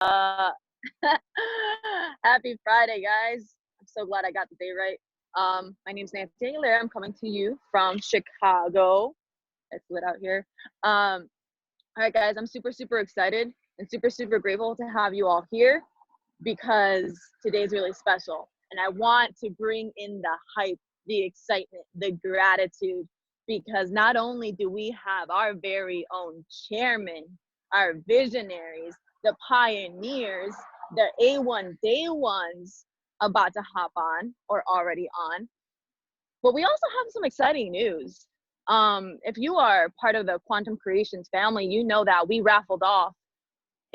Happy Friday, guys. I'm so glad I got the day right. My name's Nancy Taylor. I'm coming to you from Chicago. It's lit out here. All right, guys, I'm super excited and super grateful to have you all here because today's really special. And I want to bring in the hype, the excitement, the gratitude, because not only do we have our very own chairman, our visionaries, the pioneers, the A1 day ones about to hop on or already on, but we also have some exciting news. If you are part of the Quantum Creations family, you know that we raffled off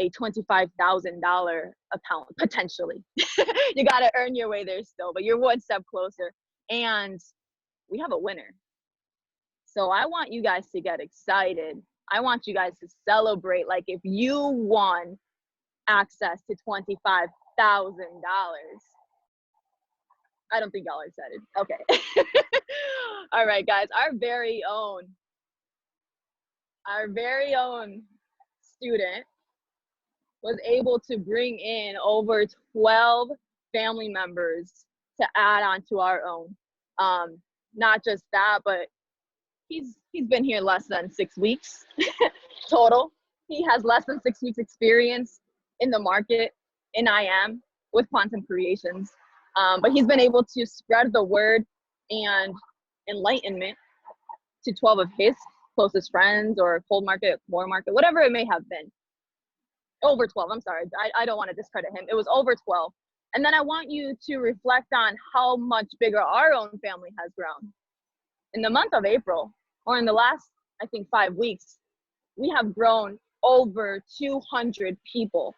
a $25,000 account, potentially. You got to earn your way there still, but you're one step closer. And we have a winner. So I want you guys to get excited. I want you guys to celebrate like if you won access to $25,000. I don't think y'all are excited. Okay. All right, guys, our very own student was able to bring in over 12 family members to add on to our own. Not just that, but he's been here less than 6 weeks total. He has less than 6 weeks experience in the market in IM with Quantum Creations. But he's been able to spread the word and enlightenment to 12 of his closest friends or cold market, warm market, whatever it may have been. Over 12, I'm sorry. I don't want to discredit him. It was over 12. And then I want you to reflect on how much bigger our own family has grown. In the month of April, or in the last, I think, 5 weeks, we have grown over 200 people.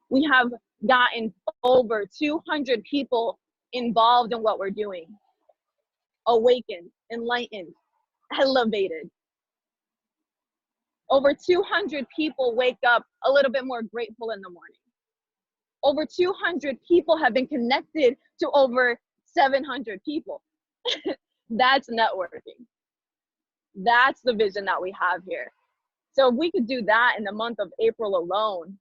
We have gotten over 200 people involved in what we're doing. Awakened, enlightened, elevated. Over 200 people wake up a little bit more grateful in the morning. Over 200 people have been connected to over 700 people. That's networking. That's the vision that we have here. So if we could do that in the month of April alone,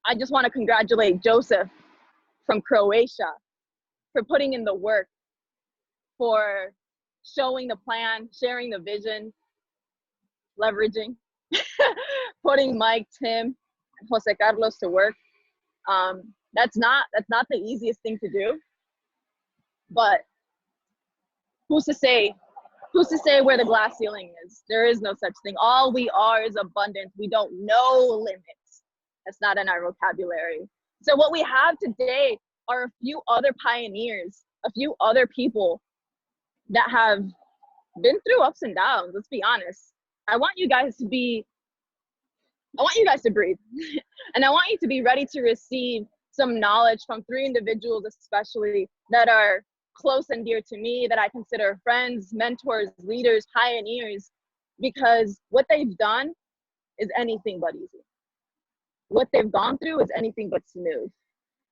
I just want to congratulate Joseph from Croatia for putting in the work, for showing the plan, sharing the vision, leveraging, putting Mike, Tim, and Jose Carlos to work. That's not the easiest thing to do, but who's to say where the glass ceiling is? There is no such thing. All we are is abundance. We don't know limits. That's not in our vocabulary. So what we have today are a few other pioneers, a few other people that have been through ups and downs. Let's be honest. I want you guys to breathe. And I want you to be ready to receive some knowledge from 3 individuals, especially that are close and dear to me, that I consider friends, mentors, leaders, pioneers, because what they've done is anything but easy. What they've gone through is anything but smooth.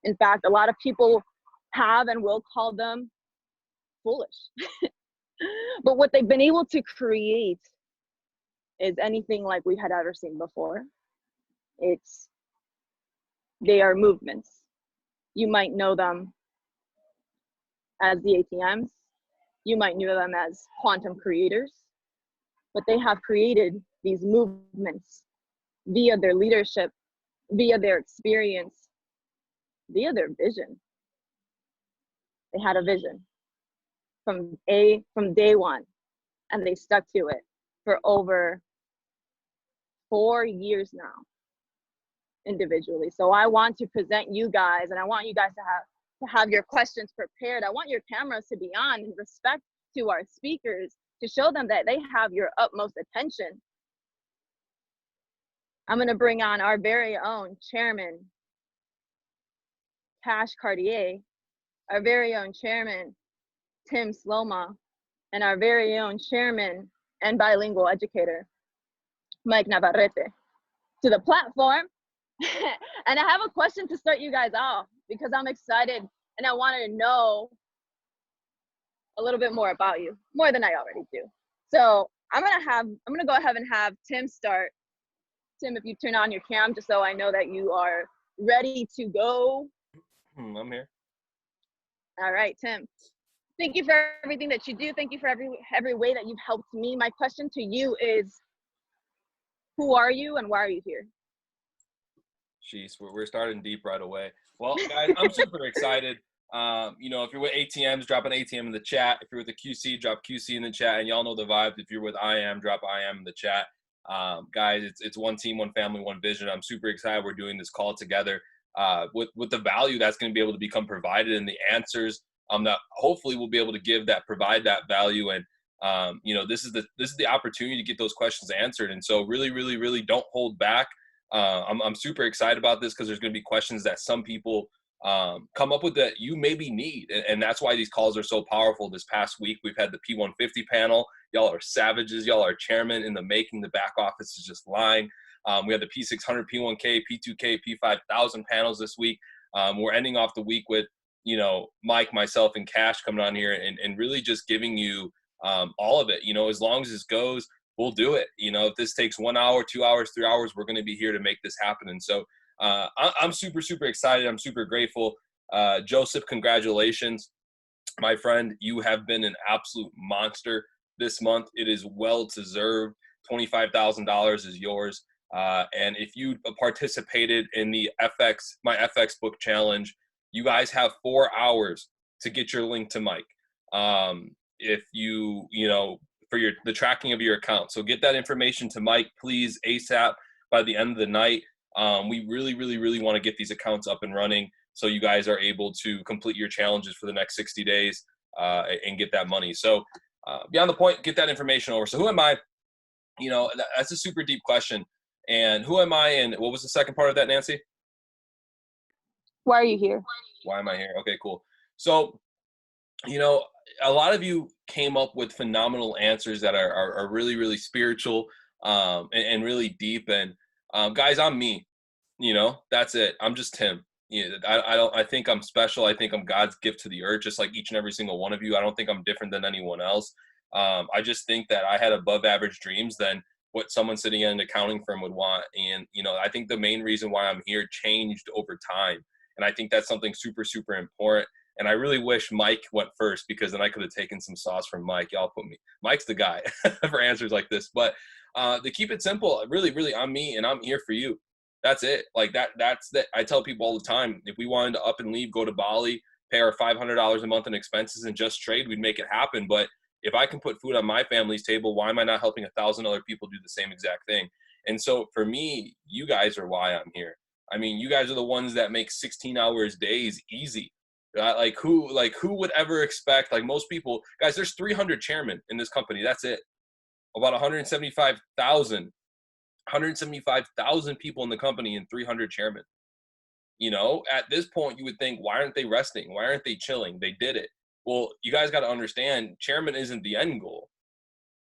In fact, a lot of people have and will call them foolish. But what they've been able to create is anything like we had ever seen before. They are movements. You might know them as the ATMs. You might know them as quantum creators, but they have created these movements via their leadership, via their experience, via their vision. They had a vision from day one, and they stuck to it for over 4 years now, individually. So I want to present you guys, and I want you guys to have your questions prepared. I want your cameras to be on in respect to our speakers, to show them that they have your utmost attention. I'm going to bring on our very own chairman, Cartier, our very own chairman, Tim Sloma, and our very own chairman and bilingual educator, Mike Navarrete, to the platform. And I have a question to start you guys off, because I'm excited and I wanted to know a little bit more about you, more than I already do. So I'm gonna go ahead and have Tim start Tim, if you turn on your cam, just so I know that you are ready to go. I'm here. All right, Tim. Thank you for everything that you do. Thank you for every way that you've helped me. My question to you is, who are you and why are you here? Jeez, we're starting deep right away. Well, guys, I'm super excited. You know, if you're with ATMs, drop an ATM in the chat. If you're with a QC, drop QC in the chat. And y'all know the vibes. If you're with IM, drop IM in the chat. Guys, it's one team, one family, one vision. I'm super excited we're doing this call together with the value that's going to be able to become provided and the answers that hopefully we'll be able to provide that value. And you know, this is the opportunity to get those questions answered. And so really, really, really don't hold back. I'm super excited about this because there's going to be questions that some people come up with that you maybe need. And that's why these calls are so powerful. This past week, we've had the P150 panel. Y'all are savages. Y'all are chairman in the making. The back office is just lying. We had the P600, P1K, P2K, P5000 panels this week. We're ending off the week with, you know, Mike, myself, and Cash coming on here and really just giving you all of it. You know, as long as this goes, we'll do it. You know, if this takes 1 hour, 2 hours, 3 hours, we're going to be here to make this happen. And so I'm super, super excited. I'm super grateful. Joseph, congratulations. My friend, you have been an absolute monster this month. It is well deserved. $25,000 is yours. And if you participated in the my FX book challenge, you guys have 4 hours to get your link to Mike. If you know, for the tracking of your account. So get that information to Mike, please, ASAP by the end of the night. We really, really, really want to get these accounts up and running so you guys are able to complete your challenges for the next 60 days and get that money. So beyond the point, get that information over. So who am I? You know, that's a super deep question. And who am I? And what was the second part of that, Nancy? Why are you here? Why am I here? Okay, cool. So, you know, a lot of you came up with phenomenal answers that are really, really spiritual and really deep. And guys, I'm me. You know, that's it. I'm just Tim. You know, I think I'm special. I think I'm God's gift to the earth, just like each and every single one of you. I don't think I'm different than anyone else. I just think that I had above average dreams than what someone sitting in an accounting firm would want. And, you know, I think the main reason why I'm here changed over time. And I think that's something super, super important. And I really wish Mike went first because then I could have taken some sauce from Mike. Y'all put me. Mike's the guy for answers like this. But to keep it simple, really, really, I'm me and I'm here for you. That's it. Like that's that. I tell people all the time, if we wanted to up and leave, go to Bali, pay our $500 a month in expenses and just trade, we'd make it happen. But if I can put food on my family's table, why am I not helping 1,000 other people do the same exact thing? And so for me, you guys are why I'm here. I mean, you guys are the ones that make 16 hours days easy. Like who would ever expect, like most people, guys, there's 300 chairmen in this company. That's it. About 175,000 people in the company and 300 chairmen. You know, at this point, you would think, why aren't they resting? Why aren't they chilling? They did it. Well, you guys got to understand, chairman isn't the end goal.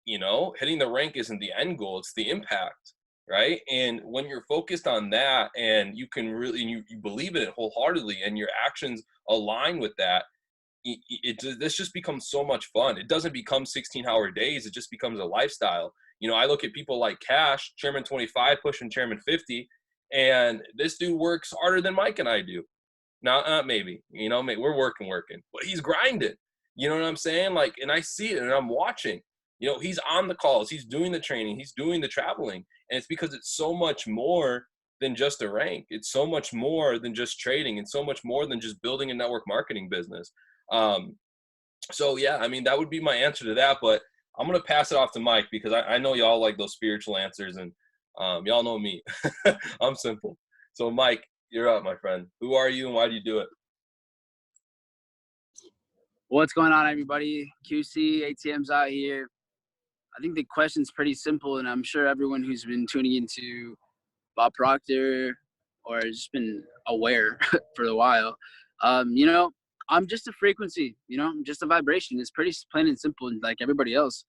You know, hitting the rank isn't the end goal. It's the impact, right? And when you're focused on that and you can really, you believe in it wholeheartedly and your actions align with that, this just becomes so much fun. It doesn't become 16-hour days. It just becomes a lifestyle. You know, I look at people like Cash, Chairman 25, pushing Chairman 50, and this dude works harder than Mike and I do. Now, maybe, you know, we're working, but he's grinding. You know what I'm saying? Like, and I see it and I'm watching. You know, he's on the calls, he's doing the training, he's doing the traveling. And it's because it's so much more than just a rank. It's so much more than just trading. It's so much more than just building a network marketing business. So yeah, I mean, that would be my answer to that, but I'm going to pass it off to Mike because I know y'all like those spiritual answers and y'all know me. I'm simple. So Mike, you're up, my friend. Who are you and why do you do it? What's going on, everybody? QC, ATM's out here. I think the question's pretty simple, and I'm sure everyone who's been tuning into Bob Proctor or has just been aware for a while, you know, I'm just a frequency, you know, I'm just a vibration. It's pretty plain and simple like everybody else.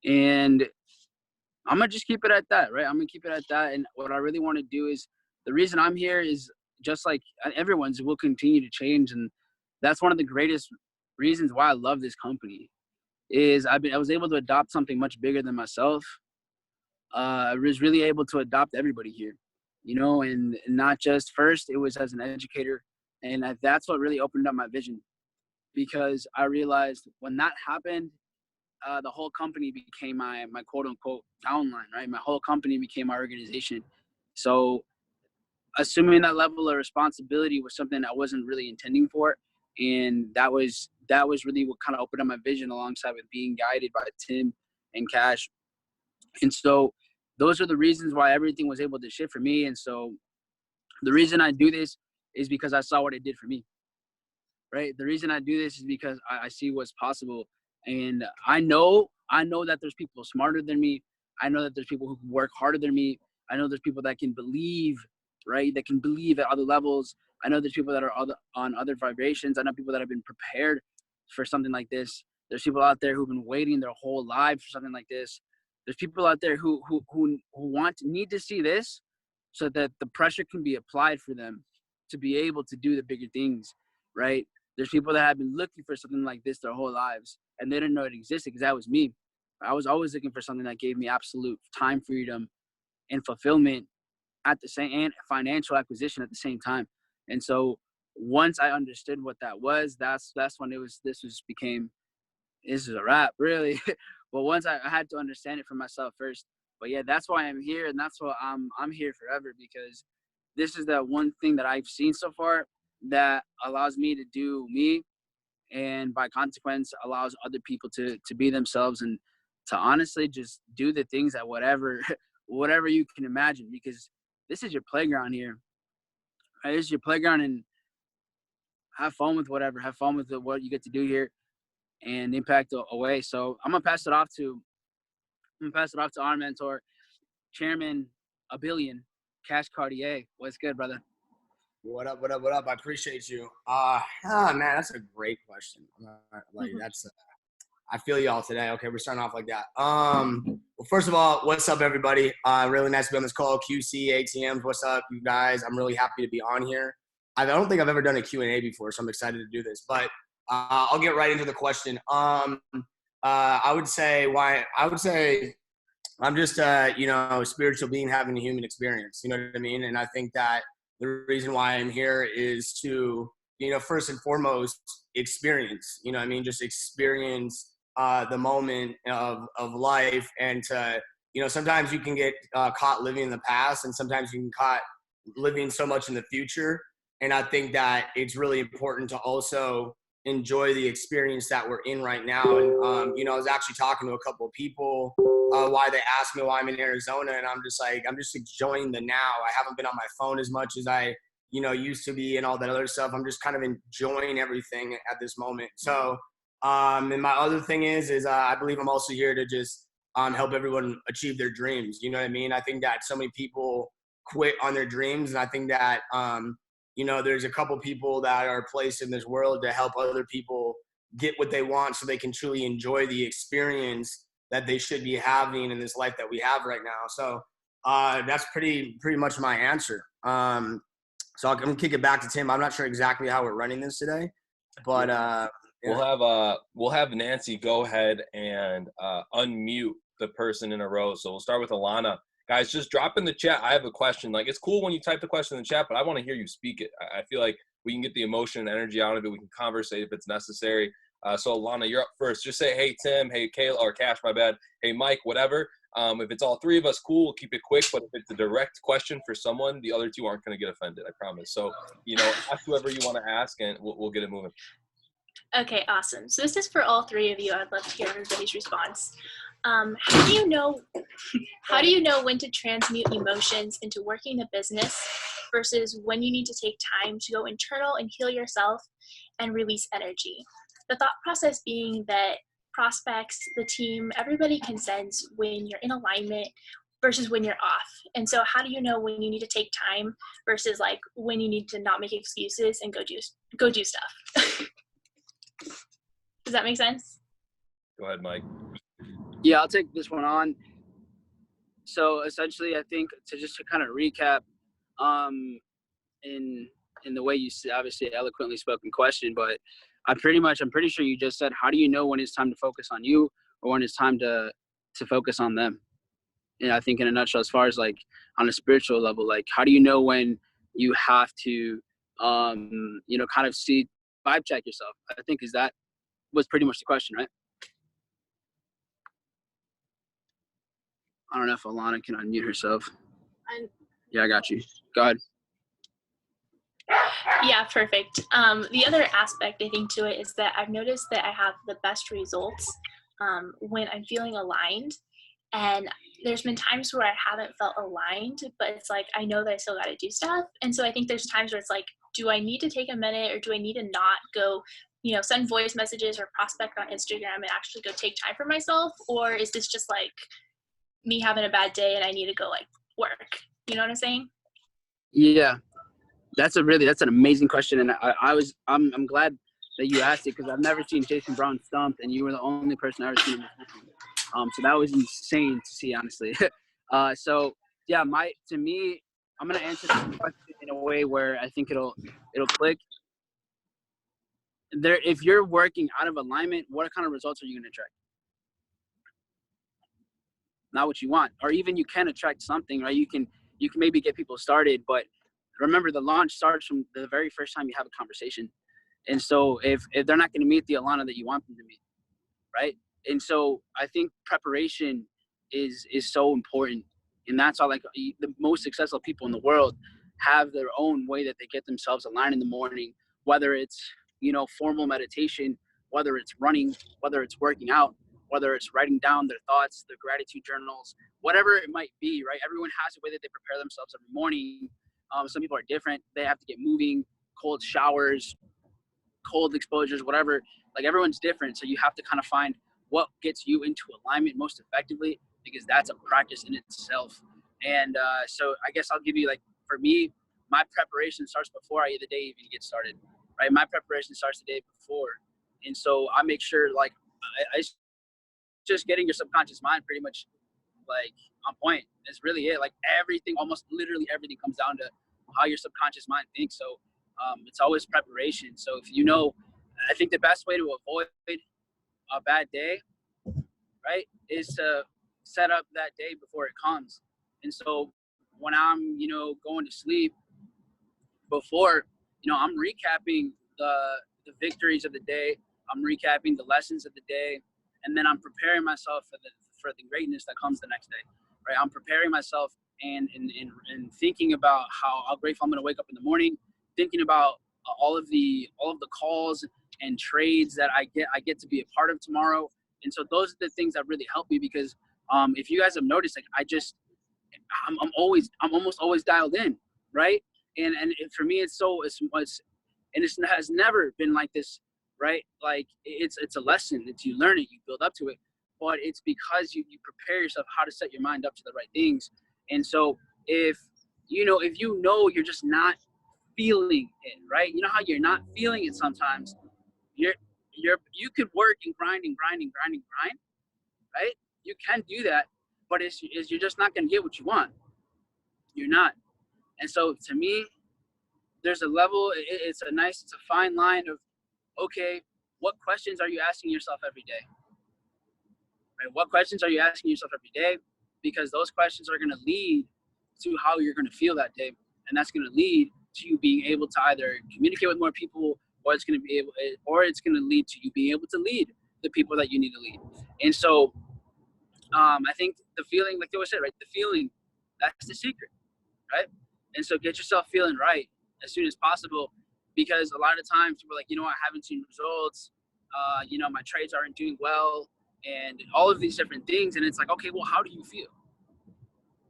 And I'm going to just keep it at that, right? I'm going to keep it at that. And what I really want to do is, the reason I'm here is just like everyone's will continue to change. And that's one of the greatest reasons why I love this company is I was able to adopt something much bigger than myself. I was really able to adopt everybody here, you know, and not just first, it was as an educator. And that's what really opened up my vision, because I realized when that happened, the whole company became my quote unquote downline, right? My whole company became my organization. So assuming that level of responsibility was something I wasn't really intending for. And that was really what kind of opened up my vision, alongside with being guided by Tim and Cash. And so those are the reasons why everything was able to shift for me. And so the reason I do this is because I saw what it did for me, right? The reason I do this is because I see what's possible. And I know that there's people smarter than me. I know that there's people who can work harder than me. I know there's people that can believe, right? That can believe at other levels. I know there's people that are on other vibrations. I know people that have been prepared for something like this. There's people out there who've been waiting their whole lives for something like this. There's people out there who need to see this, so that the pressure can be applied for them to be able to do the bigger things, right? There's people that have been looking for something like this their whole lives, and they didn't know it existed, because that was me. I was always looking for something that gave me absolute time freedom and fulfillment at the same, and financial acquisition at the same time. And so once I understood what that was, that's when this is a wrap, really. But once I had to understand it for myself first. But yeah, that's why I'm here, and that's why I'm here forever, because this is the one thing that I've seen so far that allows me to do me, and by consequence allows other people to be themselves, and to honestly just do the things that whatever you can imagine, because this is your playground here, right? This is your playground, and have fun with whatever. Have fun with what you get to do here, and impact away. So I'm gonna pass it off to our mentor, Chairman A Billion, Cash Cartier. What's good, brother? What up? I appreciate you. Man, that's a great question. That's I feel y'all today. Okay, we're starting off like that. Well, first of all, what's up, everybody? Really nice to be on this call. QC, ATMs, what's up, you guys? I'm really happy to be on here. I don't think I've ever done a Q&A before, so I'm excited to do this. But I'll get right into the question. I would say I'm just a spiritual being having a human experience. You know what I mean? And I think that the reason why I'm here is to, first and foremost, experience. You know what I mean? Just experience the moment of life, and to, sometimes you can get caught living in the past, and sometimes you can caught living so much in the future. And I think that it's really important to also enjoy the experience that we're in right now. And I was actually talking to a couple of people why they asked me why I'm in Arizona, and I'm just enjoying the now. I haven't been on my phone as much as I used to be, and all that other stuff. I'm just kind of enjoying everything at this moment. So and my other thing is I believe I'm also here to just help everyone achieve their dreams. You know what I mean? I think that so many people quit on their dreams, and I think that there's a couple people that are placed in this world to help other people get what they want, so they can truly enjoy the experience that they should be having in this life that we have right now. So that's pretty much my answer. So I'm gonna kick it back to Tim. I'm not sure exactly how we're running this today, but yeah. We'll have Nancy go ahead and unmute the person in a row. So we'll start with Alana. Guys, just drop in the chat. I have a question. Like, it's cool when you type the question in the chat, but I want to hear you speak it. I feel like we can get the emotion and energy out of it. We can conversate if it's necessary. So Alana, you're up first. Just say, hey, Tim, hey, Kayla, or Cash, my bad. Hey, Mike, whatever. If it's all three of us, cool, we'll keep it quick. But if it's a direct question for someone, the other two aren't going to get offended, I promise. So, ask whoever you want to ask, and we'll get it moving. Okay, awesome. So this is for all three of you. I'd love to hear everybody's response. How do you know when to transmute emotions into working a business versus when you need to take time to go internal and heal yourself and release energy? The thought process being that prospects, the team, everybody can sense when you're in alignment versus when you're off. And so how do you know when you need to take time versus like when you need to not make excuses and go do stuff? Does that make sense? Go ahead, Mike. Yeah, I'll take this one on. So essentially, I think to kind of recap, in the way you obviously eloquently spoken question, but I'm pretty sure you just said, how do you know when it's time to focus on you or when it's time to focus on them? And I think in a nutshell, as far as like on a spiritual level, like how do you know when you have to, kind of see, vibe check yourself? I think that was pretty much the question, right? I don't know if Alana can unmute herself. Yeah, I got you. Go ahead. Yeah, perfect. The other aspect I think to it is that I've noticed that I have the best results when I'm feeling aligned. And there's been times where I haven't felt aligned, but it's like I know that I still got to do stuff. And so I think there's times where it's like, do I need to take a minute, or do I need to not go, send voice messages or prospect on Instagram and actually go take time for myself? Or is this just like me having a bad day and I need to go like work? You know what I'm saying? Yeah, that's an amazing question, and I'm glad that you asked it, because I've never seen Jason Brown stumped, and you were the only person I ever seen him. So that was insane to see, honestly. So yeah, to me, I'm gonna answer this question in a way where I think it'll click. If you're working out of alignment, what kind of results are you gonna attract? Not what you want, or even you can attract something, right? You can maybe get people started, but remember, the launch starts from the very first time you have a conversation. And so if they're not going to meet the Alana that you want them to meet, right? And so I think preparation is so important. And that's all, like the most successful people in the world have their own way that they get themselves aligned in the morning, whether it's, formal meditation, whether it's running, whether it's working out, whether it's writing down their thoughts, their gratitude journals, whatever it might be, right? Everyone has a way that they prepare themselves every morning. Some people are different. They have to get moving, cold showers, cold exposures, whatever. Like, everyone's different. So you have to kind of find what gets you into alignment most effectively, because that's a practice in itself. And so I guess I'll give you, like, for me, my preparation starts before the day even gets started, right? My preparation starts the day before. And so I make sure, like, it's just getting your subconscious mind pretty much, like, on point. It's really it. Like, everything, almost literally everything, comes down to how your subconscious mind thinks. So it's always preparation. So if I think the best way to avoid a bad day, right, is to set up that day before it comes. And so when I'm, going to sleep, before, I'm recapping the victories of the day. I'm recapping the lessons of the day, and then I'm preparing myself for the greatness that comes the next day, right? I'm preparing myself and thinking about how grateful I'm going to wake up in the morning, thinking about all of the calls and trades that I get to be a part of tomorrow. And so those are the things that really help me, because if you guys have noticed, like, I'm almost always dialed in, right? And for me, it has never been like this, right? Like, it's a lesson. You learn it, you build up to it, but it's because you prepare yourself how to set your mind up to the right things. And so if you're just not feeling it, right? You know how you're not feeling it sometimes. You could work and grind, right? You can do that, but you're just not going to get what you want. You're not. And so to me, there's a level, it's a fine line of, okay, what questions are you asking yourself every day? Right? What questions are you asking yourself every day? Because those questions are going to lead to how you're going to feel that day. And that's going to lead to you being able to either communicate with more people, or it's going to lead to you being able to lead the people that you need to lead. And so I think the feeling, like they always said, right? The feeling, that's the secret, right? And so get yourself feeling right as soon as possible, because a lot of times people are like, I haven't seen results. My trades aren't doing well, and all of these different things. And it's like, okay, well, how do you feel?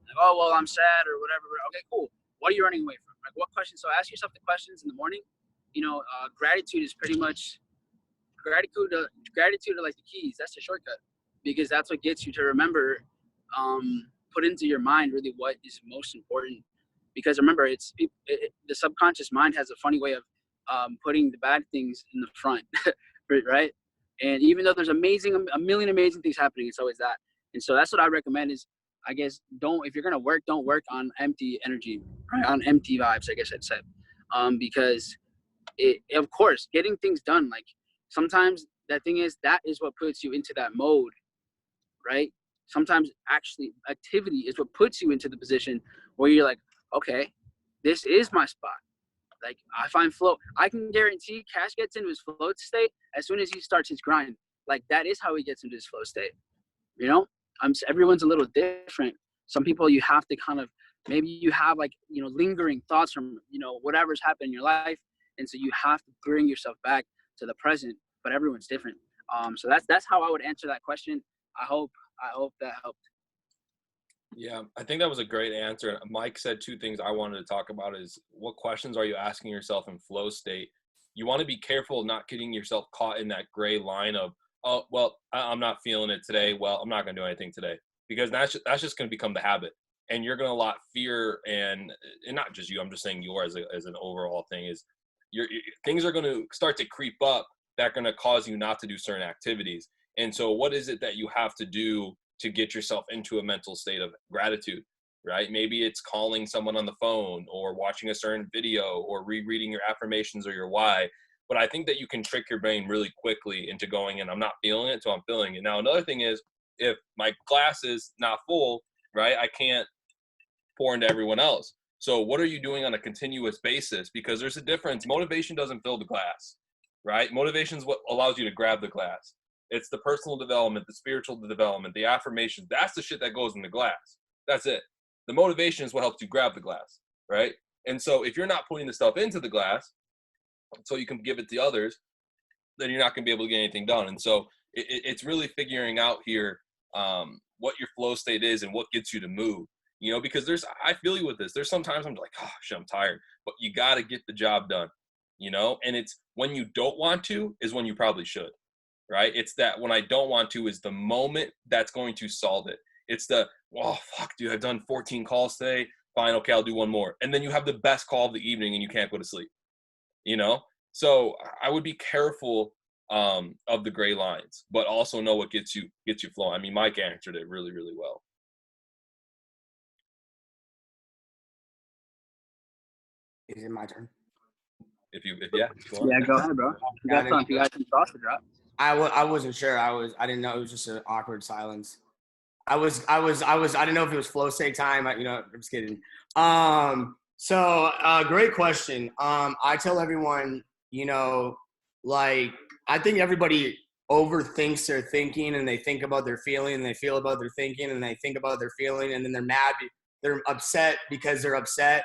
Like, oh, well, I'm sad or whatever. Okay, cool. What are you running away from? Like, what questions? So ask yourself the questions in the morning. Gratitude is pretty much gratitude are like the keys. That's the shortcut, because that's what gets you to remember, put into your mind really what is most important. Because remember, the subconscious mind has a funny way of putting the bad things in the front, right? And even though there's a million amazing things happening, it's always that. And so that's what I recommend is, I guess, if you're gonna work, don't work on empty energy, right? On empty vibes, I guess I'd say, because of course, getting things done, like, sometimes that is what puts you into that mode, right? sometimes actually activity is what puts you into the position where you're like, okay, this is my spot. Like, I find flow. I can guarantee Cash gets into his flow state as soon as he starts his grind. Like, that is how he gets into his flow state. You know, everyone's a little different. Some people you have to kind of, maybe you have like, you know, lingering thoughts from, you know, whatever's happened in your life. And so you have to bring yourself back to the present, but everyone's different. So that's how I would answer that question. I hope that helped. Yeah, I think that was a great answer. Mike said two things I wanted to talk about is what questions are you asking yourself in flow state? You want to be careful of not getting yourself caught in that gray line of, oh, well, I'm not feeling it today. Well, I'm not going to do anything today, because that's just going to become the habit. And you're going to lot fear and not just you, I'm just saying you as an overall thing is things are going to start to creep up that are going to cause you not to do certain activities. And so what is it that you have to do to get yourself into a mental state of gratitude, right? Maybe it's calling someone on the phone or watching a certain video or rereading your affirmations or your why. But I think that you can trick your brain really quickly into going, and I'm not feeling it, so I'm feeling it. Now, another thing is if my glass is not full, right, I can't pour into everyone else. So what are you doing on a continuous basis? Because there's a difference. Motivation doesn't fill the glass, right? Motivation is what allows you to grab the glass. It's the personal development, the spiritual development, the affirmations. That's the shit that goes in the glass. That's it. The motivation is what helps you grab the glass, right? And so if you're not putting the stuff into the glass so you can give it to others, then you're not going to be able to get anything done. And so it's really figuring out here what your flow state is and what gets you to move. You know, because I feel you with this. There's sometimes I'm like, oh, shit, I'm tired. But you got to get the job done, you know? And it's when you don't want to is when you probably should. Right? It's that when I don't want to is the moment that's going to solve it. It's the, oh, fuck, dude, I've done 14 calls today. Fine, okay, I'll do one more. And then you have the best call of the evening and you can't go to sleep, you know? So I would be careful of the gray lines, but also know what gets you flowing. I mean, Mike answered it really, really well. Is it my turn? Yeah, go ahead, bro. You got some thoughts to drop? I wasn't sure. I didn't know. It was just an awkward silence. I didn't know if it was flow state time. I'm just kidding. So great question. I tell everyone, like, I think everybody overthinks their thinking, and they think about their feeling, and they feel about their thinking, and they think about their feeling, and then they're mad. They're upset because they're upset.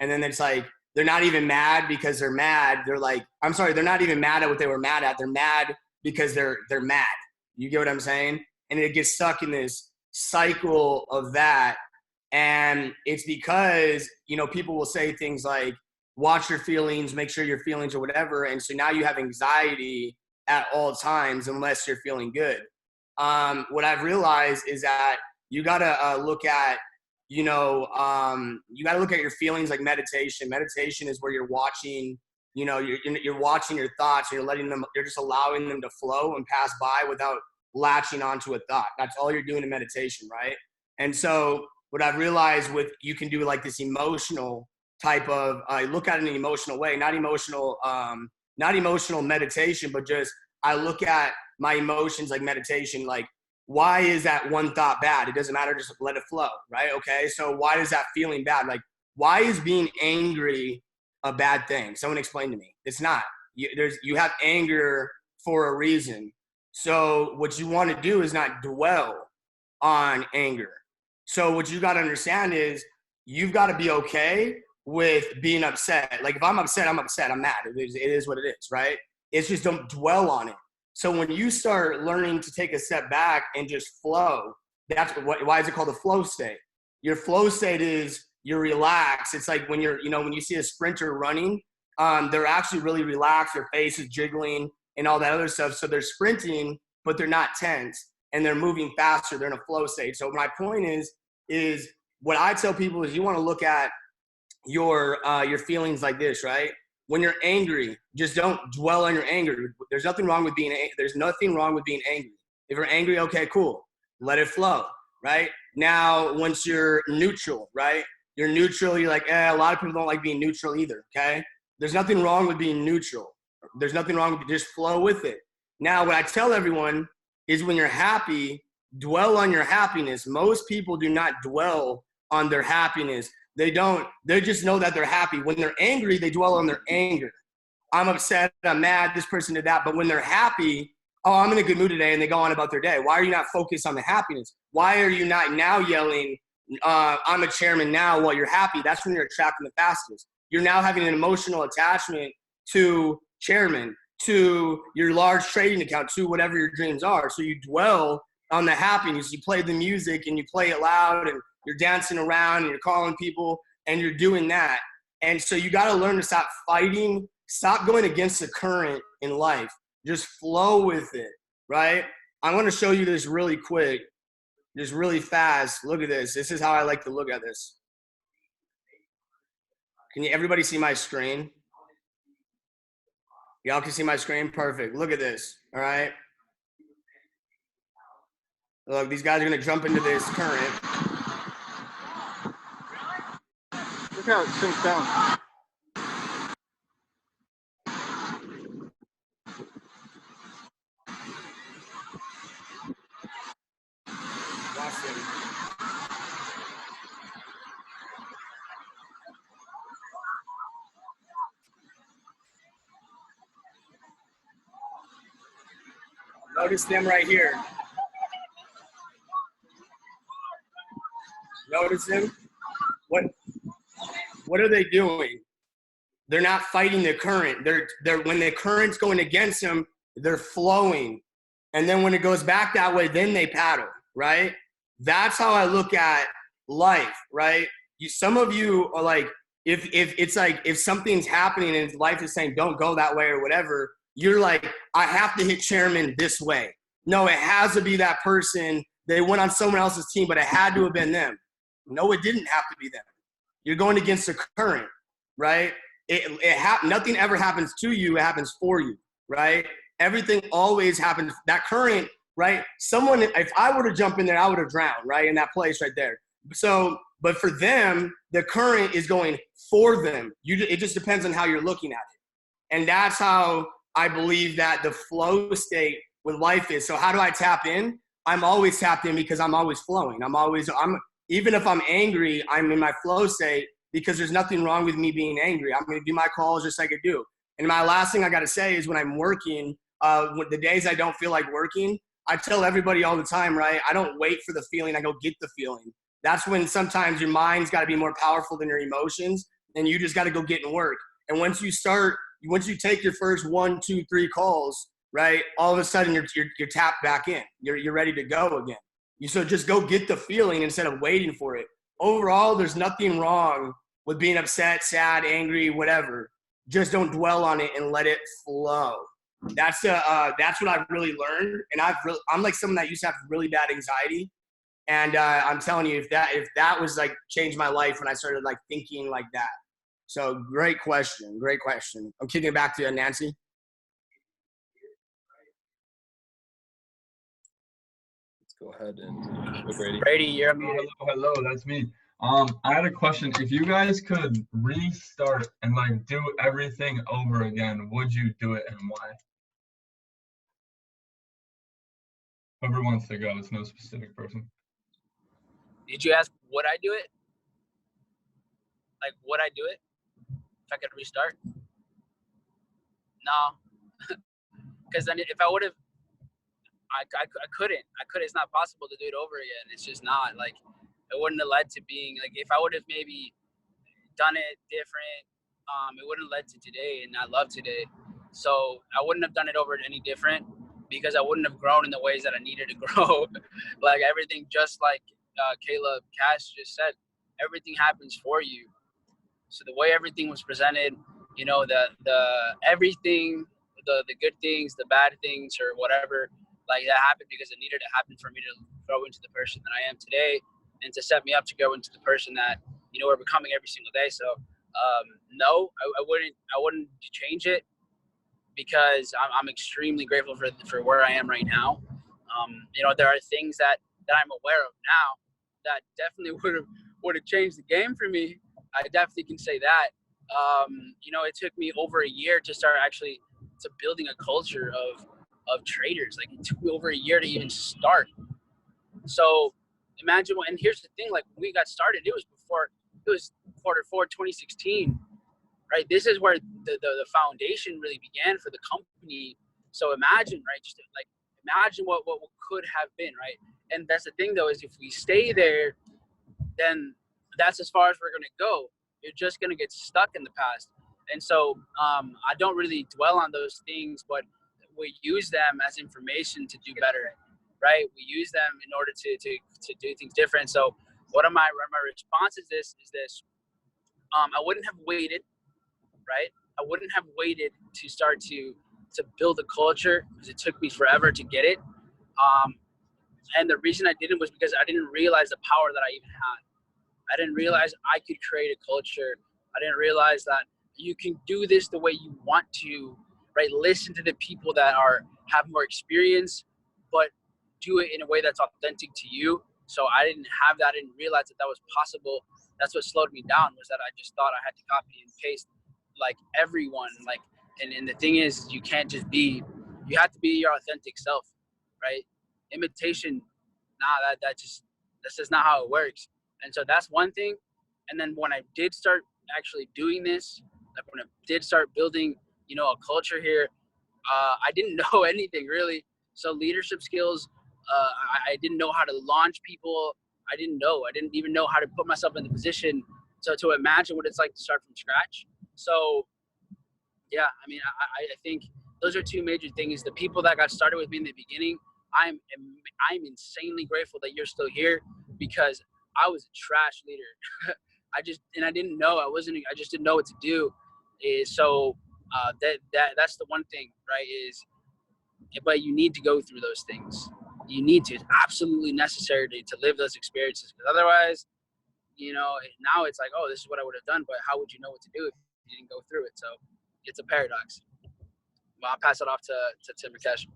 And then it's like, they're not even mad because they're mad. They're like, I'm sorry, they're not even mad at what they were mad at. They're mad because they're mad. You get what I'm saying? And it gets stuck in this cycle of that. And it's because, people will say things like, watch your feelings, make sure your feelings or whatever. And so now you have anxiety at all times unless you're feeling good. What I've realized is that you got to look at, you got to look at your feelings like meditation. Meditation is where you're watching, you're watching your thoughts, and you're just allowing them to flow and pass by without latching onto a thought. That's all you're doing in meditation, right? And so what I've realized you can do like this emotional type of, look at it in an emotional way, not emotional meditation, but just, I look at my emotions like meditation, like, why is that one thought bad? It doesn't matter. Just let it flow, right? Okay. So why is that feeling bad? Like, why is being angry a bad thing? Someone explain to me. It's not. You have anger for a reason. So what you want to do is not dwell on anger. So what you got to understand is you've got to be okay with being upset. Like, if I'm upset, I'm upset. I'm mad. It is what it is, right? It's just, don't dwell on it. So when you start learning to take a step back and just flow, why is it called a flow state? Your flow state is you're relaxed. It's like when when you see a sprinter running, they're actually really relaxed. Their face is jiggling and all that other stuff. So they're sprinting, but they're not tense, and they're moving faster. They're in a flow state. So my point is what I tell people is you want to look at your feelings like this, right? When you're angry, just don't dwell on your anger. There's nothing wrong with being angry. If you're angry, okay, cool. Let it flow, right? Now, once you're neutral, right? You're neutral, you're like, a lot of people don't like being neutral either, okay? There's nothing wrong with being neutral. There's nothing wrong with just flow with it. Now, what I tell everyone is when you're happy, dwell on your happiness. Most people do not dwell on their happiness. They just know that they're happy. When they're angry, they dwell on their anger. I'm upset, I'm mad, this person did that. But when they're happy, oh, I'm in a good mood today, and they go on about their day. Why are you not focused on the happiness? Why are you not now yelling, I'm a chairman now, while you're happy? That's when you're attracting the fastest. You're now having an emotional attachment to chairman, to your large trading account, to whatever your dreams are. So you dwell on the happiness. You play the music and you play it loud, and you're dancing around and you're calling people and you're doing that. And so you got to learn to stop fighting, stop going against the current in life. Just flow with it, right? I'm going to show you this really quick, just really fast. Look at this. This is how I like to look at this. Can everybody see my screen? Y'all can see my screen? Perfect. Look at this, all right? Look, these guys are going to jump into this current. Look how it sinks down. Watch it. Notice them right here. Notice them. What are they doing? They're not fighting the current. They're when the current's going against them, they're flowing. And then when it goes back that way, then they paddle, right? That's how I look at life, right? Some of you are like, if it's like, if something's happening and life is saying, don't go that way or whatever, you're like, I have to hit chairman this way. No, it has to be that person. They went on someone else's team, but it had to have been them. No, it didn't have to be them. You're going against the current, right? Nothing ever happens to you. It happens for you, right? Everything always happens. That current, right? Someone, if I were to jump in there, I would have drowned, right? In that place right there. So, but for them, the current is going for them. It just depends on how you're looking at it. And that's how I believe that the flow state with life is. So how do I tap in? I'm always tapped in because I'm always flowing. Even if I'm angry, I'm in my flow state because there's nothing wrong with me being angry. I'm going to do my calls just like I do. And my last thing I got to say is when I'm working, the days I don't feel like working, I tell everybody all the time, right? I don't wait for the feeling. I go get the feeling. That's when sometimes your mind's got to be more powerful than your emotions, and you just got to go get and work. And once you take your first 1, 2, 3 calls, right? All of a sudden you're tapped back in. You're ready to go again. So just go get the feeling instead of waiting for it. Overall, there's nothing wrong with being upset, sad, angry, whatever. Just don't dwell on it and let it flow. That's what I've really learned. And I'm like someone that used to have really bad anxiety. And I'm telling you, if that was like changed my life when I started like thinking like that. So great question. I'm kicking it back to Nancy. Go ahead and Brady. Brady, you're on mute. Hello, that's me. I had a question. If you guys could restart and like do everything over again, would you do it and why? Whoever wants to go, it's no specific person. Did you ask would I do it? Like, would I do it if I could restart? No, because then if I would have, I couldn't. It's not possible to do it over again. It's just not. Like, it wouldn't have led to being like, if I would have maybe done it different, it wouldn't have led to today, and I love today. So I wouldn't have done it over any different because I wouldn't have grown in the ways that I needed to grow. Like everything, just like Caleb Cash just said, everything happens for you. So the way everything was presented, you know, the everything, the good things, the bad things, or whatever, like that happened because it needed to happen for me to grow into the person that I am today, and to set me up to grow into the person that, you know, we're becoming every single day. So no, I wouldn't change it because I'm extremely grateful for where I am right now. You know, there are things that I'm aware of now that definitely would have changed the game for me. I definitely can say that. You know, it took me over a year to start actually to building a culture of traders. Like, it took me over a year to even start. So imagine and here's the thing, like when we got started, it was Q4 2016, right? This is where the foundation really began for the company. So imagine, right? Just like imagine what could have been, right? And that's the thing though, is if we stay there, then that's as far as we're gonna go. You're just gonna get stuck in the past. And so I don't really dwell on those things, but we use them as information to do better, right? We use them in order to do things different. So what are my response is this. I wouldn't have waited, right? I wouldn't have waited to start to build a culture because it took me forever to get it. And the reason I didn't was because I didn't realize the power that I even had. I didn't realize I could create a culture. I didn't realize that you can do this the way you want to, right? Listen to the people that have more experience, but do it in a way that's authentic to you. So I didn't have that. I didn't realize that was possible. That's what slowed me down, was that I just thought I had to copy and paste like everyone. Like, and the thing is, you can't just be, you have to be your authentic self, right? Imitation, that's just not how it works. And so that's one thing. And then when I did start actually doing this, like when I did start building, a culture here, I didn't know anything really. So leadership skills, I didn't know how to launch people. I didn't even know how to put myself in the position to imagine what it's like to start from scratch. So yeah, I mean, I think those are two major things. The people that got started with me in the beginning, I'm insanely grateful that you're still here, because I was a trash leader. I didn't know. I just didn't know what to do. So that's the one thing, right? But you need to go through those things. You need to. It's absolutely necessary to live those experiences, because otherwise, now it's like, oh, this is what I would have done, but how would you know what to do if you didn't go through it? So it's a paradox. Well, I'll pass it off to Tim Rakesh.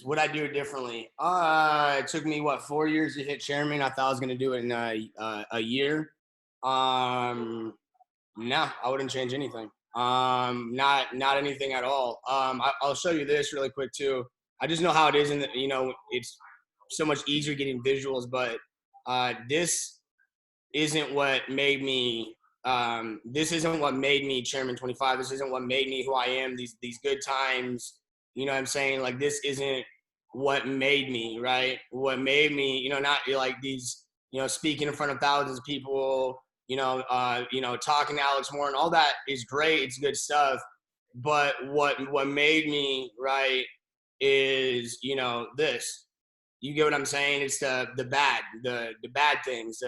What I do differently? It took me 4 years to hit chairman. I thought I was gonna do it in a year. No, I wouldn't change anything. Not anything at all. I'll show you this really quick too. I just know how it is, and it's so much easier getting visuals. But this isn't what made me. This isn't what made me chairman 25. This isn't what made me who I am. These good times. You know what I'm saying? Like, this isn't what made me, right? What made me, not like these, speaking in front of thousands of people, talking to Alex Moore and all that is great. It's good stuff. But what made me, right, is, this. You get what I'm saying? It's the bad things,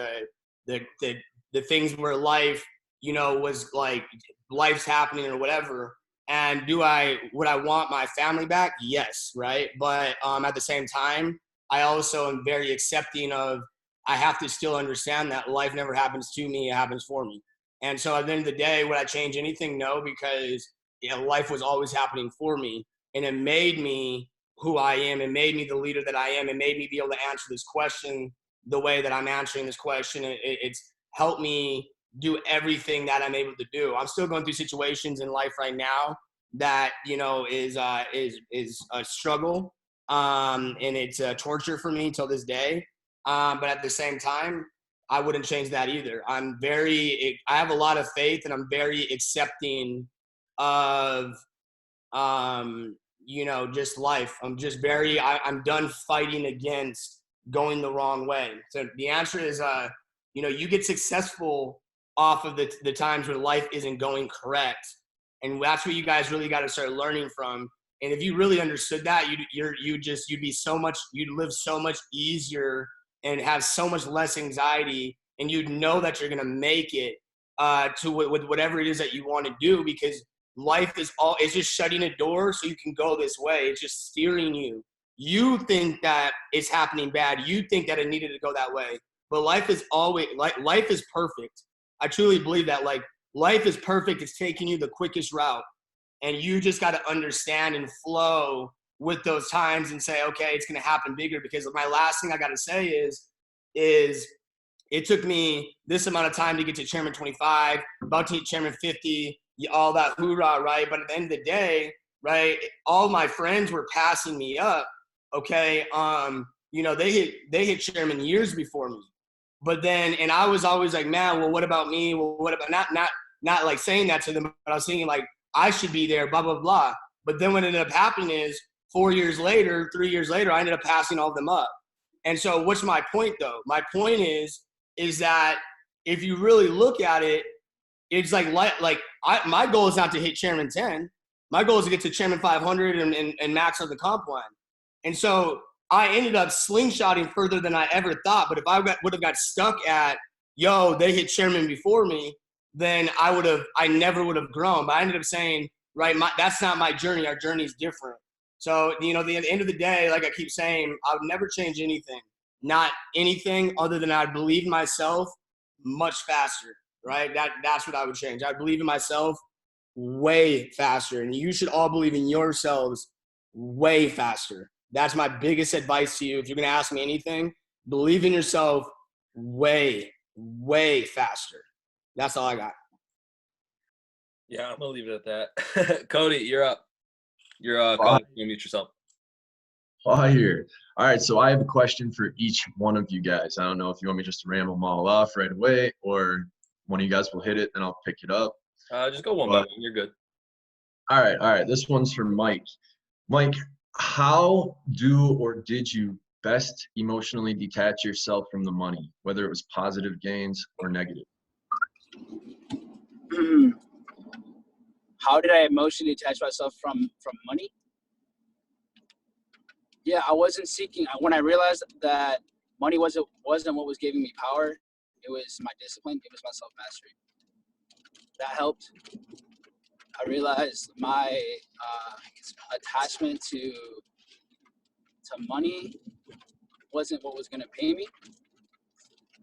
the things where life, was like life's happening or whatever. And would I want my family back? Yes, right. But at the same time, I also am very accepting of, I have to still understand that life never happens to me, it happens for me. And so at the end of the day, would I change anything? No, because life was always happening for me. And it made me who I am. It made me the leader that I am. It made me be able to answer this question the way that I'm answering this question. It's helped me do everything that I'm able to do. I'm still going through situations in life right now that is a struggle, and it's a torture for me till this day. But at the same time, I wouldn't change that either. I have a lot of faith, and I'm very accepting of just life. I'm done fighting against going the wrong way. So the answer is you get successful off of the times where life isn't going correct. And that's what you guys really got to start learning from. And if you really understood that, you'd live so much easier and have so much less anxiety, and you'd know that you're going to make it with whatever it is that you want to do, because life is just shutting a door so you can go this way. It's just steering you. You think that it's happening bad. You think that it needed to go that way. But life is perfect. I truly believe that, life is perfect. It's taking you the quickest route. And you just got to understand and flow with those times and say, okay, it's going to happen bigger. Because my last thing I got to say is it took me this amount of time to get to chairman 25, about to hit chairman 50, all that hoorah, right? But at the end of the day, right? All my friends were passing me up. Okay. You know, they hit chairman years before me. But then, and I was always like, man, well, what about me? Well, what about not like saying that to them, but I was thinking like I should be there, blah, blah, blah. But then what ended up happening is 3 years later, I ended up passing all of them up. And so what's my point though? My point is that if you really look at it, it's my goal is not to hit chairman 10. My goal is to get to chairman 500 and max out the comp line. And so I ended up slingshotting further than I ever thought. But if I would have got stuck at, yo, they hit chairman before me, then I never would have grown. But I ended up saying, right, that's not my journey. Our journey is different. So, you know, at the end of the day, like I keep saying, I would never change anything. Not anything other than I believe in myself much faster, right? That's what I would change. I believe in myself way faster. And you should all believe in yourselves way faster. That's my biggest advice to you. If you're going to ask me anything, believe in yourself way, way faster. That's all I got. Yeah, I'm going to leave it at that. Cody, you're up. You're calling. You mute yourself. Fire. All right, so I have a question for each one of you guys. I don't know if you want me just to ramble them all off right away, or one of you guys will hit it and I'll pick it up. Just go one by one. You're good. All right. This one's for Mike. Mike, how did you best emotionally detach yourself from the money, whether it was positive gains or negative? How did I emotionally detach myself from money? Yeah, I wasn't seeking. When I realized that money wasn't what was giving me power, it was my discipline. It was my self-mastery. That helped. I realized my attachment to money wasn't what was going to pay me.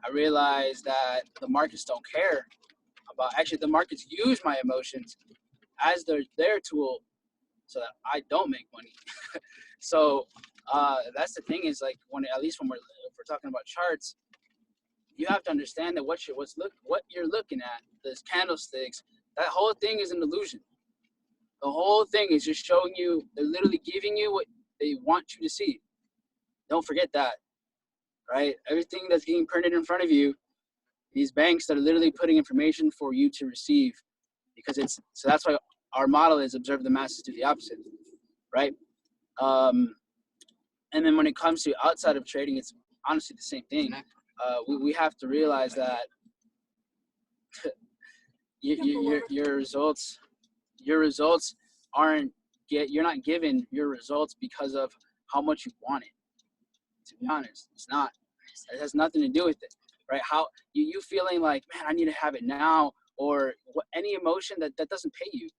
I realized that the markets don't care about. Actually, the markets use my emotions as their tool so that I don't make money. So that's the thing is like if we're talking about charts, you have to understand that what you're looking at, those candlesticks, that whole thing is an illusion. The whole thing is just showing you, they're literally giving you what they want you to see. Don't forget that, right? Everything that's getting printed in front of you, these banks that are literally putting information for you to receive, because so that's why our model is observe the masses, do the opposite, right? And then when it comes to outside of trading, it's honestly the same thing. We have to realize that your results you're not given your results because of how much you want it. To be honest, it's not. It has nothing to do with it, right? How you feeling like, man, I need to have it now, or any emotion that doesn't pay you.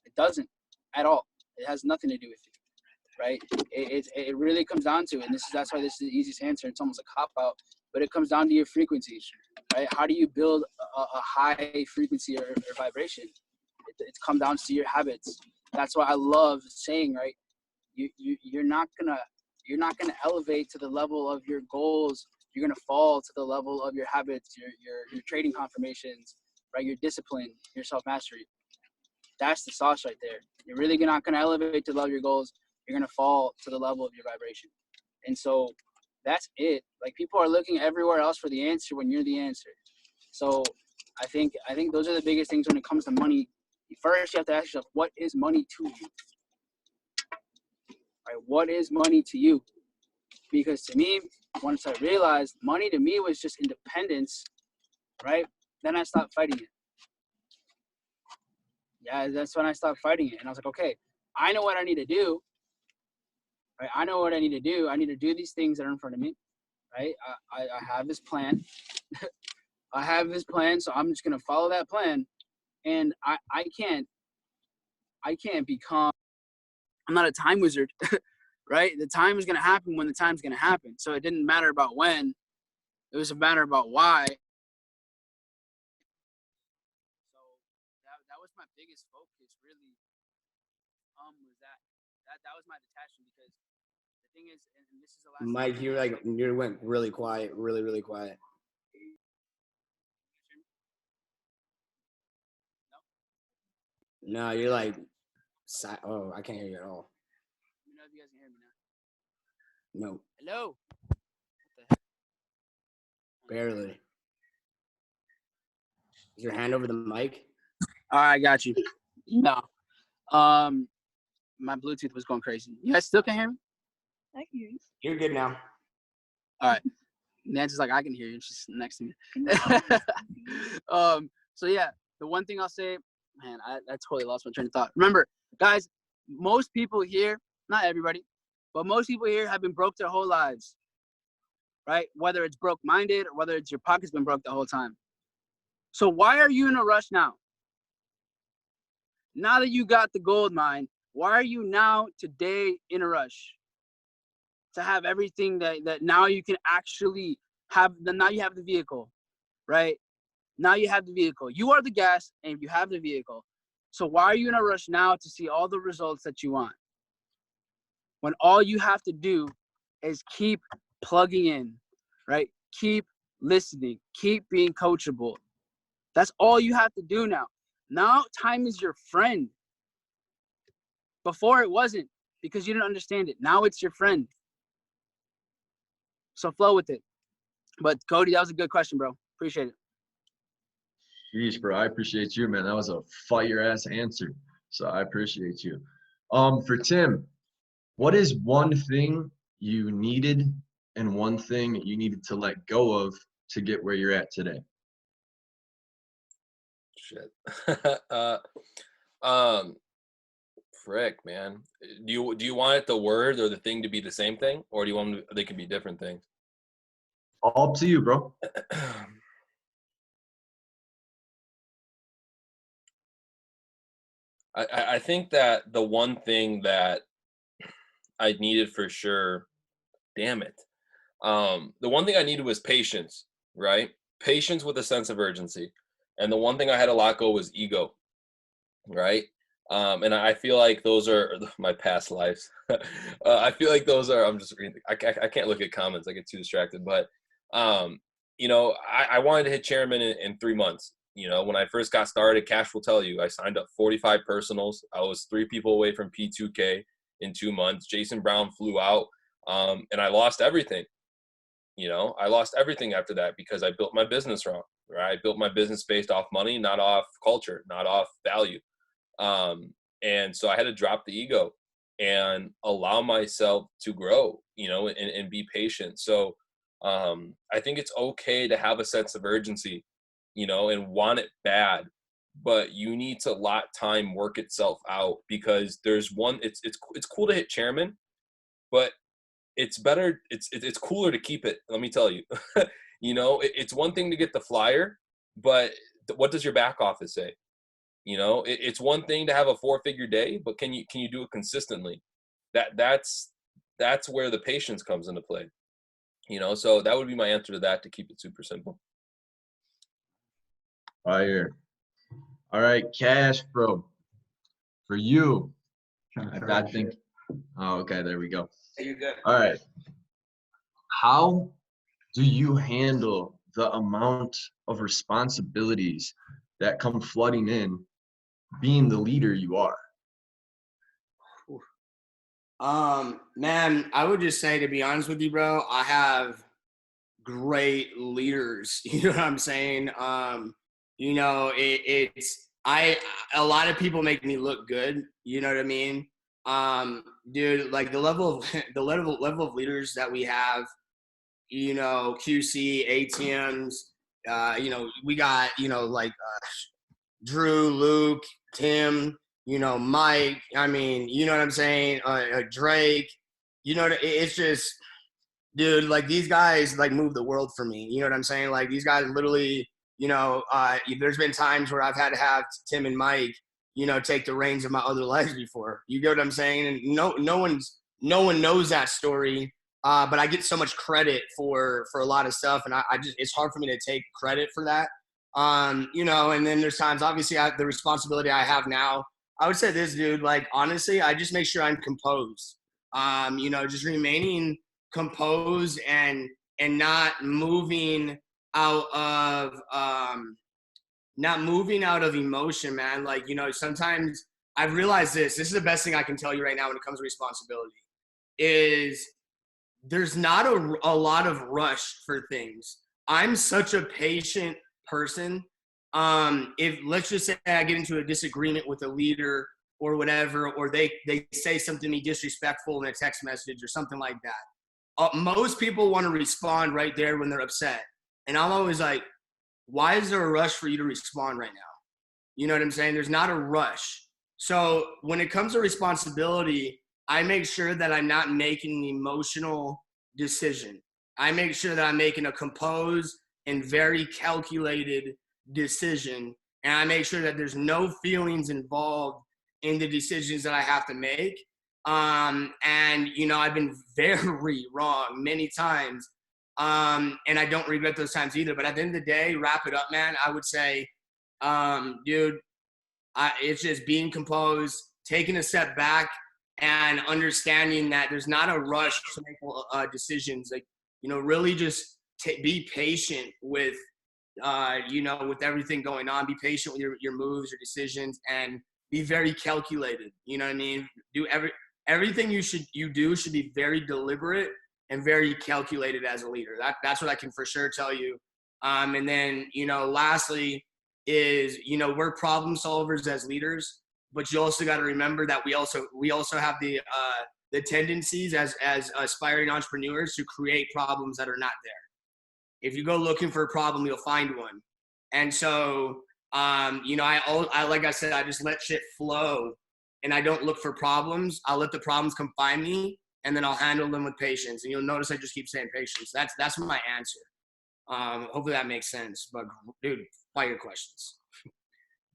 It doesn't at all. It has nothing to do with it, right? It really comes down to, and that's why this is the easiest answer. It's almost a cop out, but it comes down to your frequency, right? How do you build a high frequency or vibration? It comes down to your habits. That's why I love saying, right? You're not gonna elevate to the level of your goals. You're gonna fall to the level of your habits, your trading confirmations, right? Your discipline, your self-mastery. That's the sauce right there. You're really not gonna elevate to the level of your goals. You're gonna fall to the level of your vibration. And so that's it. Like, people are looking everywhere else for the answer when you're the answer. So I think those are the biggest things when it comes to money. First, you have to ask yourself, what is money to you? Right? What is money to you? Because to me, once I realized money to me was just independence, right? Then I stopped fighting it. Yeah, that's when I stopped fighting it. And I was like, okay, I know what I need to do. Right? I know what I need to do. I need to do these things that are in front of me. Right? I have this plan. I have this plan, so I'm just gonna follow that plan. And I can't become. I'm not a time wizard, right? The time is gonna happen when the time's gonna happen. So it didn't matter about when; it was a matter about why. So that was my biggest focus, really. Was that was my detachment, because the thing is, and this is the last. Mike, you went really quiet, really, really quiet. No, you're like Oh, I can't hear you at all. Let me know if you guys can hear me now. No, Hello. What the heck? barely. Is your hand over the mic? All right, I got you. No. My Bluetooth was going crazy. You guys still can hear me? I can hear you. You're good now. All right. Nancy's like, I can hear you. She's next to me. So yeah, the one thing I'll say, man, I totally lost my train of thought. Remember, guys, most people here, not everybody, but most people here have been broke their whole lives, right? Whether it's broke-minded or whether it's your pocket's been broke the whole time. So why are you in a rush now? Now that you got the gold mine, why are you now today in a rush to have everything that now you can actually have? Now you have the vehicle, right? Now you have the vehicle. You are the gas and you have the vehicle. So why are you in a rush now to see all the results that you want? When all you have to do is keep plugging in, right? Keep listening, keep being coachable. That's all you have to do now. Now time is your friend. Before it wasn't because you didn't understand it. Now it's your friend. So flow with it. But Cody, that was a good question, bro. Appreciate it. Jeez, bro, I appreciate you, man. That was a fire-ass answer. So I appreciate you. For Tim, what is one thing you needed and one thing you needed to let go of to get where you're at today? Shit. Frick, man. Do you want it the word or the thing to be the same thing, or do you want them they can be different things? All up to you, bro. I think that the one thing that I needed for sure, damn it. The one thing I needed was patience, right? Patience with a sense of urgency. And the one thing I had to let go was ego, right? And I feel like those are my past lives. I feel like those are, I'm just reading, I can't look at comments. I get too distracted. But, you know, I wanted to hit chairman in 3 months. You know, when I first got started, Cash will tell you, I signed up 45 personals. I was 3 people away from P2K in 2 months. Jason Brown flew out, and I lost everything. You know, I lost everything after that because I built my business wrong, right? I built my business based off money, not off culture, not off value. And so I had to drop the ego and allow myself to grow, you know, and be patient. So I think it's okay to have a sense of urgency, you know, and want it bad, but you need to let time work itself out because there's one, it's cool to hit chairman, but it's better, it's cooler to keep it. Let me tell you, you know, it's one thing to get the flyer, but what does your back office say? You know, it's one thing to have a 4-figure day, but can you do it consistently? That's where the patience comes into play. You know, so that would be my answer to that, to keep it super simple. Fire. All right, Cash, bro. For you, I think. Oh, okay, there we go. You're good. All right. How do you handle the amount of responsibilities that come flooding in, being the leader you are? Man, I would just say, to be honest with you, bro, I have great leaders. You know what I'm saying? You know, a lot of people make me look good. You know what I mean? Dude, like the level of leaders that we have, you know, QC, ATMs, you know, we got, you know, like Drew, Luke, Tim, you know, Mike, I mean, you know what I'm saying? Drake, you know, it's just, dude, like these guys like move the world for me. You know what I'm saying? Like these guys literally, you know, there's been times where I've had to have Tim and Mike, you know, take the reins of my other legs before. You get what I'm saying? And no one knows that story. But I get so much credit for a lot of stuff, and I just, it's hard for me to take credit for that. You know, and then there's times, obviously, the responsibility I have now, I would say this, dude, like, honestly, I just make sure I'm composed. You know, just remaining composed and not moving out of emotion, man. Like, you know, sometimes I've realized this is the best thing I can tell you right now when it comes to responsibility, is there's not a lot of rush for things. I'm such a patient person. If let's just say I get into a disagreement with a leader or whatever, or they say something to me disrespectful in a text message or something like that, most people want to respond right there when they're upset. And I'm always like, why is there a rush for you to respond right now? You know what I'm saying? There's not a rush. So when it comes to responsibility, I make sure that I'm not making an emotional decision. I make sure that I'm making a composed and very calculated decision. And I make sure that there's no feelings involved in the decisions that I have to make. And, you know, I've been very wrong many times. And I don't regret those times either. But at the end of the day, wrap it up, man. I would say, dude, it's just being composed, taking a step back, and understanding that there's not a rush to make decisions. Like, you know, really just be patient with, you know, with everything going on. Be patient with your moves, your decisions, and be very calculated. You know what I mean? Do everything you do should be very deliberate and very calculated as a leader. That's what I can for sure tell you. And then, you know, lastly is, you know, we're problem solvers as leaders, but you also got to remember that we also have the tendencies as aspiring entrepreneurs to create problems that are not there. If you go looking for a problem, you'll find one. And so, you know, I like I said, I just let shit flow, and I don't look for problems. I'll let the problems come find me, and then I'll handle them with patience. And you'll notice I just keep saying patience. That's my answer. Hopefully that makes sense. But dude, fire your questions.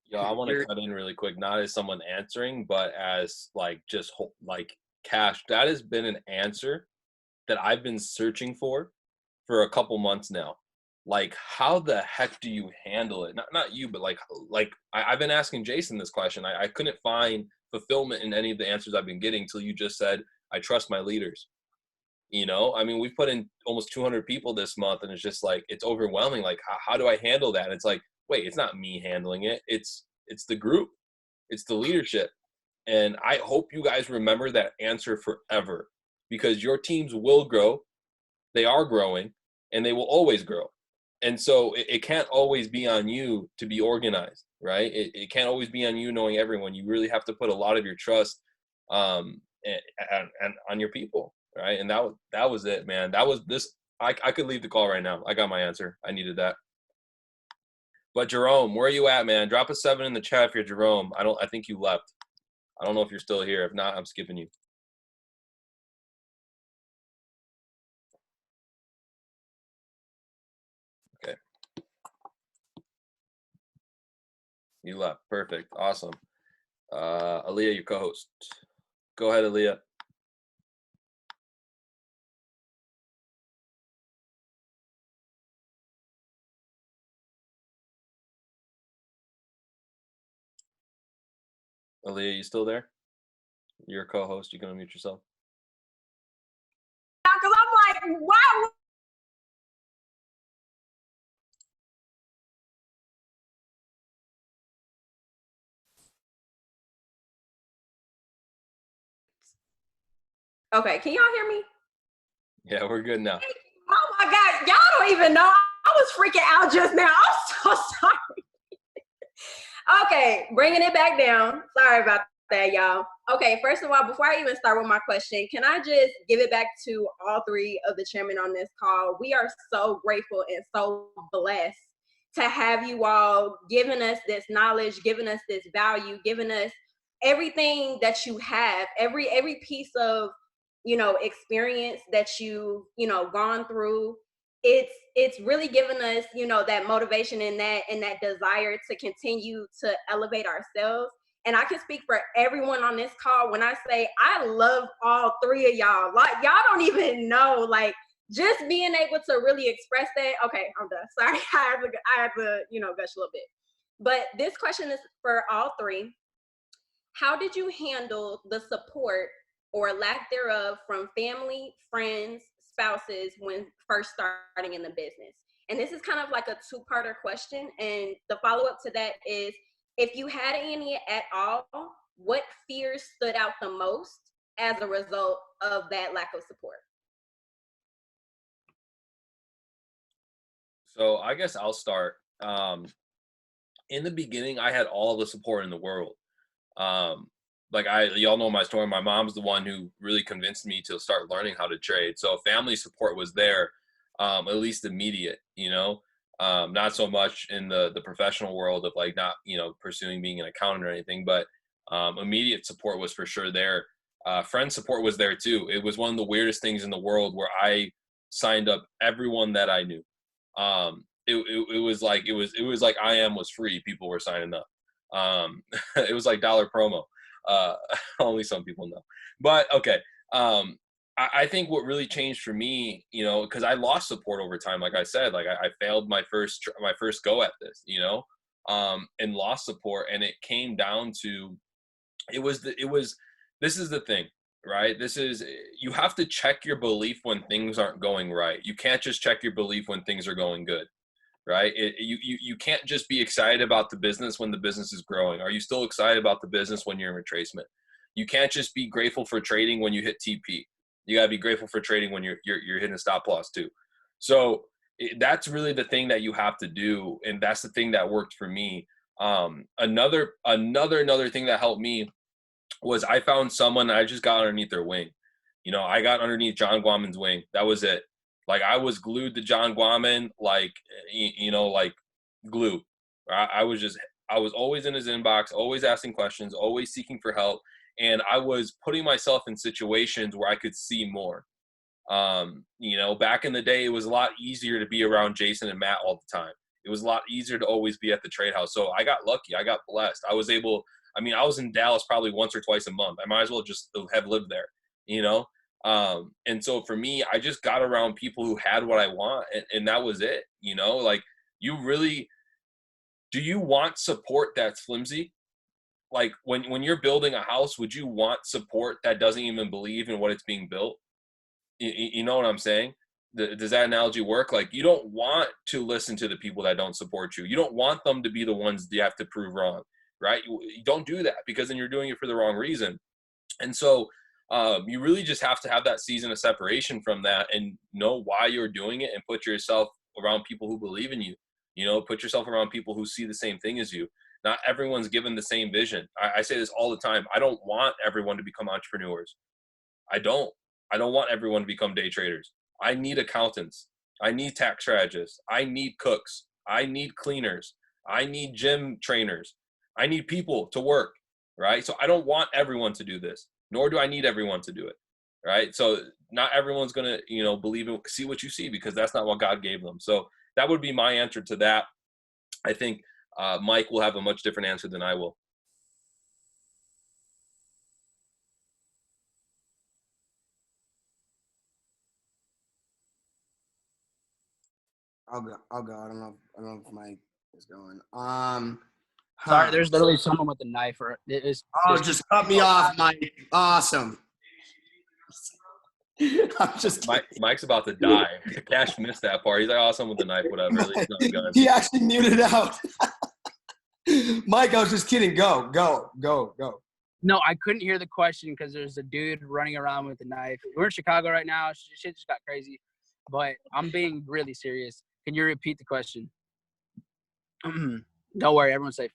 Yo, I want to cut in really quick, not as someone answering, but as like just like Cash. That has been an answer that I've been searching for a couple months now. Like, how the heck do you handle it? Not you, but like I've been asking Jason this question. I couldn't find fulfillment in any of the answers I've been getting till you just said, I trust my leaders. You know, I mean, we've put in almost 200 people this month, and it's just like, it's overwhelming. Like, how do I handle that? And it's like, wait, it's not me handling it. It's the group. It's the leadership. And I hope you guys remember that answer forever, because your teams will grow. They are growing, and they will always grow. And so it can't always be on you to be organized, right? It can't always be on you knowing everyone. You really have to put a lot of your trust and on your people, right? And that was it, man. That was this. I could leave the call right now. I got my answer. I needed that. But Jerome, where are you at, man? Drop a 7 in the chat if you're Jerome. I think you left. I don't know if you're still here. If not, I'm skipping you. Okay. You left. Perfect. Awesome. Aaliyah, your co-host. Go ahead, Aaliyah. Aaliyah, you still there? You're a co-host. You can unmute yourself. Because I'm like, wow. Okay, can y'all hear me? Yeah, we're good now. Oh my God, y'all don't even know. I was freaking out just now. I'm so sorry. Okay, bringing it back down. Sorry about that, y'all. Okay, first of all, before I even start with my question, can I just give it back to all three of the chairmen on this call? We are so grateful and so blessed to have you all giving us this knowledge, giving us this value, giving us everything that you have, every piece of, you know, experience that you know, gone through. It's really given us, you know, that motivation and that desire to continue to elevate ourselves. And I can speak for everyone on this call when I say I love all three of y'all. Like, y'all don't even know, like, just being able to really express that. Okay, I'm done. Sorry, I have to, you know, gush a little bit. But this question is for all three. How did you handle the support or lack thereof from family, friends, spouses when first starting in the business? And this is kind of like a two-parter question. And the follow-up to that is, if you had any at all, what fears stood out the most as a result of that lack of support? So I guess I'll start. In the beginning, I had all the support in the world. Like y'all know my story. My mom's the one who really convinced me to start learning how to trade. So family support was there, at least immediate, not so much in the professional world of like not, pursuing being an accountant or anything, but immediate support was for sure there. Friend support was there too. It was one of the weirdest things in the world where I signed up everyone that I knew. It was like I Am was free. People were signing up. It was like dollar promo. Only some people know, but okay. I think what really changed for me, because I lost support over time. Like I said, like I failed my first go at this, and lost support. And it came down to, this is the thing, right? You have to check your belief when things aren't going right. You can't just check your belief when things are going good. Right? You can't just be excited about the business when the business is growing. Are you still excited about the business when you're in retracement? You can't just be grateful for trading when you hit TP. You gotta be grateful for trading when you're hitting a stop loss too. So that's really the thing that you have to do, and that's the thing that worked for me. Another thing that helped me was I found someone, I just got underneath their wing. I got underneath John Guaman's wing. That was it. Like I was glued to John Guaman, like glue. I was always in his inbox, always asking questions, always seeking for help, and I was putting myself in situations where I could see more. Back in the day, it was a lot easier to be around Jason and Matt all the time. It was a lot easier to always be at the trade house. So I got lucky. I got blessed. I was in Dallas probably once or twice a month. I might as well just have lived there, and so for me, I just got around people who had what I want, and that was it. Like, do you want support that's flimsy? Like when you're building a house, would you want support that doesn't even believe in what it's being built? You know what I'm saying? Does that analogy work? Like, you don't want to listen to the people that don't support you. You don't want them to be the ones you have to prove wrong, right? You don't do that, because then you're doing it for the wrong reason. And so you really just have to have that season of separation from that and know why you're doing it, and put yourself around people who believe in you. Put yourself around people who see the same thing as you. Not everyone's given the same vision. I say this all the time. I don't want everyone to become entrepreneurs. I don't want everyone to become day traders. I need accountants. I need tax strategists. I need cooks. I need cleaners. I need gym trainers. I need people to work, right? So I don't want everyone to do this, nor do I need everyone to do it, right? So not everyone's going to, believe in, see what you see, because that's not what God gave them. So that would be my answer to that. I think Mike will have a much different answer than I will. I'll go. I don't know if Mike is going. Sorry, there's literally someone with a knife. Or it is. Just cut me off, Mike. Awesome. I'm just. Mike's about to die. Cash missed that part. He's like, "Oh, someone with a knife, whatever." He actually muted out. Mike, I was just kidding. Go. No, I couldn't hear the question because there's a dude running around with a knife. We're in Chicago right now. Shit just got crazy. But I'm being really serious. Can you repeat the question? Don't worry, everyone's safe.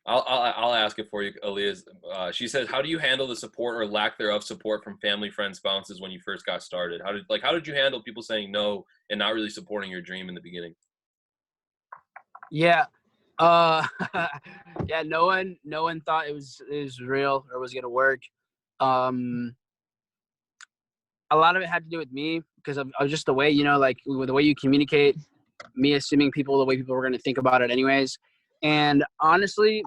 I'll ask it for you, Aaliyah. She says, "How do you handle the support or lack thereof support from family, friends, spouses when you first got started? How did you handle people saying no and not really supporting your dream in the beginning?" Yeah. Yeah, no one thought it was real or was gonna work. A lot of it had to do with me because of just the way, like the way you communicate, me assuming the way people were gonna think about it anyways. And honestly,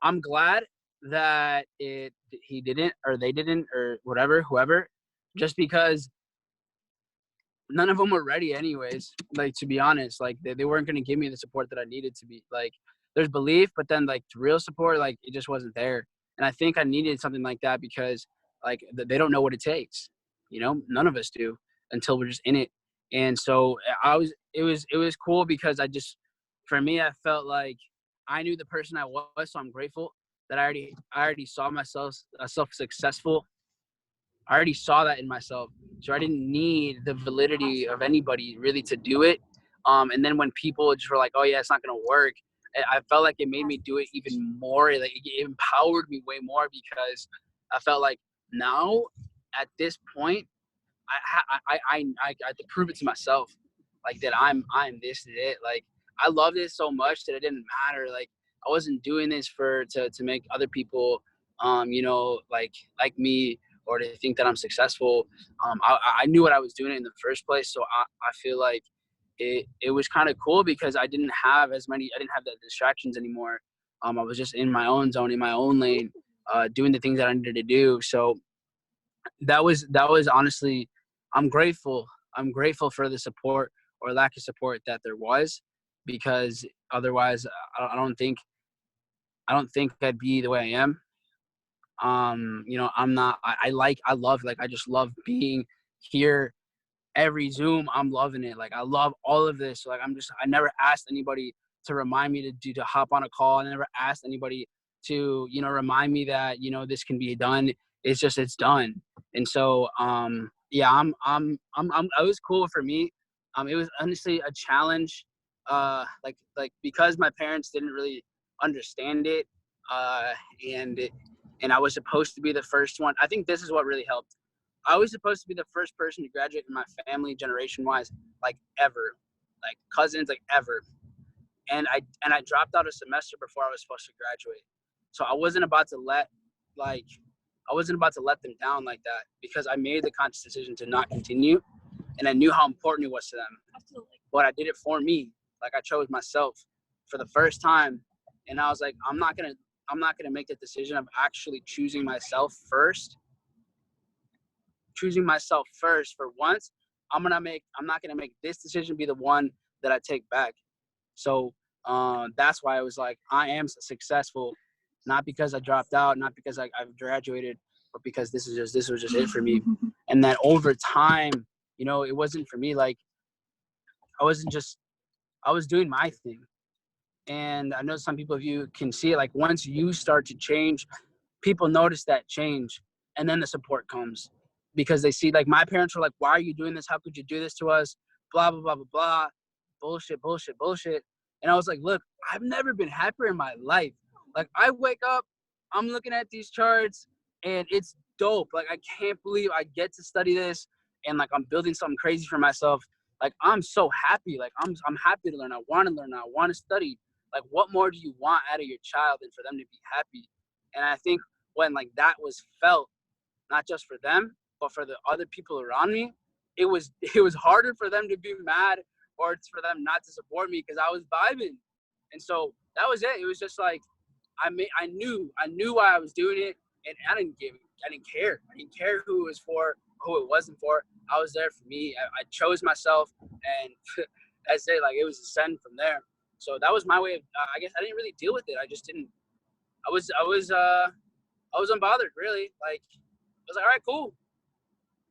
I'm glad that he didn't, or they didn't, or whoever, just because none of them were ready anyways. Like, to be honest, like they weren't going to give me the support that I needed to be. Like, there's belief, but then like real support, like it just wasn't there. And I think I needed something like that because like they don't know what it takes. None of us do until we're just in it. And so it was cool because for me, I felt like I knew the person I was, so I'm grateful. that I already saw myself successful. I already saw that in myself. So I didn't need the validity of anybody really to do it. And then when people just were like, oh yeah, it's not going to work, I felt like it made me do it even more. Like it empowered me way more, because I felt like now at this point, I have to prove it to myself, like that I'm this and it. Like I loved it so much that it didn't matter. Like I wasn't doing this to make other people, like me, or to think that I'm successful. I knew what I was doing in the first place, so I feel like it was kind of cool, because I didn't have the distractions anymore. I was just in my own zone, in my own lane, doing the things that I needed to do. So that was honestly, I'm grateful for the support or lack of support that there was, because otherwise I don't think I'd be the way I am. I'm not, I just love being here. Every Zoom, I'm loving it. Like I love all of this. Like I never asked anybody to remind me to hop on a call. I never asked anybody to, remind me that, this can be done. It's done. And so, yeah, it was cool for me. It was honestly a challenge. Because my parents didn't really understand it. And I was supposed to be the first one. I think this is what really helped. I was supposed to be the first person to graduate in my family, generation-wise, like ever, like cousins, like ever. And I dropped out a semester before I was supposed to graduate. So I wasn't about to let them down like that, because I made the conscious decision to not continue, and I knew how important it was to them. Absolutely. But I did it for me. Like I chose myself for the first time, and I was like, I'm not gonna make the decision of actually choosing myself first for once. I'm not gonna make this decision be the one that I take back. So that's why I was like, I am successful, not because I dropped out, not because I've graduated, but because this was just it for me. And that over time, it wasn't for me. Like I was doing my thing. And I know some people of you can see it. Like once you start to change, people notice that change, and then the support comes, because they see, like, my parents were like, why are you doing this? How could you do this to us? Blah, blah, blah, blah, blah. Bullshit. And I was like, look, I've never been happier in my life. Like I wake up, I'm looking at these charts, and it's dope. Like I can't believe I get to study this, and like I'm building something crazy for myself. Like I'm so happy. Like I'm happy to learn. I want to learn. I want to study. Like what more do you want out of your child than for them to be happy? And I think when like that was felt, not just for them, but for the other people around me, it was harder for them to be mad or for them not to support me, because I was vibing. And so that was it. It was just like I knew why I was doing it, and I didn't care. I didn't care who it was for, who it wasn't for. I was there for me. I chose myself, and I say, like, it was a send from there. So that was my way of. I guess I didn't really deal with it. I just didn't. I was unbothered, really. Like I was like, all right, cool.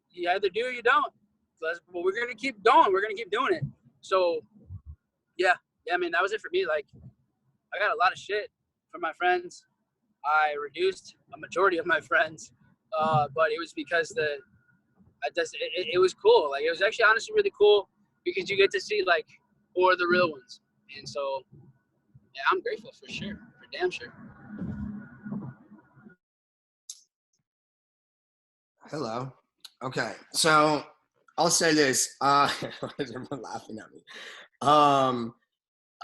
You either do or you don't. But we're gonna keep going. We're gonna keep doing it. So yeah. I mean, that was it for me. Like I got a lot of shit from my friends. I reduced a majority of my friends, but it was because it was cool. Like it was actually honestly really cool, because you get to see like who are the real ones. And so yeah, I'm grateful for sure, for damn sure. Hello. Okay, so I'll say this. Everyone laughing at me.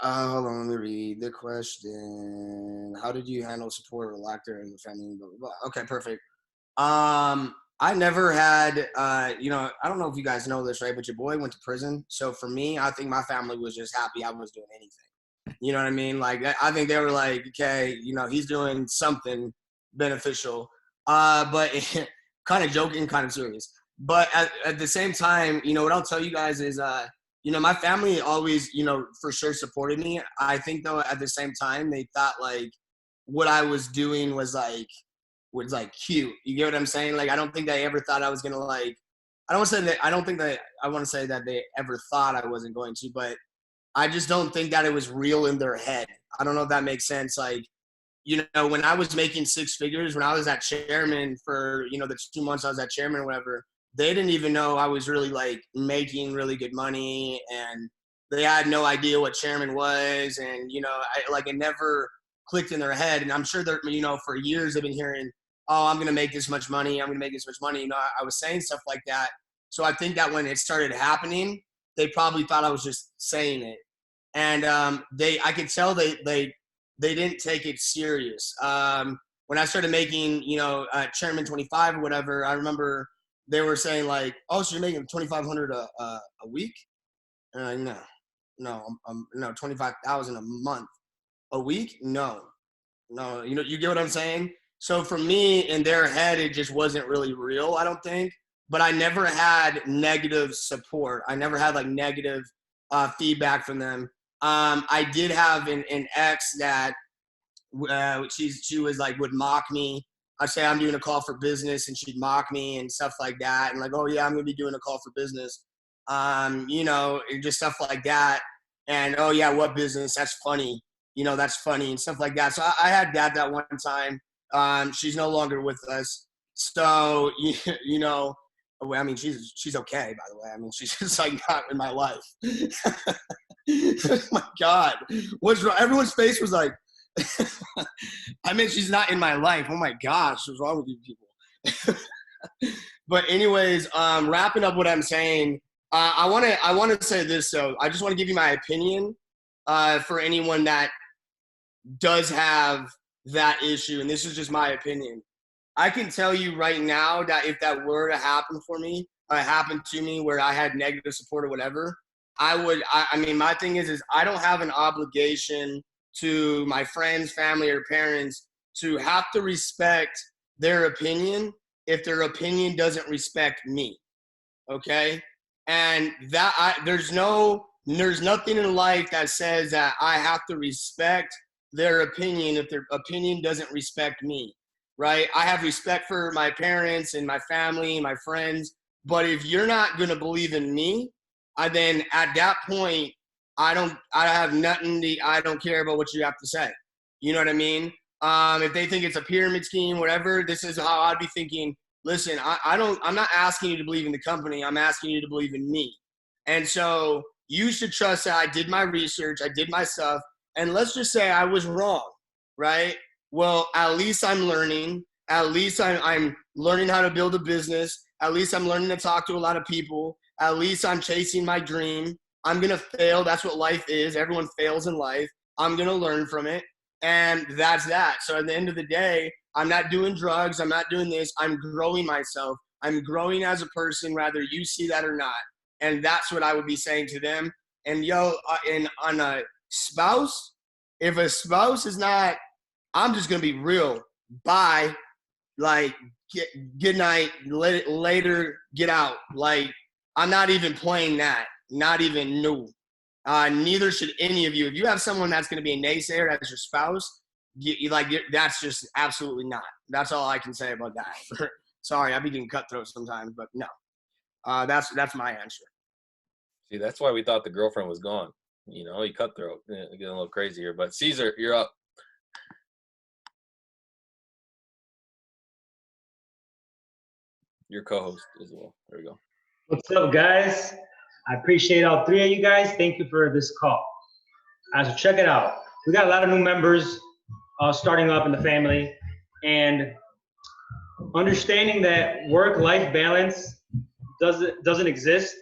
Hold on, let me read the question. How did you handle support or lack there in the family? Blah, blah, blah. Okay, perfect. I never had, I don't know if you guys know this, right? But your boy went to prison. So for me, I think my family was just happy I was doing anything. You know what I mean? Like, I think they were like, okay, he's doing something beneficial. But kind of joking, kind of serious. But at the same time, what I'll tell you guys is, my family always, for sure supported me. I think, though, at the same time, they thought, like, what I was doing was cute. You get what I'm saying? Like, I don't think they ever thought I was going to, like, I don't think that I want to say that they ever thought I wasn't going to, but I just don't think that it was real in their head. I don't know if that makes sense. Like, you know, when I was making six figures, when I was at chairman for, you know, the 2 months I was at chairman or whatever, they didn't even know I was really like making really good money, and they had no idea what chairman was. And, you know, it never clicked in their head. And I'm sure they're, you know, for years they've been hearing, oh, I'm going to make this much money. I'm going to make this much money. You know, I was saying stuff like that. So I think that when it started happening, they probably thought I was just saying it. And I could tell they didn't take it serious. When I started making, you know, chairman 25 or whatever, I remember they were saying like, oh, so you're making 2,500 a week? No, 25,000 a month. A week? No, you know, you get what I'm saying? So for me, in their head, it just wasn't really real, I don't think. But I never had negative support. I never had like negative feedback from them. I did have an ex that she was like, would mock me. I'd say I'm doing a call for business, and she'd mock me and stuff like that. And like, oh yeah, I'm gonna be doing a call for business. You know, just stuff like that. And oh yeah, what business? That's funny. You know, that's funny and stuff like that. So I had that one time. She's no longer with us. So, you know, I mean, she's okay, by the way. I mean, she's just like not in my life. Oh my God. What's wrong? Everyone's face was like, I mean, she's not in my life. Oh my gosh, what's wrong with you people? But anyways, wrapping up what I'm saying, I want to say this. So I just want to give you my opinion for anyone that does have that issue. And this is just my opinion. I can tell you right now that if that were to happen for me, happen to me where I had negative support or whatever, I mean, my thing is I don't have an obligation to my friends, family, or parents to have to respect their opinion if their opinion doesn't respect me. Okay? And that there's nothing in life that says that I have to respect their opinion if their opinion doesn't respect me. Right? I have respect for my parents and my family, my friends, but if you're not going to believe in me, then at that point, I have nothing I don't care about what you have to say. You know what I mean? If they think it's a pyramid scheme, whatever, this is how I'd be thinking. Listen, I'm not asking you to believe in the company. I'm asking you to believe in me. And so you should trust that I did my research. I did my stuff. And let's just say I was wrong, right? Well, at least I'm learning. At least I'm learning how to build a business. At least I'm learning to talk to a lot of people. At least I'm chasing my dream. I'm going to fail. That's what life is. Everyone fails in life. I'm going to learn from it. And that's that. So at the end of the day, I'm not doing drugs. I'm not doing this. I'm growing myself. I'm growing as a person, whether you see that or not. And that's what I would be saying to them. And on a spouse, if a spouse is not, I'm just going to be real. Bye. Like, good night. Later, get out. Like, I'm not even playing that. Not even new. Neither should any of you. If you have someone that's going to be a naysayer as your spouse, that's just absolutely not. That's all I can say about that. Sorry, I be getting cutthroat sometimes, but no. That's my answer. See, that's why we thought the girlfriend was gone. You know, he cutthroat. Getting a little crazy here. But Caesar, you're up. Your co-host as well. There we go. What's up, guys? I appreciate all three of you guys. Thank you for this call. So check it out. We got a lot of new members starting up in the family, and understanding that work-life balance doesn't exist.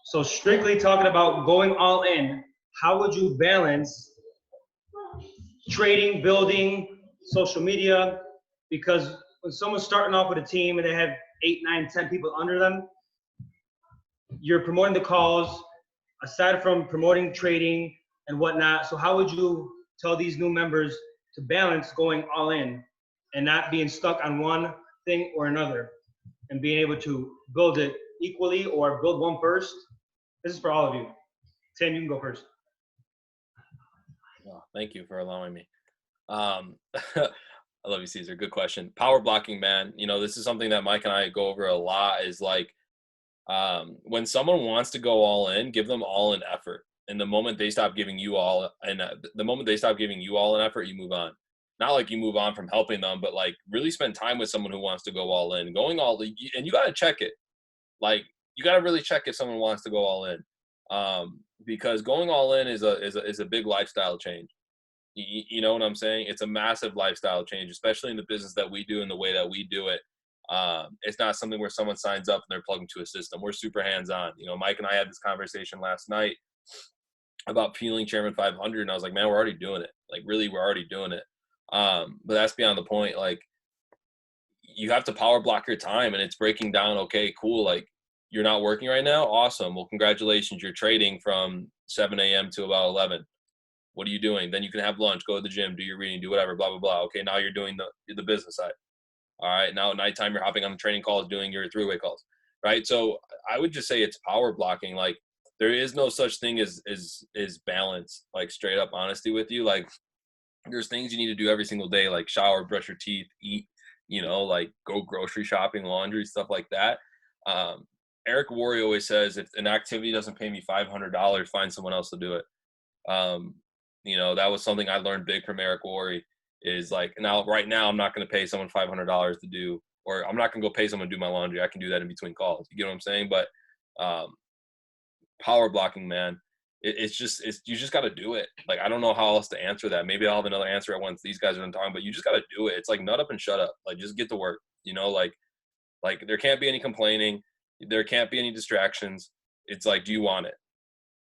So strictly talking about going all in, how would you balance trading, building, social media? Because when someone's starting off with a team and they have 8, 9, 10 people under them, you're promoting the calls, aside from promoting trading and whatnot. So how would you tell these new members to balance going all in and not being stuck on one thing or another, and being able to build it equally or build one first? This is for all of you. Tim, you can go first. Well, thank you for allowing me. I love you, Caesar. Good question. Power blocking, man. You know, this is something that Mike and I go over a lot, is like, when someone wants to go all in, give them all an effort. And the moment they stop giving you all an effort, you move on. not like you move on from helping them, but like really spend time with someone who wants to go all in. Going all in, and you got to check it. Like you got to really check if someone wants to go all in, because going all in is a big lifestyle change. You know what I'm saying? It's a massive lifestyle change, especially in the business that we do and the way that we do it. It's not something where someone signs up and they're plugged into a system. We're super hands-on. You know, Mike and I had this conversation last night about peeling Chairman 500, and I was like, man, we're already doing it. Like, really, we're already doing it. But that's beyond the point. Like, you have to power block your time, and it's breaking down. Okay, cool. Like, you're not working right now. Awesome. Well, congratulations. You're trading from 7 a.m. to about 11. What are you doing? Then you can have lunch, go to the gym, do your reading, do whatever, blah, blah, blah. Okay, now you're doing the business side. All right, now at nighttime, you're hopping on the training calls, doing your three-way calls, right? So I would just say it's power blocking. Like, there is no such thing as balance, like straight up honesty with you. Like, there's things you need to do every single day, like shower, brush your teeth, eat, you know, like go grocery shopping, laundry, stuff like that. Eric Worre always says, if an activity doesn't pay me $500, find someone else to do it. You know, that was something I learned big from Eric Worre, is like, right now I'm not going to pay someone $500 to do, or I'm not going to go pay someone to do my laundry. I can do that in between calls. You get what I'm saying? But power blocking, man, you just got to do it. Like, I don't know how else to answer that. Maybe I'll have another answer at once these guys are done talking, but you just got to do it. It's like nut up and shut up. Like, just get to work, you know, like there can't be any complaining. There can't be any distractions. It's like, do you want it?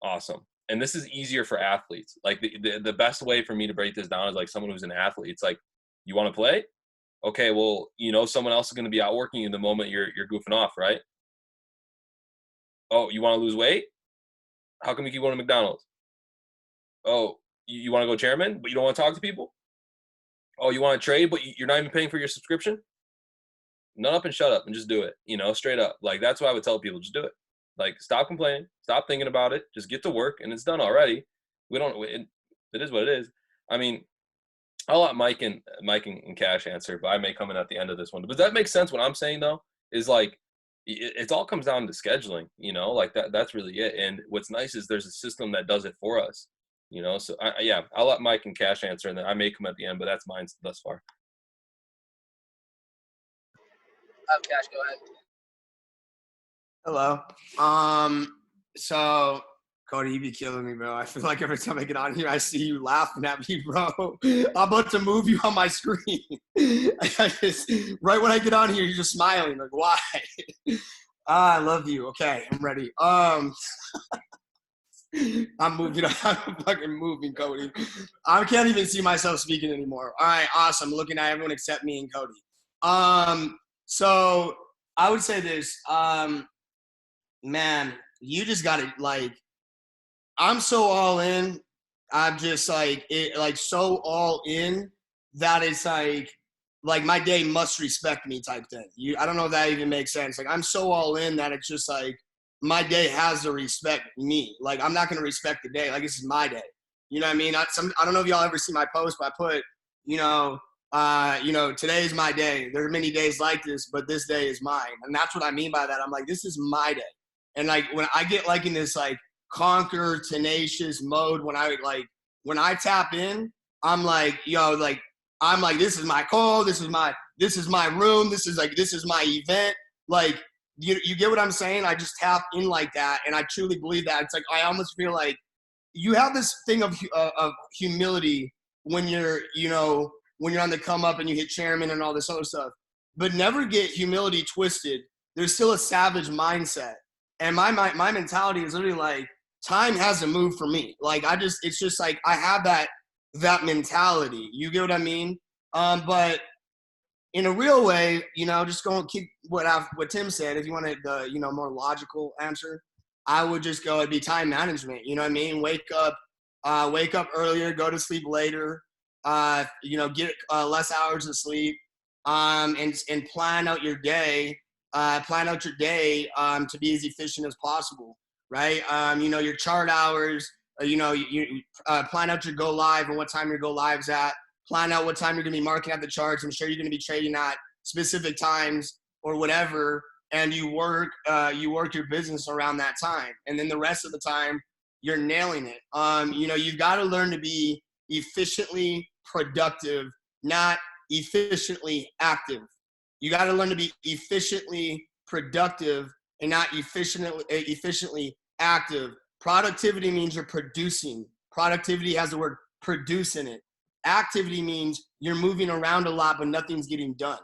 Awesome. And this is easier for athletes. Like, the best way for me to break this down is like someone who's an athlete. It's like, you want to play? Okay, well, you know, someone else is going to be outworking you the moment you're goofing off, right? Oh, you want to lose weight? How come you keep going to McDonald's? Oh, you want to go chairman, but you don't want to talk to people? Oh, you want to trade, but you're not even paying for your subscription? Nut up and shut up and just do it, you know, straight up. Like, that's what I would tell people, just do it. Like, stop complaining, stop thinking about it, just get to work, and it's done already. It is what it is. I mean, I'll let Mike and Cash answer, but I may come in at the end of this one. But that makes sense. What I'm saying, though, is like, it all comes down to scheduling, you know, like that's really it. And what's nice is there's a system that does it for us, you know. So I'll let Mike and Cash answer, and then I may come at the end, but that's mine thus far. Cash, go ahead. Hello. So Cody, you be killing me, bro. I feel like every time I get on here, I see you laughing at me, bro. I'm about to move you on my screen. Right when I get on here, you're just smiling. Like, why? I love you. Okay, I'm ready. I'm moving. I'm fucking moving, Cody. I can't even see myself speaking anymore. All right, awesome. Looking at everyone except me and Cody. So I would say this. Man, you just got to, like, I'm so all in. I'm just like so all in that it's like my day must respect me type thing. I don't know if that even makes sense. Like, I'm so all in that it's just like my day has to respect me. Like, I'm not going to respect the day. Like, this is my day. You know what I mean? I don't know if y'all ever see my post, but I put, today is my day. There are many days like this, but this day is mine. And that's what I mean by that. I'm like, this is my day. And like, when I get like in this like conquer tenacious mode, when I tap in, I'm like, this is my call. This is my room. This is my event. Like, you get what I'm saying? I just tap in like that. And I truly believe that. It's like, I almost feel like you have this thing of humility when you're on the come up and you hit chairman and all this other stuff, but never get humility twisted. There's still a savage mindset. And my mentality is literally like, time hasn't moved for me. Like, it's just like, I have that mentality. You get what I mean? But in a real way, just go and keep what Tim said. If you wanted the, more logical answer, I would just go, it'd be time management. You know what I mean? Wake up earlier, go to sleep later, get less hours of sleep, and plan out your day. To be as efficient as possible, right? Your chart hours, you plan out your go live and what time your go live's at. Plan out what time you're going to be marking out the charts. I'm sure you're going to be trading at specific times or whatever, and you work your business around that time. And then the rest of the time, you're nailing it. You've got to learn to be efficiently productive not efficiently active. You got to learn to be efficiently productive and not efficiently active. Productivity means you're producing. Productivity has the word produce in it. Activity means you're moving around a lot, but nothing's getting done.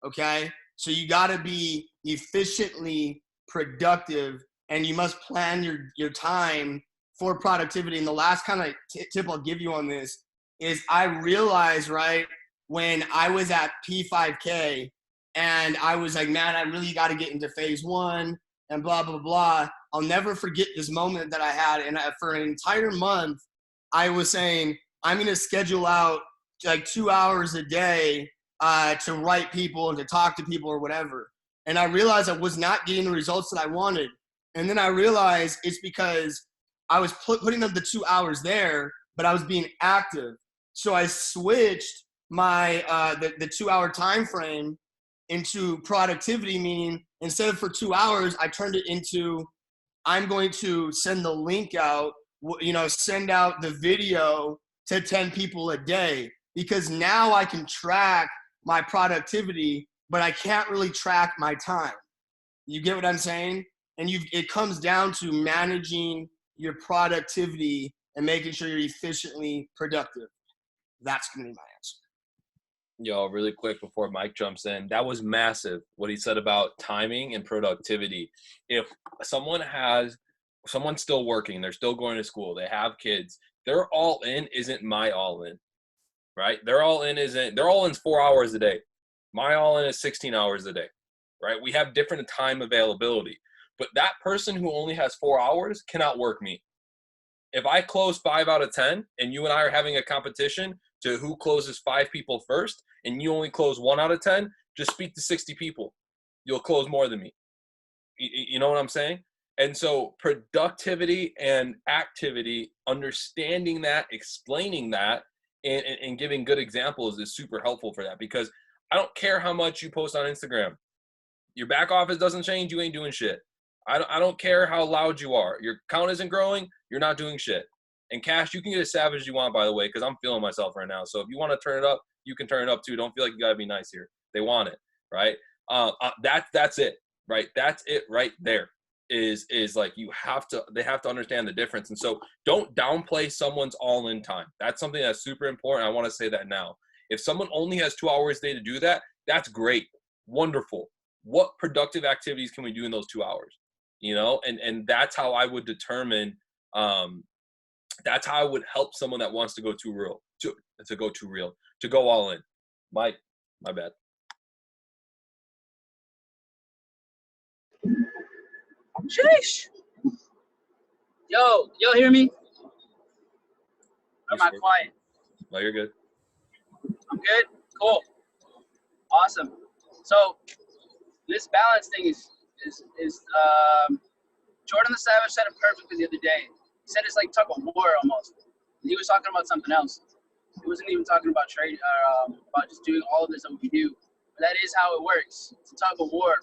Okay? So you got to be efficiently productive, and you must plan your time for productivity. And the last kind of tip I'll give you on this is I realized, right, when I was at P5K and I was like, man, I really got to get into phase 1 and blah, blah, blah. I'll never forget this moment that I had. And for an entire month, I was saying, I'm going to schedule out like 2 hours a day to write people and to talk to people or whatever. And I realized I was not getting the results that I wanted. And then I realized it's because I was putting up the 2 hours there, but I was being active. So I switched my the 2 hour time frame into productivity, meaning instead of for 2 hours, I turned it into I'm going to send the link out, send out the video to 10 people a day, because now I can track my productivity, but I can't really track my time. You get what I'm saying? And it comes down to managing your productivity and making sure you're efficiently productive. That's going to be my answer. Yo, really quick before Mike jumps in, that was massive what he said about timing and productivity. If someone's still working, they're still going to school, they have kids, their all in isn't my all in, right? Their all in is 4 hours a day. My all in is 16 hours a day, right? We have different time availability, but that person who only has 4 hours cannot work me. If I close 5 out of 10 and you and I are having a competition to who closes 5 people first and you only close 1 out of 10, just speak to 60 people. You'll close more than me. You know what I'm saying? And so productivity and activity, understanding that, explaining that, and giving good examples is super helpful for that, because I don't care how much you post on Instagram. Your back office doesn't change, you ain't doing shit. I don't care how loud you are. Your count isn't growing, you're not doing shit. And Cash, you can get as savage as you want, by the way, because I'm feeling myself right now. So if you want to turn it up, you can turn it up too. Don't feel like you got to be nice here. They want it, right? That's it, right? That's it right there. Is like they have to understand the difference. And so don't downplay someone's all-in time. That's something that's super important. I want to say that now. If someone only has 2 hours a day to do that, that's great. Wonderful. What productive activities can we do in those 2 hours? And that's how I would determine, that's how I would help someone that wants to go too real, to go all in. Mike, my bad. Sheesh. Yo, hear me? Or am I quiet? No, you're good. I'm good? Cool. Awesome. So this balance thing is Jordan the Savage said it perfectly the other day. He said it's like tug of war almost. He was talking about something else. He wasn't even talking about trade about just doing all of this that we do. But that is how it works. It's a tug of war.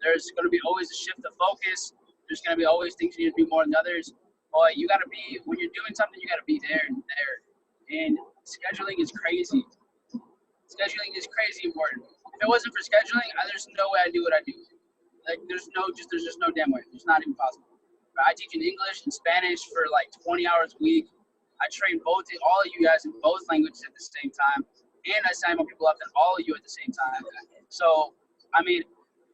There's going to be always a shift of focus. There's going to be always things you need to do more than others. But you got to be, when you're doing something, you got to be there and there. And scheduling is crazy. Scheduling is crazy important. If it wasn't for scheduling, there's no way I'd do what I do. Like there's just no damn way. It's not even possible. I teach in English and Spanish for like 20 hours a week. I train all of you guys in both languages at the same time, and I sign more people up than all of you at the same time. So, I mean,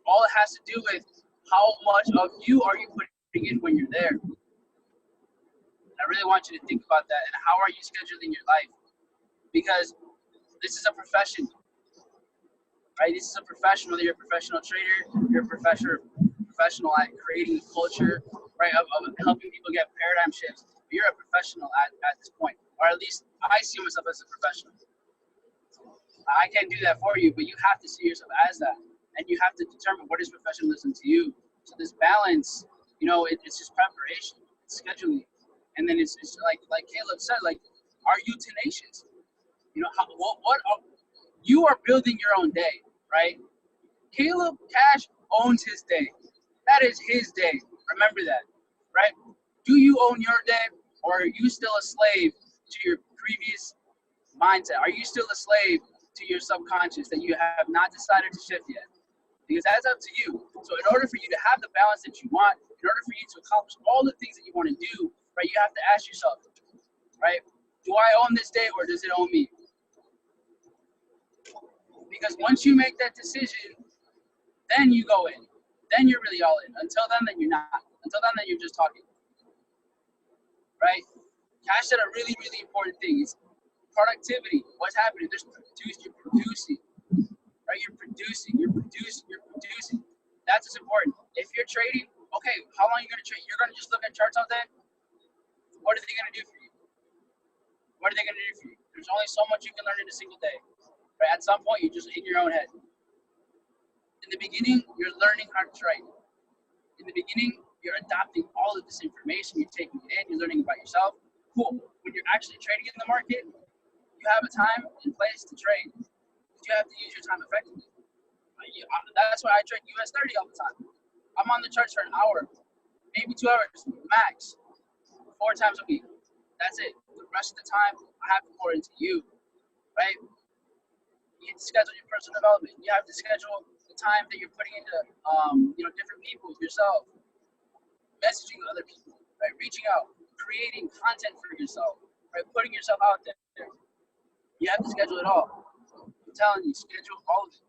all it has to do with how much of you are you putting in when you're there. And I really want you to think about that, and how are you scheduling your life? Because this is a profession, right? This is a profession, whether you're a professional trader, you're a professional at creating culture, right, of helping people get paradigm shifts. You're a professional at this point, or at least I see myself as a professional. I can't do that for you, but you have to see yourself as that, and you have to determine what is professionalism to you. So this balance, it's just preparation, it's scheduling, and then it's like Caleb said, like, are you tenacious? You are building your own day, right? Caleb Cash owns his day. That is his day. Remember that, right? Do you own your day, or are you still a slave to your previous mindset? Are you still a slave to your subconscious that you have not decided to shift yet, because that's up to you. So in order for you to have the balance that you want, in order for you to accomplish all the things that you want to do, right, you have to ask yourself, right, do I own this day or does it own me? Because once you make that decision, then you go in. Then you're really all in. Until then you're not. Until then you're just talking. Right? Cash said a really, really important thing is productivity. What's happening? You're producing. Right? You're producing. That's what's important. If you're trading, okay, how long are you going to trade? You're going to just look at charts all day? What are they going to do for you? What are they going to do for you? There's only so much you can learn in a single day. Right? At some point, you're just in your own head. In the beginning, you're learning how to trade. In the beginning, you're adopting all of this information, you're taking it in, you're learning about yourself. Cool. When you're actually trading in the market, you have a time and place to trade. But you have to use your time effectively. That's why I trade US 30 all the time. I'm on the charts for an hour, maybe 2 hours, max, 4 times a week. That's it. The rest of the time, I have to pour into you, right? You have to schedule your personal development. You have to schedule the time that you're putting into, different people, yourself, messaging other people, right? Reaching out, creating content for yourself, right? Putting yourself out there. You have to schedule it all. I'm telling you, schedule all of it.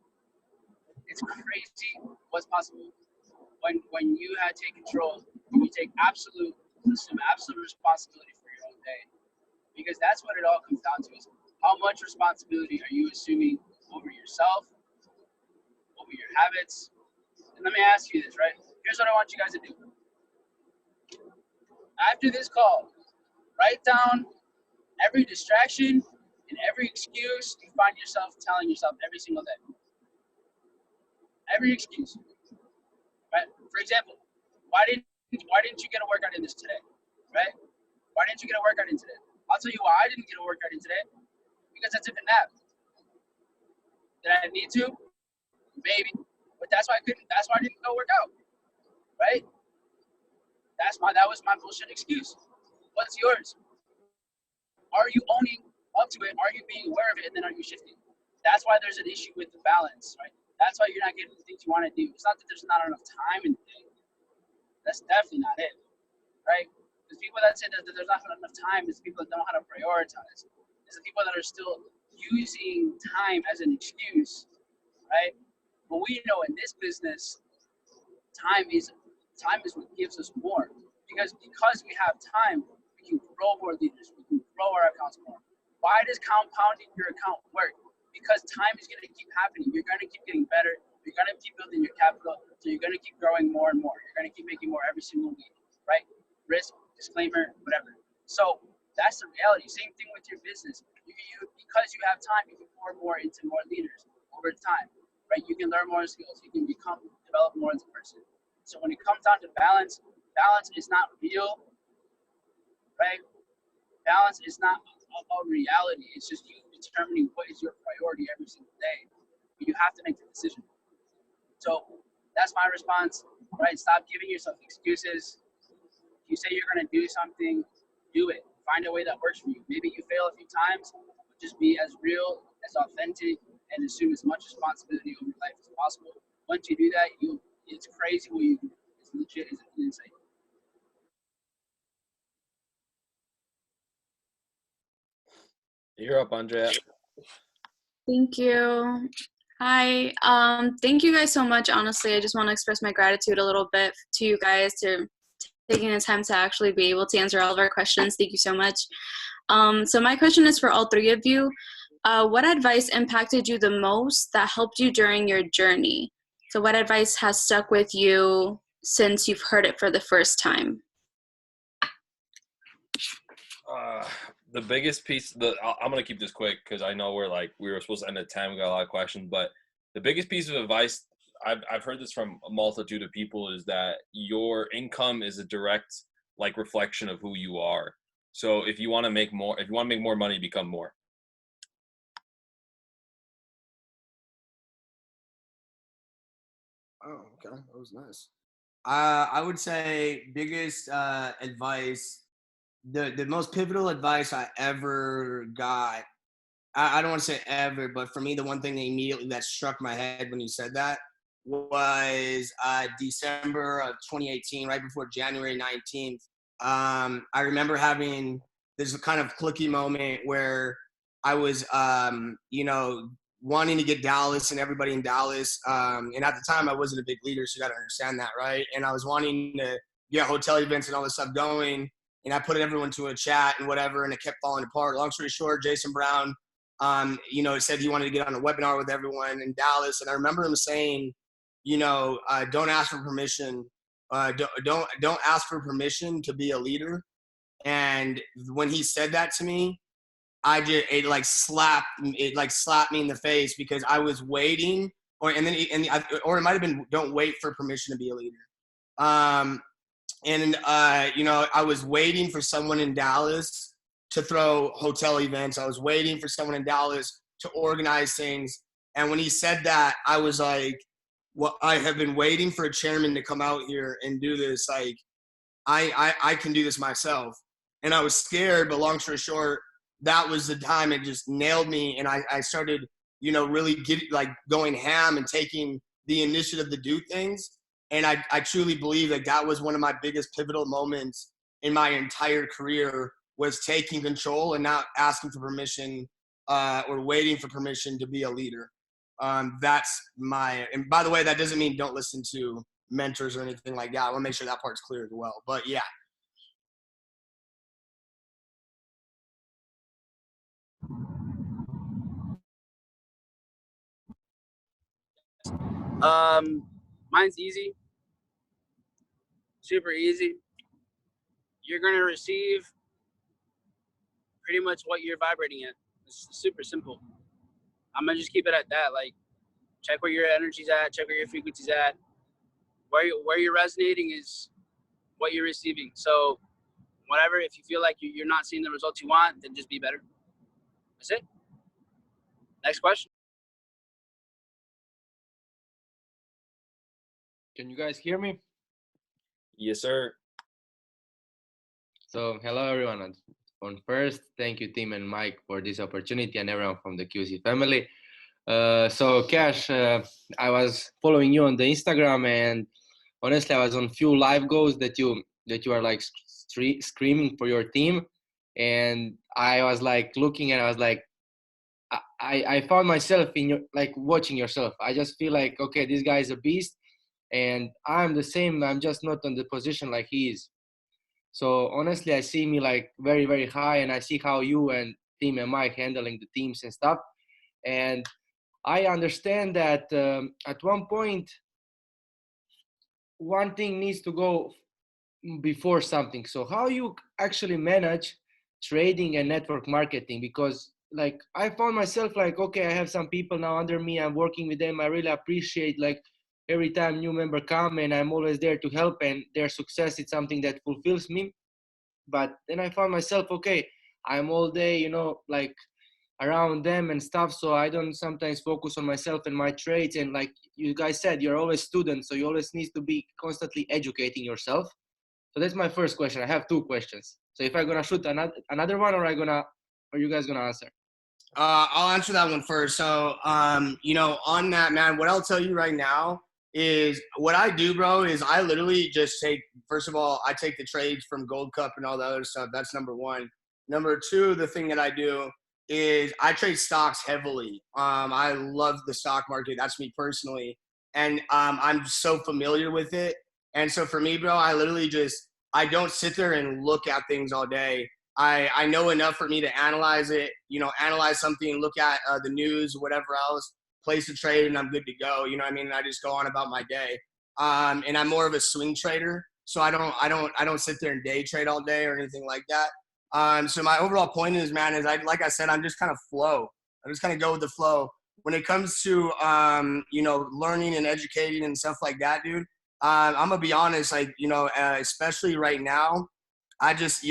It's crazy what's possible when you take control, when you take absolute responsibility for your own day. Because that's what it all comes down to, is how much responsibility are you assuming over yourself, over your habits. And let me ask you this, right? Here's what I want you guys to do. After this call, write down every distraction and every excuse you find yourself telling yourself every single day. Every excuse, right? For example, why didn't you get a workout in this today, right? Why didn't you get a workout in today? I'll tell you why I didn't get a workout in today. Because I took a nap. Did I need to? Maybe. But that's why I couldn't. That's why I didn't go work out, right? That was my bullshit excuse. What's yours? Are you owning up to it? Are you being aware of it? And then are you shifting? That's why there's an issue with the balance, right? That's why you're not getting the things you want to do. It's not that there's not enough time in the day. That's definitely not it, right? Because people that say that there's not enough time is people that don't know how to prioritize. It's the people that are still using time as an excuse, right? But we know in this business, time is what gives us more. Because we have time, we can grow more leaders, we can grow our accounts more. Why does compounding your account work? Because time is going to keep happening. You're going to keep getting better. You're going to keep building your capital. So you're going to keep growing more and more. You're going to keep making more every single week, right? Risk, disclaimer, whatever. So that's the reality. Same thing with your business. Because you have time, you can pour more into more leaders over time, right? You can learn more skills. You can develop more as a person. So when it comes down to balance is not real, right? Balance is not a reality. It's just you determining what is your priority every single day. But you have to make the decision. So that's my response, right? Stop giving yourself excuses. If you say you're going to do something, do it. Find a way that works for you. Maybe you fail a few times, but just be as real, as authentic, and assume as much responsibility over your life as possible. Once you do that, it's crazy what you do. It's legit, it's insane. You're up, Andrea. Thank you. Hi. Thank you guys so much. Honestly, I just want to express my gratitude a little bit to you guys to taking the time to actually be able to answer all of our questions. Thank you so much. So my question is for all three of you. What advice impacted you the most that helped you during your journey? So what advice has stuck with you since you've heard it for the first time? The biggest piece, I'm going to keep this quick because I know we were supposed to end at 10. We got a lot of questions, but the biggest piece of advice, I've heard this from a multitude of people, is that your income is a direct reflection of who you are. So if you want to make more, money, become more. Oh, okay. That was nice. I would say biggest advice, the most pivotal advice I ever got I don't want to say ever, but for me, the one thing that struck my head when you said that was December of 2018, right before January 19th. I remember having this kind of clicky moment where I was, wanting to get Dallas and everybody in Dallas. And at the time, I wasn't a big leader, so you got to understand that, right? And I was wanting to get hotel events and all this stuff going. And I put everyone to a chat and whatever, and it kept falling apart. Long story short, Jason Brown, said he wanted to get on a webinar with everyone in Dallas. And I remember him saying, don't ask for permission. Don't ask for permission to be a leader. And when he said that to me, it slapped me in the face, because I was waiting, or it might have been, don't wait for permission to be a leader. I was waiting for someone in Dallas to throw hotel events. I was waiting for someone in Dallas to organize things. And when he said that, I was like, well, I have been waiting for a chairman to come out here and do this. Like, I can do this myself. And I was scared, but long story short, that was the time it just nailed me. And I started, really going ham and taking the initiative to do things. And I truly believe that was one of my biggest pivotal moments in my entire career, was taking control and not asking for permission or waiting for permission to be a leader. And by the way, that doesn't mean don't listen to mentors or anything like that. I want to make sure that part's clear as well. But yeah. Mine's easy, super easy. You're gonna receive pretty much what you're vibrating at. It's super simple. I'm gonna just keep it at that. Like, check where your energy's at, check where your frequency's at. Where you're resonating is what you're receiving. So whatever, if you feel like you're not seeing the results you want, then just be better. That's it. Next question. Can you guys hear me? Yes, sir. So hello everyone. First, thank you Tim and Mike for this opportunity, and everyone from the QC family. So Cash, I was following you on the Instagram, and honestly, I was on few live goals that you are like screaming for your team, and I was like looking, and I was like, I found myself in your, like, watching yourself. I just feel like, okay, this guy is a beast, and I'm the same. I'm just not on the position like he is. So honestly, I see me like very, very high, and I see how you and Tim and Mike handling the teams and stuff. And I understand that at one point, one thing needs to go before something. So how you actually manage trading and network marketing? Because like I found myself like, okay, I have some people now under me. I'm working with them. I really appreciate, like, every time new member come, and I'm always there to help, and their success is something that fulfills me. But then I found myself, okay, I'm all day, like around them and stuff. So I don't sometimes focus on myself and my trades. And like you guys said, you're always students, so you always need to be constantly educating yourself. So that's my first question. I have two questions. So if I'm gonna shoot another one, or you guys gonna answer? I'll answer that one first. So, on that, man, what I'll tell you right now is what I do, bro, is I literally just first of all, I take the trades from Gold Cup and all the other stuff. That's number one. Number two, the thing that I do is I trade stocks heavily. I love the stock market. That's me personally. And I'm so familiar with it. And so for me, bro, I literally I don't sit there and look at things all day. I know enough for me to analyze it, analyze something, look at the news, whatever else, place a trade, and I'm good to go. You know what I mean? And I just go on about my day. And I'm more of a swing trader, so I don't sit there and day trade all day or anything like that. So my overall point is, man, like I said, I'm just kind of flow. I just kind of go with the flow. When it comes to learning and educating and stuff like that, dude, I'm gonna be honest, like, especially right now, I've just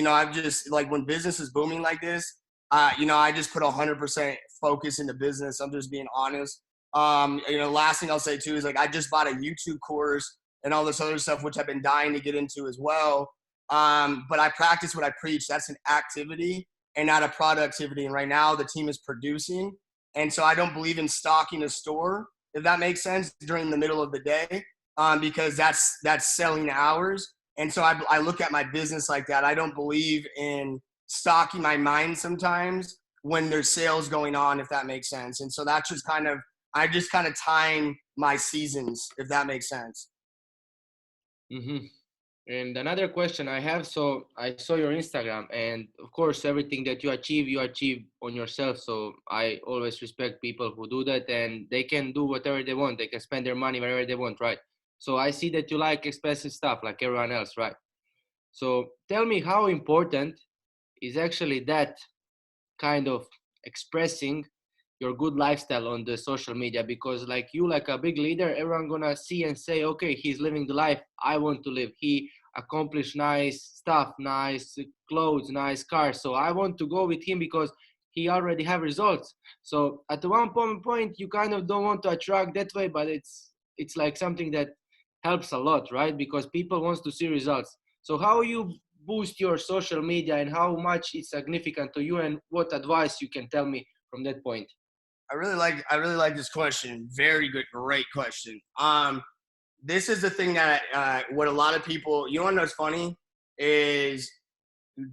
like, when business is booming like this, I just put 100% focus into business. I'm just being honest. Last thing I'll say too is, like, I just bought a YouTube course and all this other stuff, which I've been dying to get into as well. But I practice what I preach. That's an activity. and out of productivity. And right now the team is producing. And so I don't believe in stocking a store, if that makes sense, during the middle of the day, because that's selling hours. And so I look at my business like that. I don't believe in stocking my mind sometimes when there's sales going on, if that makes sense. And so that's just I just kind of time my seasons, if that makes sense. Mm-hmm. And another question I have, so I saw your Instagram, and of course, everything that you achieve on yourself. So I always respect people who do that, and they can do whatever they want. They can spend their money wherever they want, right? So I see that you like expensive stuff like everyone else, right? So tell me, how important is actually that kind of expressing your good lifestyle on the social media? Because like you, like a big leader, everyone gonna see and say, okay, he's living the life I want to live. He accomplished nice stuff, nice clothes, nice cars. So I want to go with him because he already have results. So at one point, you kind of don't want to attract that way, but it's like something that helps a lot, right? Because people wants to see results. So how you boost your social media and how much it's significant to you, and what advice you can tell me from that point? I really like this question. Very good, great question. This is the thing that what a lot of people, you want to know what's funny is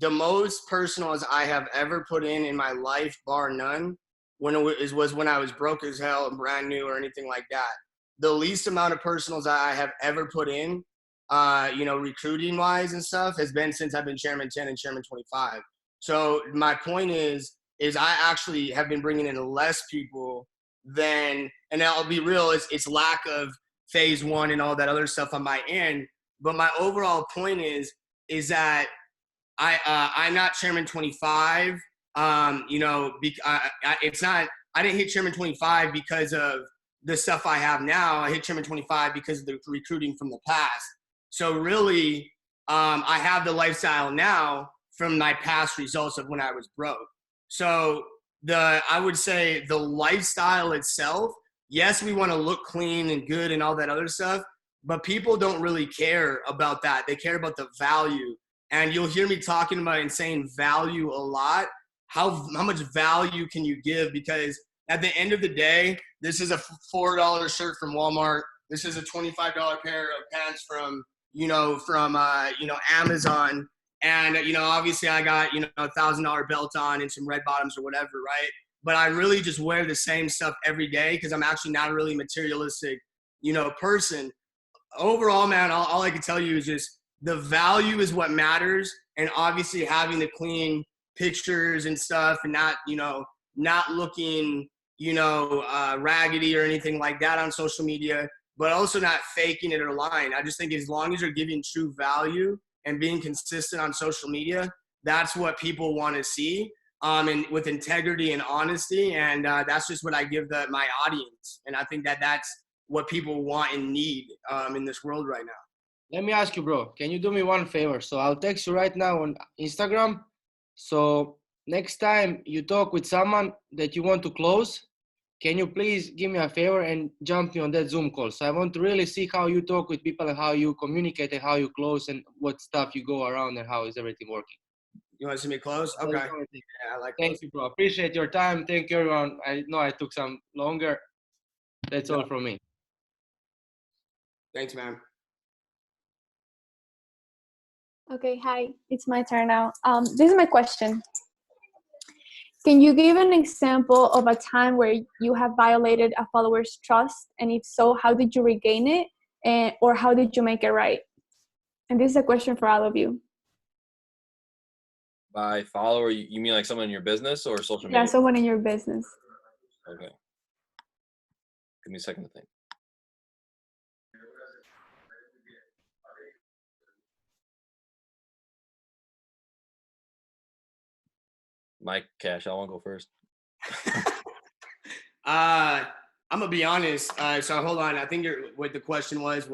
the most personals I have ever put in my life, bar none, was when I was broke as hell and brand new or anything like that. The least amount of personals that I have ever put in, recruiting wise and stuff, has been since I've been Chairman 10 and Chairman 25. So my point is I actually have been bringing in less people than, and I'll be real, it's lack of phase one and all that other stuff on my end. But my overall point is that I'm not Chairman 25. It's not, I didn't hit Chairman 25 because of the stuff I have now. I hit Chairman 25 because of the recruiting from the past. So really, I have the lifestyle now from my past results of when I was broke. So I would say the lifestyle itself, yes, we want to look clean and good and all that other stuff, but people don't really care about that. They care about the value. And you'll hear me talking about and saying value a lot. How much value can you give? Because at the end of the day, this is a $4 shirt from Walmart. This is a $25 pair of pants from Amazon. And, obviously I got, a $1,000 belt on and some red bottoms or whatever, right? But I really just wear the same stuff every day because I'm actually not a really materialistic, person. Overall, man, all I can tell you is just the value is what matters. And obviously having the clean pictures and stuff and not looking, raggedy or anything like that on social media, but also not faking it or lying. I just think as long as you're giving true value and being consistent on social media, that's what people want to see, and with integrity and honesty. And that's just what I give my audience. And I think that's what people want and need in this world right now. Let me ask you, bro, can you do me one favor? So I'll text you right now on Instagram. So next time you talk with someone that you want to close, can you please give me a favor and jump me on that Zoom call? So I want to really see how you talk with people and how you communicate and how you close and what stuff you go around and how is everything working. You want to see me close? Okay. Yeah, I like Thank you, bro. Appreciate your time. Thank you, everyone. I know I took some longer. That's all from me. Thanks, man. Okay, hi, it's my turn now. This is my question. Can you give an example of a time where you have violated a follower's trust? And if so, how did you regain it? Or how did you make it right? And this is a question for all of you. By follower, you mean like someone in your business or social media? Yeah, someone in your business. Okay. Give me a second to think. Mike, Cash, I want to go first. I'm gonna be honest. So hold on. I think what the question was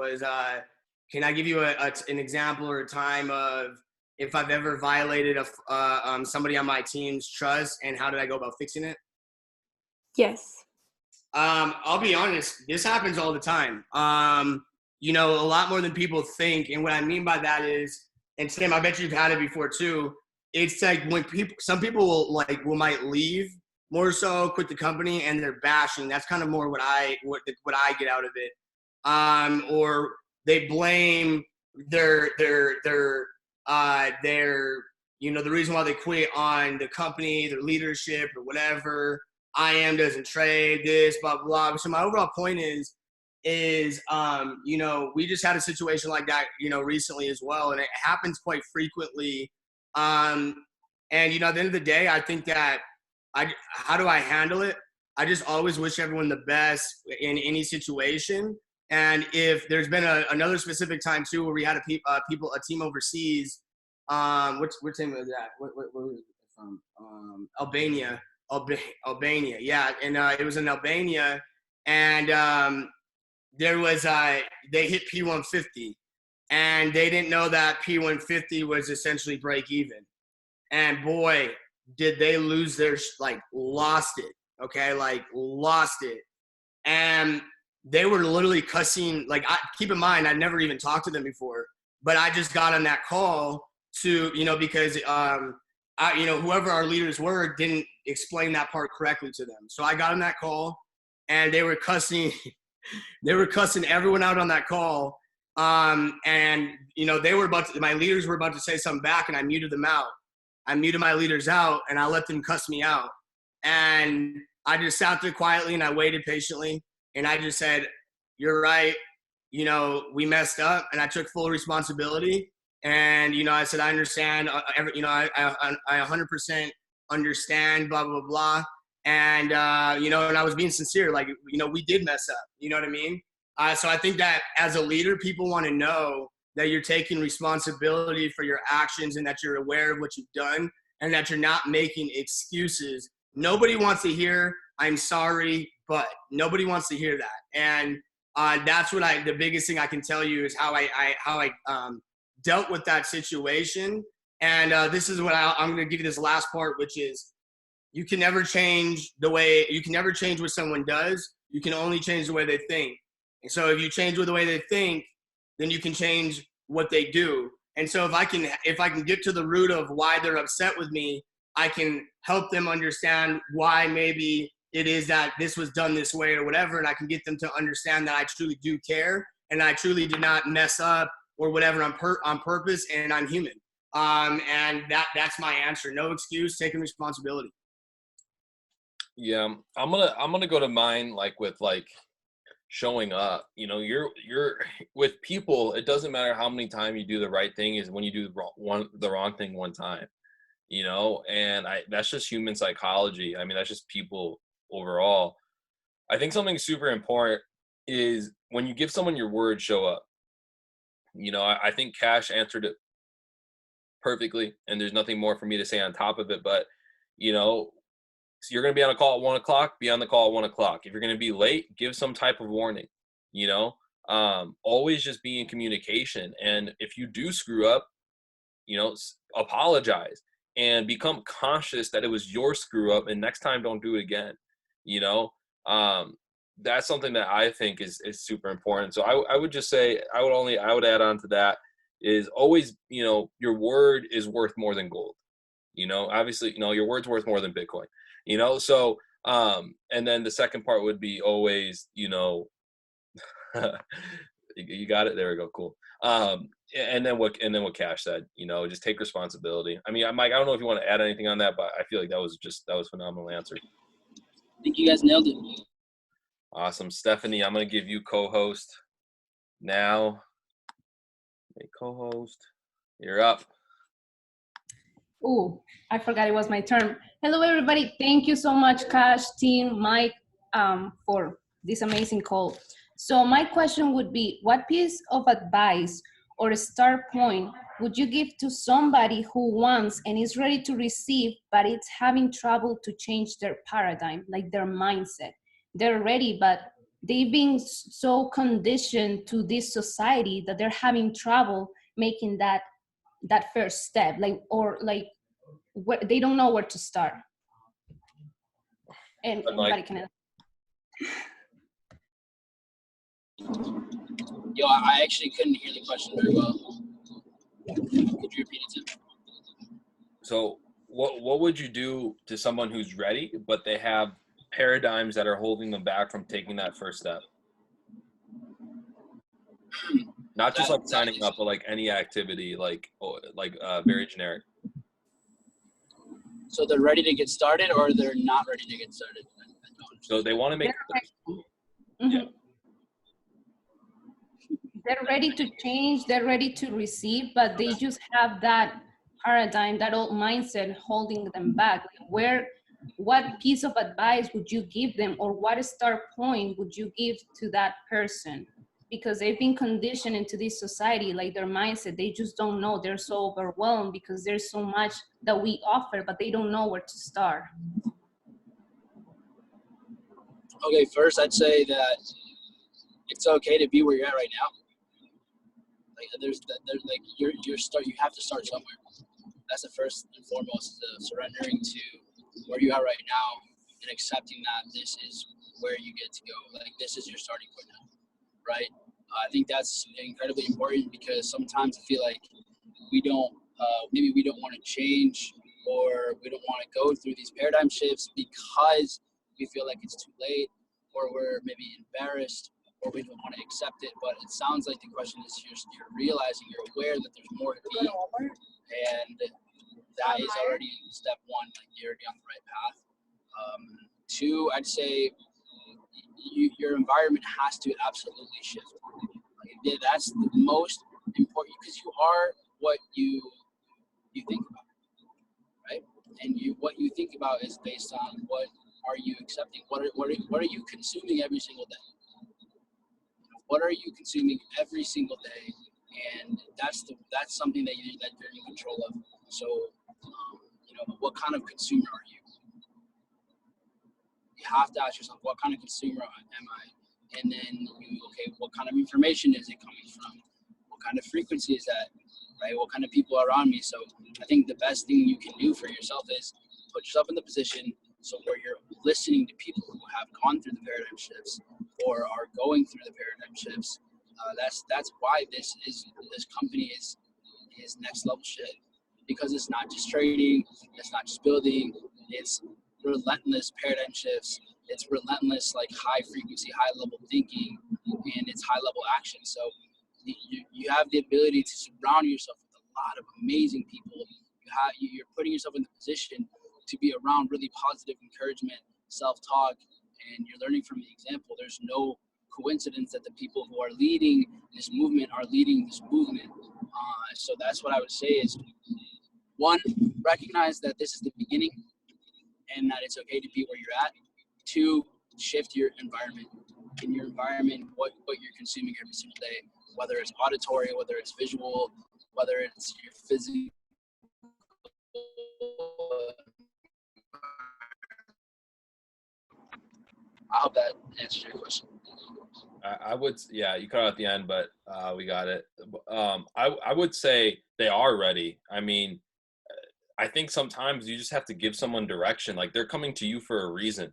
can I give you an example or a time of if I've ever violated somebody on my team's trust, and how did I go about fixing it? Yes. I'll be honest. This happens all the time. A lot more than people think. And what I mean by that is, and Tim, I bet you've had it before too. it's like when some people might leave more so, quit the company, and they're bashing. That's kind of more what I get out of it. Or they blame their the reason why they quit on the company, their leadership or whatever. IM doesn't trade this, blah blah. So my overall point is we just had a situation like that recently as well, and it happens quite frequently. And at the end of the day, I think that how do I handle it? I just always wish everyone the best in any situation. And if there's been another specific time too where we had a team overseas, what team was that? Where was it from? Albania. Albania, yeah, and it was in Albania, and there was they hit P150, and they didn't know that P150 was essentially break even, and boy, did they lose their lost it, okay, lost it, and they were literally cussing. Keep in mind, I never even talked to them before, but I just got on that call to because whoever our leaders were didn't explain that part correctly to them. So I got on that call, and they were cussing. They were cussing everyone out on that call. And they were my leaders were about to say something back, and I muted them out. I muted my leaders out, and I let them cuss me out. And I just sat there quietly, and I waited patiently, and I just said, "You're right. We messed up," and I took full responsibility. And I said, I understand. I 100% understand. Blah blah blah. And and I was being sincere. We did mess up. You know what I mean? So I think that as a leader, people want to know that you're taking responsibility for your actions, and that you're aware of what you've done, and that you're not making excuses. Nobody wants to hear "I'm sorry," but nobody wants to hear that. And that's what the biggest thing I can tell you is how I dealt with that situation. And this is what I'm going to give you this last part, which is you can never change what someone does. You can only change the way they think. And so if you change the way they think, then you can change what they do. And so if I can get to the root of why they're upset with me, I can help them understand why maybe it is that this was done this way or whatever. And I can get them to understand that I truly do care, and I truly did not mess up or whatever on purpose, and I'm human. And that's my answer. No excuse, taking responsibility. Yeah, I'm gonna go to mine with showing up. You're with people. It doesn't matter how many times you do the right thing, is when you do the wrong thing one time. And that's just human psychology. I mean, that's just people overall. I think something super important is when you give someone your word, show up. I think Cash answered it perfectly, and there's nothing more for me to say on top of it. But, so you're going to be on a call at 1 o'clock, be on the call at 1 o'clock. If you're going to be late, give some type of warning, always just be in communication. And if you do screw up, apologize and become conscious that it was your screw up, and next time don't do it again. That's something that I think is super important. So I would just say, I would add on to that is always, your word is worth more than gold. Obviously, your word's worth more than Bitcoin, so, and then the second part would be always, you got it. There we go. Cool. And then what Cash said, just take responsibility. I mean, Mike, I don't know if you want to add anything on that, but I feel like that was a phenomenal answer. I think you guys nailed it. Awesome. Stephanie, I'm going to give you co-host now. Hey, co-host, you're up. Oh, I forgot it was my turn. Hello, everybody. Thank you so much, Cash, team, Mike, for this amazing call. So my question would be, what piece of advice or a start point would you give to somebody who wants and is ready to receive, but it's having trouble to change their paradigm, like their mindset? They're ready, but they've been so conditioned to this society that they're having trouble making that first step, they don't know where to start. And anybody can answer. Yo, I actually couldn't hear the question very well. Could you repeat it? So what would you do to someone who's ready, but they have paradigms that are holding them back from taking that first step? Not just like signing up, but like any activity, like very generic. So they're ready to get started, or they're not ready to get started? So they want to make. Yeah. They're ready to change, they're ready to receive, but they just have that paradigm, that old mindset holding them back. What piece of advice would you give them, or what start point would you give to that person? Because they've been conditioned into this society, like their mindset, they just don't know. They're so overwhelmed because there's so much that we offer, but they don't know where to start. Okay, first I'd say that it's okay to be where you're at right now. Like there's like you have to start somewhere. That's the first and foremost, surrendering to where you are right now and accepting that this is where you get to go. Like this is your starting point now, right? I think that's incredibly important because sometimes I feel like we don't, maybe we don't want to change, or we don't want to go through these paradigm shifts because we feel like it's too late, or we're maybe embarrassed, or we don't want to accept it. But it sounds like the question is you're realizing, you're aware that there's more to be, and that is already step one. Like you're already on the right path. Two, I'd say your environment has to absolutely shift. Like, that's the most important, because you are what you think about, right? And what you think about is based on what are you accepting. What are you consuming every single day? What are you consuming every single day? And that's something that you're in control of. So, what kind of consumer are you? You have to ask yourself, what kind of consumer am I? And then, what kind of information is it coming from? What kind of frequency is that, right? What kind of people are around me? So I think the best thing you can do for yourself is put yourself in the position so where you're listening to people who have gone through the paradigm shifts or are going through the paradigm shifts. That's why this company is next level shit, because it's not just trading, it's not just building, it's relentless paradigm shifts, it's relentless like high frequency, high level thinking, and it's high level action. So you have the ability to surround yourself with a lot of amazing people. You're putting yourself in the position to be around really positive encouragement, self-talk, and you're learning from the example. There's no coincidence that the people who are leading this movement are leading this movement. So that's what I would say is, one, recognize that this is the beginning and that it's okay to be where you're at. Two, shift your environment. In your environment, what you're consuming every single day, whether it's auditory, whether it's visual, whether it's your physical. I hope that answers your question. I would, yeah, you cut out at the end, but we got it. I would say they are ready. I mean, I think sometimes you just have to give someone direction. Like they're coming to you for a reason,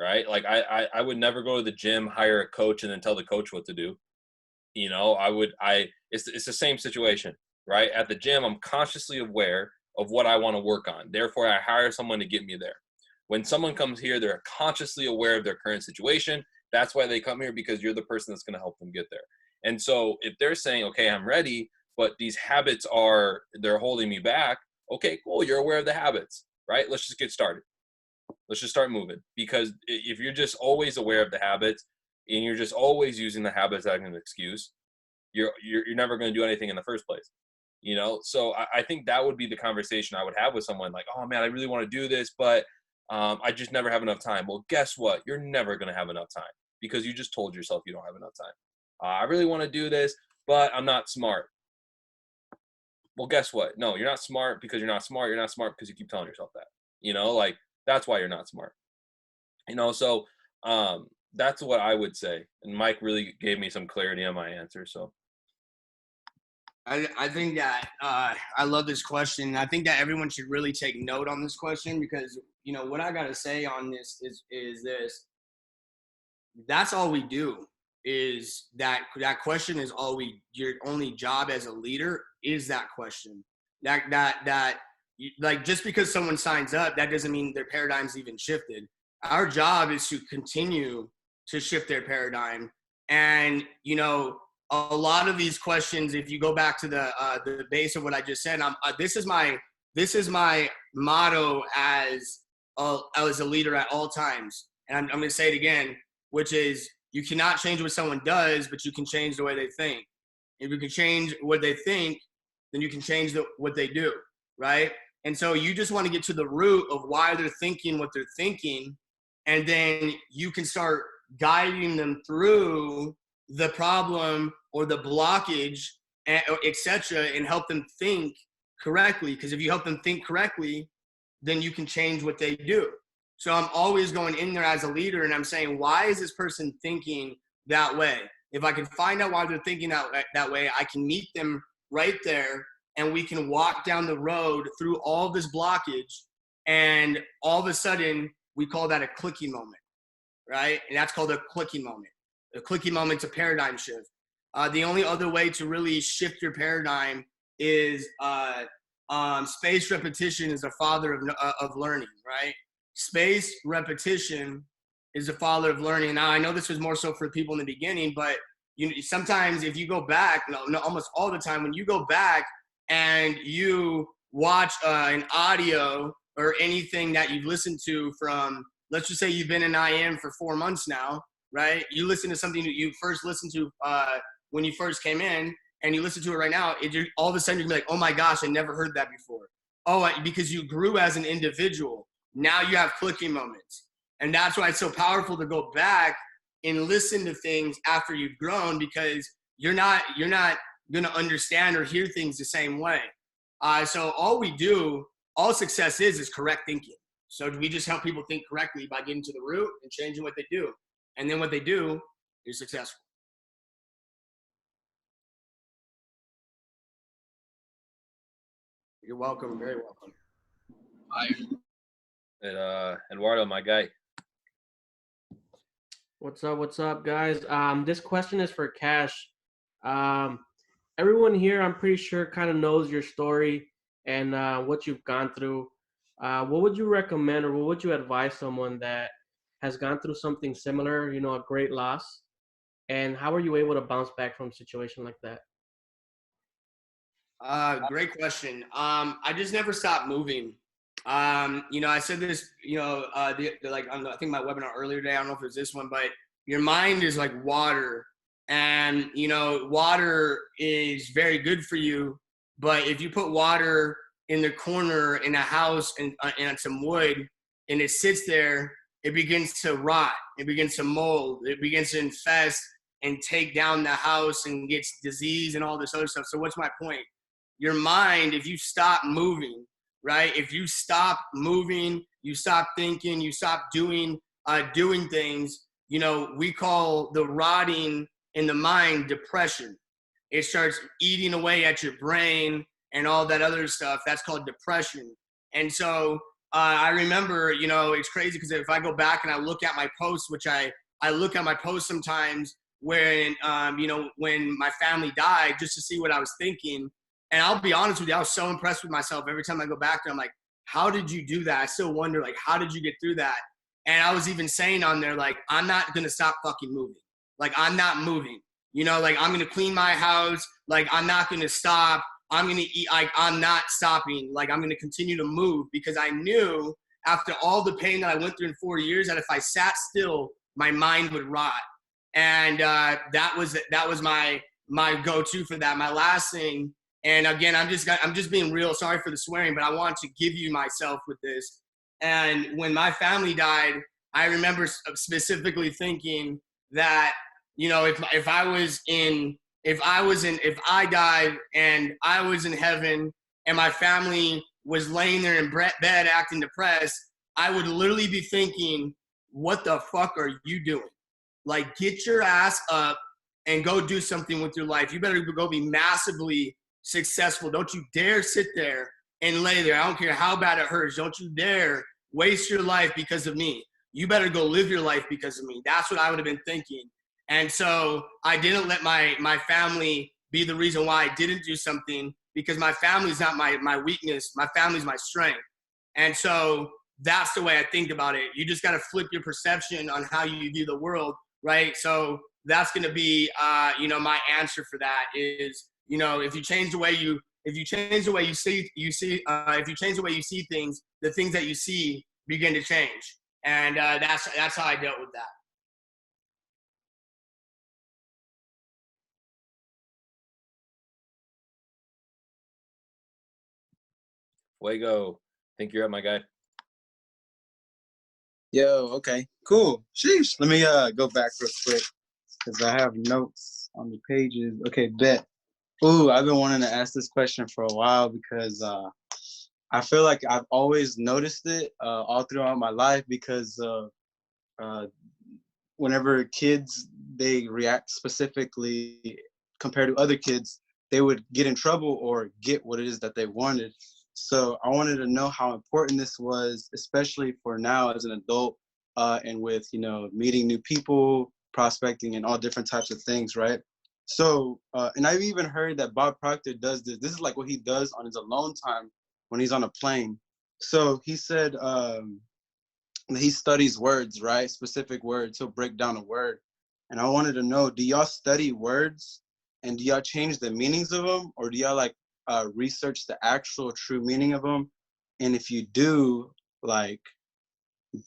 right? Like I would never go to the gym, hire a coach, and then tell the coach what to do. It's the same situation, right? At the gym, I'm consciously aware of what I want to work on. Therefore, I hire someone to get me there. When someone comes here, they're consciously aware of their current situation. That's why they come here, because you're the person that's going to help them get there. And so if they're saying, okay, I'm ready, but these habits they're holding me back. Okay, cool. You're aware of the habits, right? Let's just get started. Let's just start moving. Because if you're just always aware of the habits and you're just always using the habits as an excuse, you're never going to do anything in the first place. So I think that would be the conversation I would have with someone like, oh man, I really want to do this, but I just never have enough time. Well, guess what? You're never going to have enough time because you just told yourself you don't have enough time. I really want to do this, but I'm not smart. Well, guess what? No, you're not smart because you're not smart. You're not smart because you keep telling yourself that, that's why you're not smart. So that's what I would say. And Mike really gave me some clarity on my answer. So I think that I love this question. I think that everyone should really take note on this question, because what I got to say on this is this. That's all we do. Is that question is your only job as a leader is that question. That like just because someone signs up, that doesn't mean their paradigm's even shifted. Our job is to continue to shift their paradigm. And, you know, a lot of these questions, if you go back to the base of what I just said, this is my motto as a leader at all times. And I'm going to say it again, which is you cannot change what someone does, but you can change the way they think. If you can change what they think, then you can change what they do, right? And so you just want to get to the root of why they're thinking what they're thinking, and then you can start guiding them through the problem or the blockage, etc., and help them think correctly. Because if you help them think correctly, then you can change what they do. So I'm always going in there as a leader and I'm saying, why is this person thinking that way? If I can find out why they're thinking that way, I can meet them right there and we can walk down the road through all this blockage. And all of a sudden, we call that a clicking moment, right? And that's called a clicking moment. A clicking moment's a paradigm shift. The only other way to really shift your paradigm is spaced repetition is the father of learning, right? Spaced repetition is the father of learning. Now, I know this was more so for people in the beginning, but sometimes if you go back, almost all the time, when you go back and you watch an audio or anything that you've listened to from, let's just say you've been in IM for 4 months now, right? You listen to something that you first listened to when you first came in, and you listen to it right now, all of a sudden you're gonna be like, oh my gosh, I never heard that before. Oh, because you grew as an individual. Now you have clicking moments. And that's why it's so powerful to go back and listen to things after you've grown, because you're not gonna understand or hear things the same way. So all success is correct thinking. So we just help people think correctly by getting to the root and changing what they do. And then what they do is successful. You're welcome, very welcome. Eduardo, my guy. What's up, guys? This question is for Cash. Everyone here, I'm pretty sure, kind of knows your story and what you've gone through. What would you recommend, or what would you advise someone that has gone through something similar, a great loss? And how are you able to bounce back from a situation like that? Great question. I just never stopped moving. I said this, I think my webinar earlier today, I don't know if it was this one, but your mind is like water, and, water is very good for you. But if you put water in the corner in a house and some wood, and it sits there, it begins to rot. It begins to mold. It begins to infest and take down the house and gets disease and all this other stuff. So what's my point? Your mind, if you stop moving, right? If you stop moving, you stop thinking, you stop doing things, we call the rotting in the mind depression. It starts eating away at your brain and all that other stuff. That's called depression. And so I remember, it's crazy because if I go back and I look at my posts, which I look at my posts sometimes when, when my family died, just to see what I was thinking. And I'll be honest with you, I was so impressed with myself. Every time I go back there, I'm like, how did you do that? I still wonder, like, how did you get through that? And I was even saying on there, like, I'm not going to stop fucking moving. Like, I'm not moving. Like, I'm going to clean my house. Like, I'm not going to stop. I'm going to eat. Like, I'm not stopping. Like, I'm going to continue to move, because I knew after all the pain that I went through in 4 years that if I sat still, my mind would rot. And that was my go-to for that. My last thing. And again, I'm just being real. Sorry for the swearing, but I want to give you myself with this. And when my family died, I remember specifically thinking that, if I died and I was in heaven and my family was laying there in bed acting depressed, I would literally be thinking, what the fuck are you doing? Like, get your ass up and go do something with your life. You better go be massively successful. Don't you dare sit there and lay there. I don't care how bad it hurts. Don't you dare waste your life because of me. You better go live your life because of me. That's what I would have been thinking. And so I didn't let my family be the reason why I didn't do something. because my family's not my weakness. My family's my strength. And so that's the way I think about it. You just got to flip your perception on how you view the world, right? So that's going to be, my answer for that is, if you change the way you see, if you change the way you see things, the things that you see begin to change. And that's how I dealt with that. Fuego. Think you're up, my guy. Yo, okay, cool. Sheesh. Let me go back real quick because I have notes on the pages. Okay, bet. Ooh, I've been wanting to ask this question for a while because I feel like I've always noticed it all throughout my life because whenever kids, they react specifically compared to other kids, they would get in trouble or get what it is that they wanted. So I wanted to know how important this was, especially for now as an adult and with, meeting new people, prospecting and all different types of things, right? So, and I've even heard that Bob Proctor does this. This is like what he does on his alone time when he's on a plane. So he said he studies words, right? Specific words. He'll break down a word. And I wanted to know, do y'all study words and do y'all change the meanings of them, or do y'all research the actual true meaning of them? And if you do,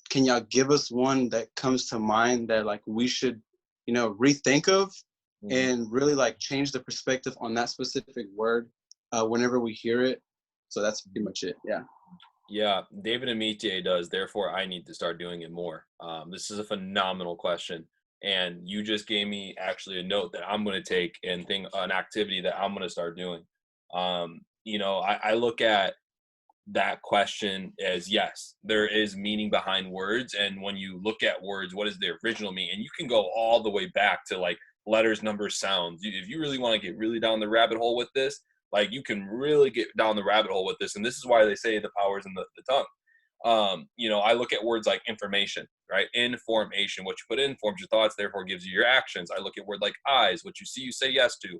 can y'all give us one that comes to mind that we should, rethink of and really change the perspective on that specific word whenever we hear it? So that's pretty much it. Yeah. Yeah, David Amitié does. Therefore, I need to start doing it more. This is a phenomenal question. And you just gave me actually a note that I'm going to take and an activity that I'm going to start doing. I look at that question as, yes, there is meaning behind words. And when you look at words, what is their original meaning? And you can go all the way back to letters, numbers, sounds. If you really want to get really down the rabbit hole with this, you can really get down the rabbit hole with this. And this is why they say the power is in the tongue. I look at words like information, right? Information, what you put in forms your thoughts, therefore gives you your actions. I look at word like eyes, what you see, you say yes to,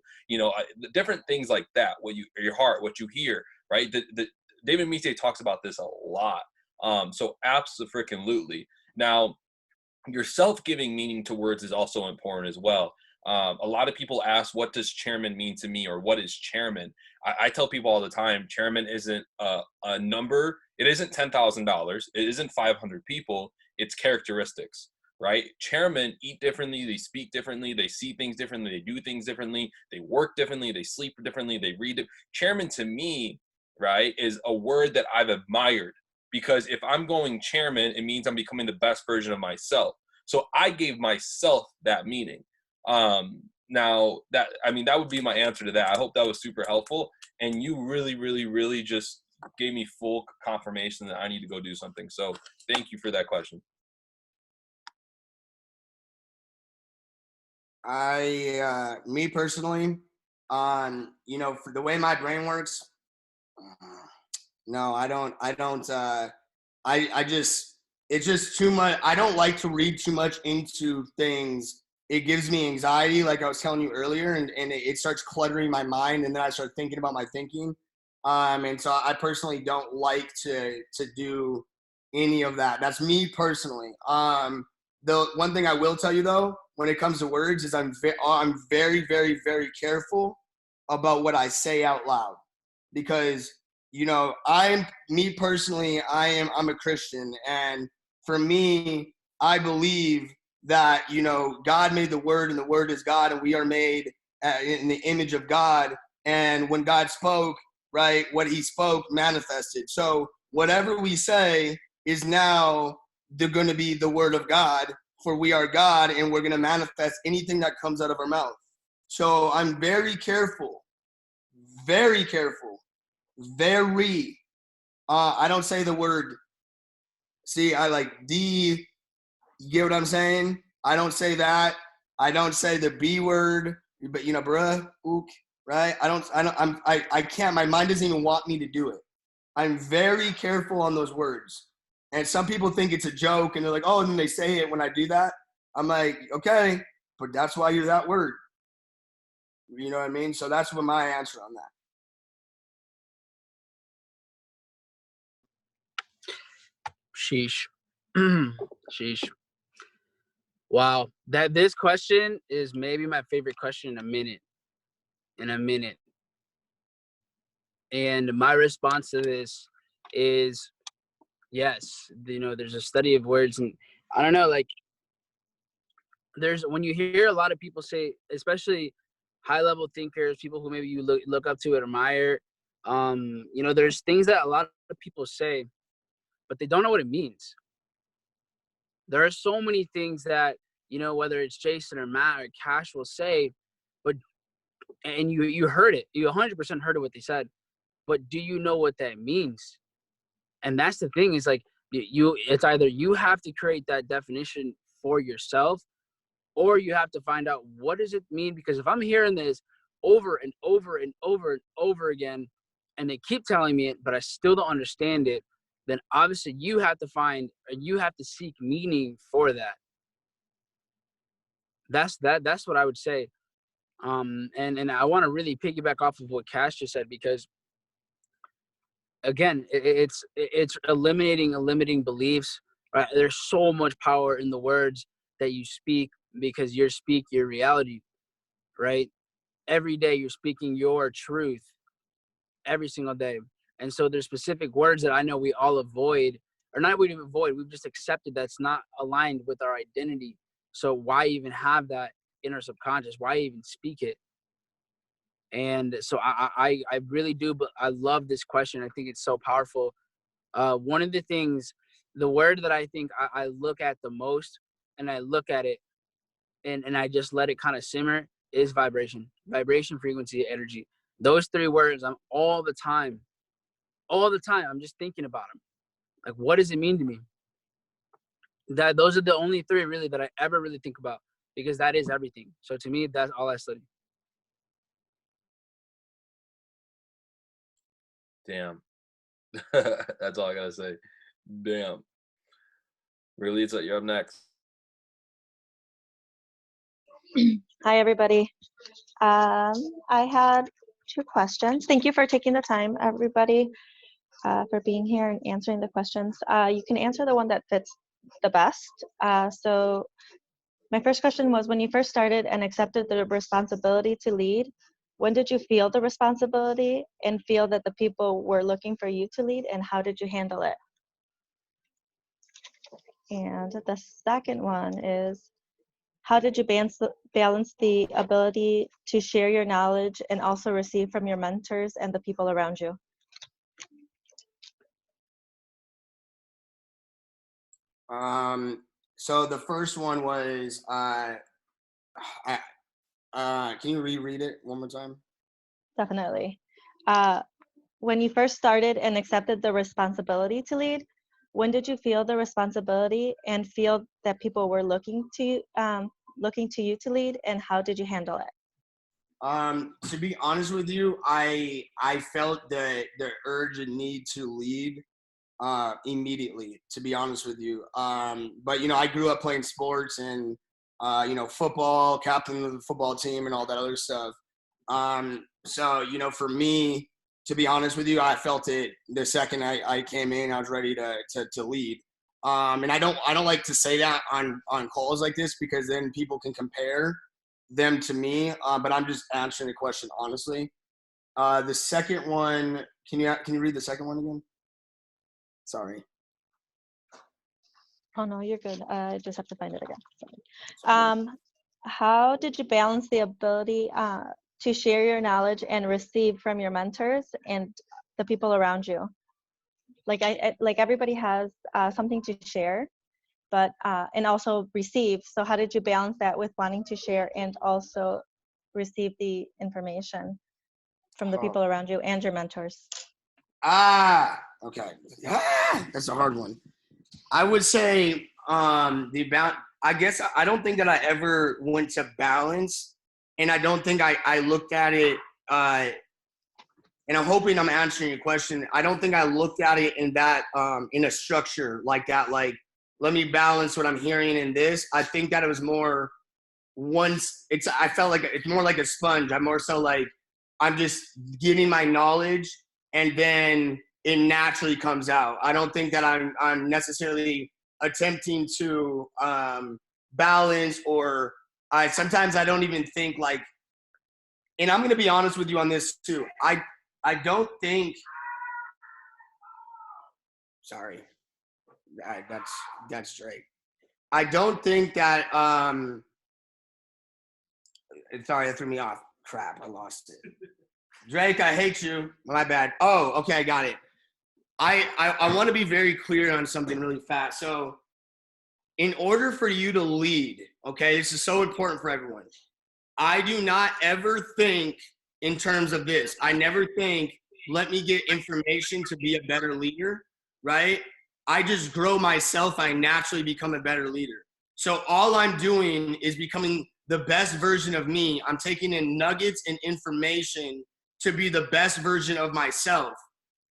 different things like that, your heart, what you hear, right? David Mite talks about this a lot. So absolutely. Now, your self-giving meaning to words is also important as well. A lot of people ask, what does chairman mean to me, or what is chairman? I tell people all the time, chairman isn't a number. It isn't $10,000. It isn't 500 people. It's characteristics, right? Chairmen eat differently. They speak differently. They see things differently. They do things differently. They work differently. They sleep differently. They read. Chairman to me, right, is a word that I've admired, because if I'm going chairman, it means I'm becoming the best version of myself. So I gave myself that meaning. Now that would be my answer to that. I hope that was super helpful. And you really, really, really just gave me full confirmation that I need to go do something. So thank you for that question. Me personally, for the way my brain works, no, it's just too much. I don't like to read too much into things. It gives me anxiety, like I was telling you earlier, and it starts cluttering my mind, and then I start thinking about my thinking. And so I personally don't like to do any of that. That's me personally. The one thing I will tell you though, when it comes to words, is I'm very, very, very careful about what I say out loud, because I'm a Christian, and for me, I believe that God made the Word, and the Word is God, and we are made in the image of God. And when God spoke, right, what He spoke manifested. So whatever we say is now going to be the Word of God, for we are God, and we're going to manifest anything that comes out of our mouth. So I'm very careful, very careful, very. I don't say the word. See, I like D. You get what I'm saying? I don't say that. I don't say the B word, but bruh, ook, right? I can't, my mind doesn't even want me to do it. I'm very careful on those words. And some people think it's a joke, and they're like, oh, and then they say it when I do that. I'm like, okay, but that's why you're that word. You know what I mean? So that's what my answer on that. Sheesh. Sheesh. Wow. This question is maybe my favorite question in a minute. And my response to this is yes. There's a study of words, and I don't know, like when you hear a lot of people say, especially high level thinkers, people who maybe you look up to and admire, there's things that a lot of people say, but they don't know what it means. There are so many things that, whether it's Jason or Matt or Cash will say, and you heard it, you 100% heard it, what they said, but do you know what that means? And that's the thing, is like, it's either you have to create that definition for yourself, or you have to find out what does it mean. Because if I'm hearing this over and over and over and over again, and they keep telling me it, but I still don't understand it, then obviously you have to seek meaning for that. That's what I would say. And I want to really piggyback off of what Cash just said, because again, it's eliminating limiting beliefs. Right? There's so much power in the words that you speak, because you speak your reality, right? Every day you're speaking your truth, every single day. And so there's specific words that I know we all avoid, or not we avoid, we've just accepted that's not aligned with our identity. So why even have that in our subconscious? Why even speak it? And so I really do, but I love this question. I think it's so powerful. One of the things, the word that I think I look at the most, and I look at it and I just let it kind of simmer, is vibration, frequency, energy. Those three words, I'm all the time, I'm just thinking about them. Like, what does it mean to me? Those are the only three really that I ever really think about, because that is everything. So to me, that's all I study. Damn. That's all I gotta say. Damn. Relisa, you're up next. Hi, everybody. I had 2 questions. Thank you for taking the time, everybody, for being here and answering the questions. You can answer the one that fits the best. So my first question was, when you first started and accepted the responsibility to lead, when did you feel the responsibility and feel that the people were looking for you to lead, and how did you handle it? And the second one is, how did you balance the ability to share your knowledge and also receive from your mentors and the people around you? So the first one was, can you reread it one more time? Definitely. When you first started and accepted the responsibility to lead, when did you feel the responsibility and feel that people were looking to you to lead, and how did you handle it? To be honest with you, I felt the urge and need to lead immediately, to be honest with you. But I grew up playing sports and football, captain of the football team and all that other stuff. So for me, to be honest with you, I felt it the second I came in. I was ready to lead. And I don't like to say that on calls like this, because then people can compare them to me. But I'm just answering the question honestly. The second one, can you read the second one again? Sorry. Oh no, you're good. I just have to find it again. Sorry. How did you balance the ability to share your knowledge and receive from your mentors and the people around you? Like everybody has something to share, but and also receive. So how did you balance that with wanting to share and also receive the information from the people around you and your mentors? Okay. That's a hard one. I would say I guess I don't think that I ever went to balance, and I don't think I looked at it, and I'm hoping I'm answering your question. I don't think I looked at it in that in a structure like that, like, let me balance what I'm hearing in this. I think that it was more I felt like it's more like a sponge. I'm more so like, I'm just getting my knowledge, and then it naturally comes out. I don't think that I'm necessarily attempting to balance, or sometimes I don't even think like, and I'm going to be honest with you on this too. I don't think, sorry, that's Drake. I don't think that, sorry, that threw me off. Crap, I lost it. Drake, I hate you. My bad. Oh, okay, I got it. I want to be very clear on something really fast. So in order for you to lead, okay, this is so important for everyone. I do not ever think in terms of this. I never think, let me get information to be a better leader, right? I just grow myself. I naturally become a better leader. So all I'm doing is becoming the best version of me. I'm taking in nuggets and information to be the best version of myself,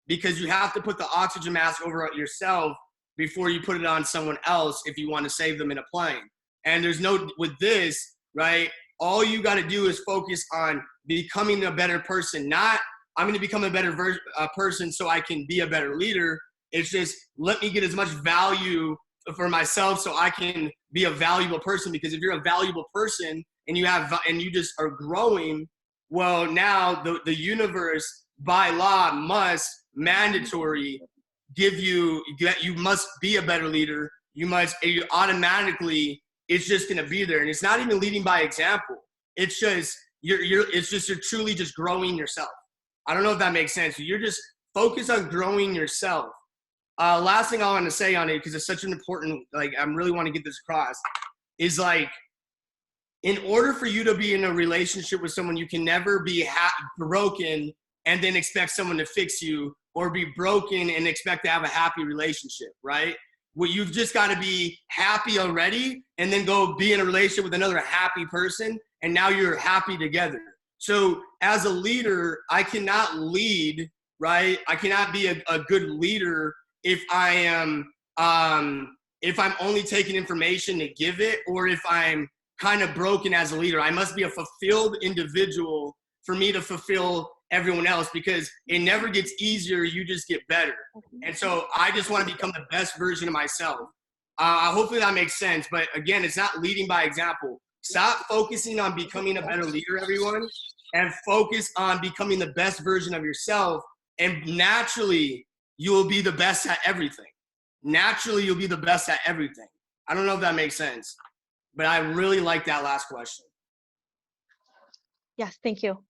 because you have to put the oxygen mask over yourself before you put it on someone else if you want to save them in a plane. And there's no, with this, right, all you got to do is focus on becoming a better person. Not, I'm going to become a better person so I can be a better leader. It's just, let me get as much value for myself so I can be a valuable person. Because if you're a valuable person and you just are growing, well, now the universe by law must mandatory give you that you must be a better leader. You automatically, it's just going to be there. And it's not even leading by example. It's just, you're truly just growing yourself. I don't know if that makes sense. You're just focused on growing yourself. Last thing I want to say on it, because it's such an important, like, I really want to get this across, is like, in order for you to be in a relationship with someone, you can never be broken and then expect someone to fix you, or be broken and expect to have a happy relationship, right? Well, you've just got to be happy already and then go be in a relationship with another happy person, and now you're happy together. So as a leader, I cannot lead, right? I cannot be a good leader if I am, if I'm only taking information to give it, or if I'm kind of broken as a leader. I must be a fulfilled individual for me to fulfill everyone else, because it never gets easier. You just get better. And so I just want to become the best version of myself. Hopefully that makes sense. But again, it's not leading by example. Stop focusing on becoming a better leader, everyone, and focus on becoming the best version of yourself. And naturally, you will be the best at everything. Naturally, you'll be the best at everything. I don't know if that makes sense, but I really like that last question. Yes, thank you.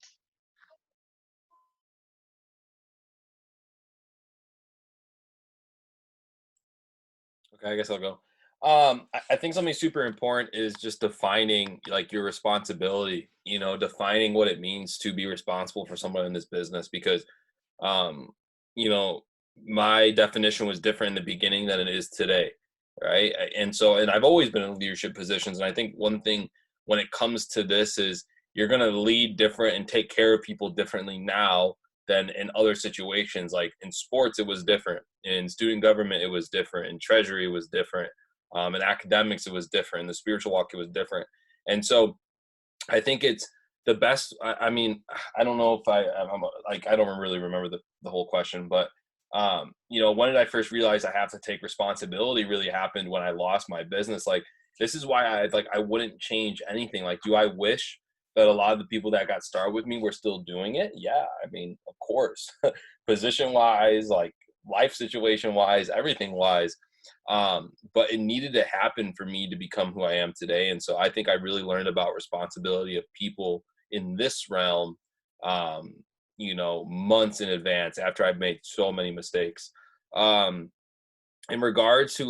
Okay, I guess I'll go. I think something super important is just defining like your responsibility, defining what it means to be responsible for someone in this business, because, you know, my definition was different in the beginning than it is today. Right. And I've always been in leadership positions. And I think one thing when it comes to this is you're going to lead different and take care of people differently now than in other situations. Like in sports, it was different. In student government, it was different. In treasury, it was different. In academics, it was different. In the spiritual walk, it was different. And so I think it's the best. I mean, I don't know if I don't really remember the whole question, but when did I first realize I have to take responsibility really happened when I lost my business. Like, this is why I wouldn't change anything. Like, do I wish that a lot of the people that got started with me were still doing it? Yeah. I mean, of course, position wise, like life situation wise, everything wise. But it needed to happen for me to become who I am today. And so I think I really learned about responsibility of people in this realm, months in advance after I've made so many mistakes. In regards to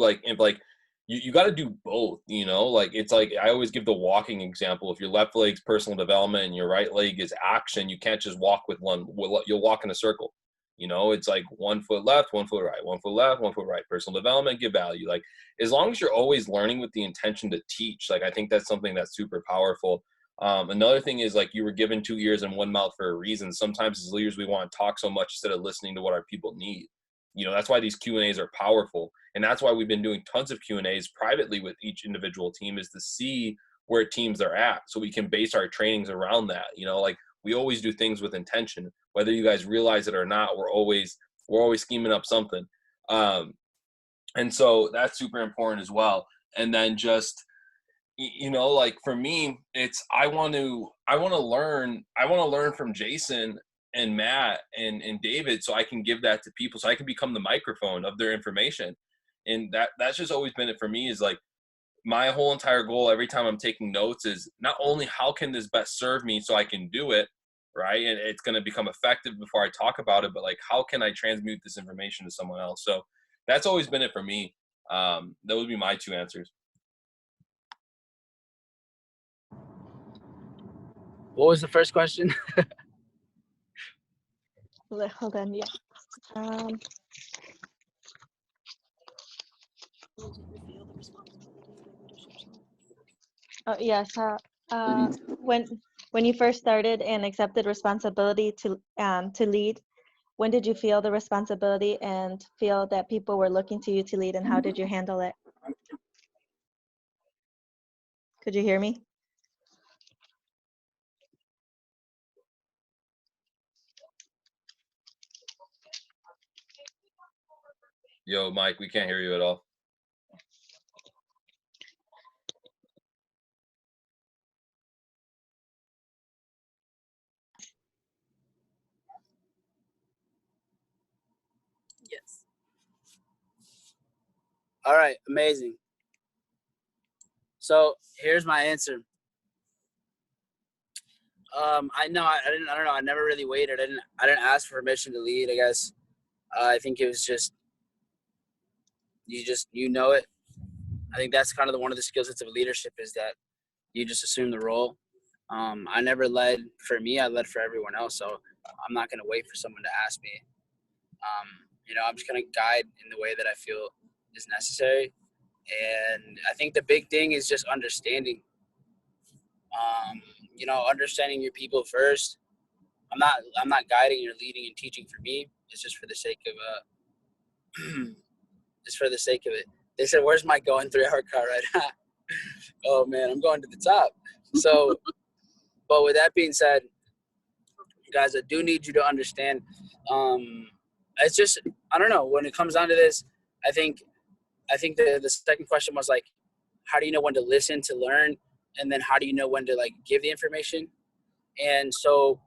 you got to do both, it's like I always give the walking example. If your left leg's personal development and your right leg is action, you can't just walk with one. You'll walk in a circle. It's like 1 foot left, 1 foot right, 1 foot left, 1 foot right. Personal development, give value. Like, as long as you're always learning with the intention to teach, like, I think that's something that's super powerful. Another thing is, like, you were given 2 ears and 1 mouth for a reason. Sometimes as leaders, we want to talk so much instead of listening to what our people need. That's why these Q&As are powerful. And that's why we've been doing tons of Q&As privately with each individual team, is to see where teams are at so we can base our trainings around that. Like, we always do things with intention. Whether you guys realize it or not, we're always We're always scheming up something. And so that's super important as well. And then just, you know, like for me, it's, I want to learn from Jason and Matt and David, so I can give that to people, so I can become the microphone of their information. And that's just always been it for me, is like my whole entire goal every time I'm taking notes is not only how can this best serve me so I can do it, right? And it's going to become effective before I talk about it, but like, how can I transmute this information to someone else? So that's always been it for me. That would be my two answers. What was the first question? Hold on, yeah. Oh yes. When you first started and accepted responsibility to lead, when did you feel the responsibility and feel that people were looking to you to lead, and how did you handle it? Could you hear me? Yo, Mike, we can't hear you at all. Yes. All right, amazing. So here's my answer. I know I don't know. I never really waited. I didn't ask for permission to lead, I guess. I think it was just you know it. I think that's kind of one of the skill sets of leadership, is that you just assume the role. I never led for me. I led for everyone else. So I'm not going to wait for someone to ask me. You know, I'm just going to guide in the way that I feel is necessary. And I think the big thing is just understanding. You know, understanding your people first. I'm not guiding or leading and teaching for me. It's just for the sake of just for the sake of it. They said, "Where's my going 3-hour car ride?" Oh man, I'm going to the top. So, but with that being said, guys, I do need you to understand. It's just, I don't know. When it comes down to this, I think the second question was like, how do you know when to listen to learn, and then how do you know when to like give the information? And so,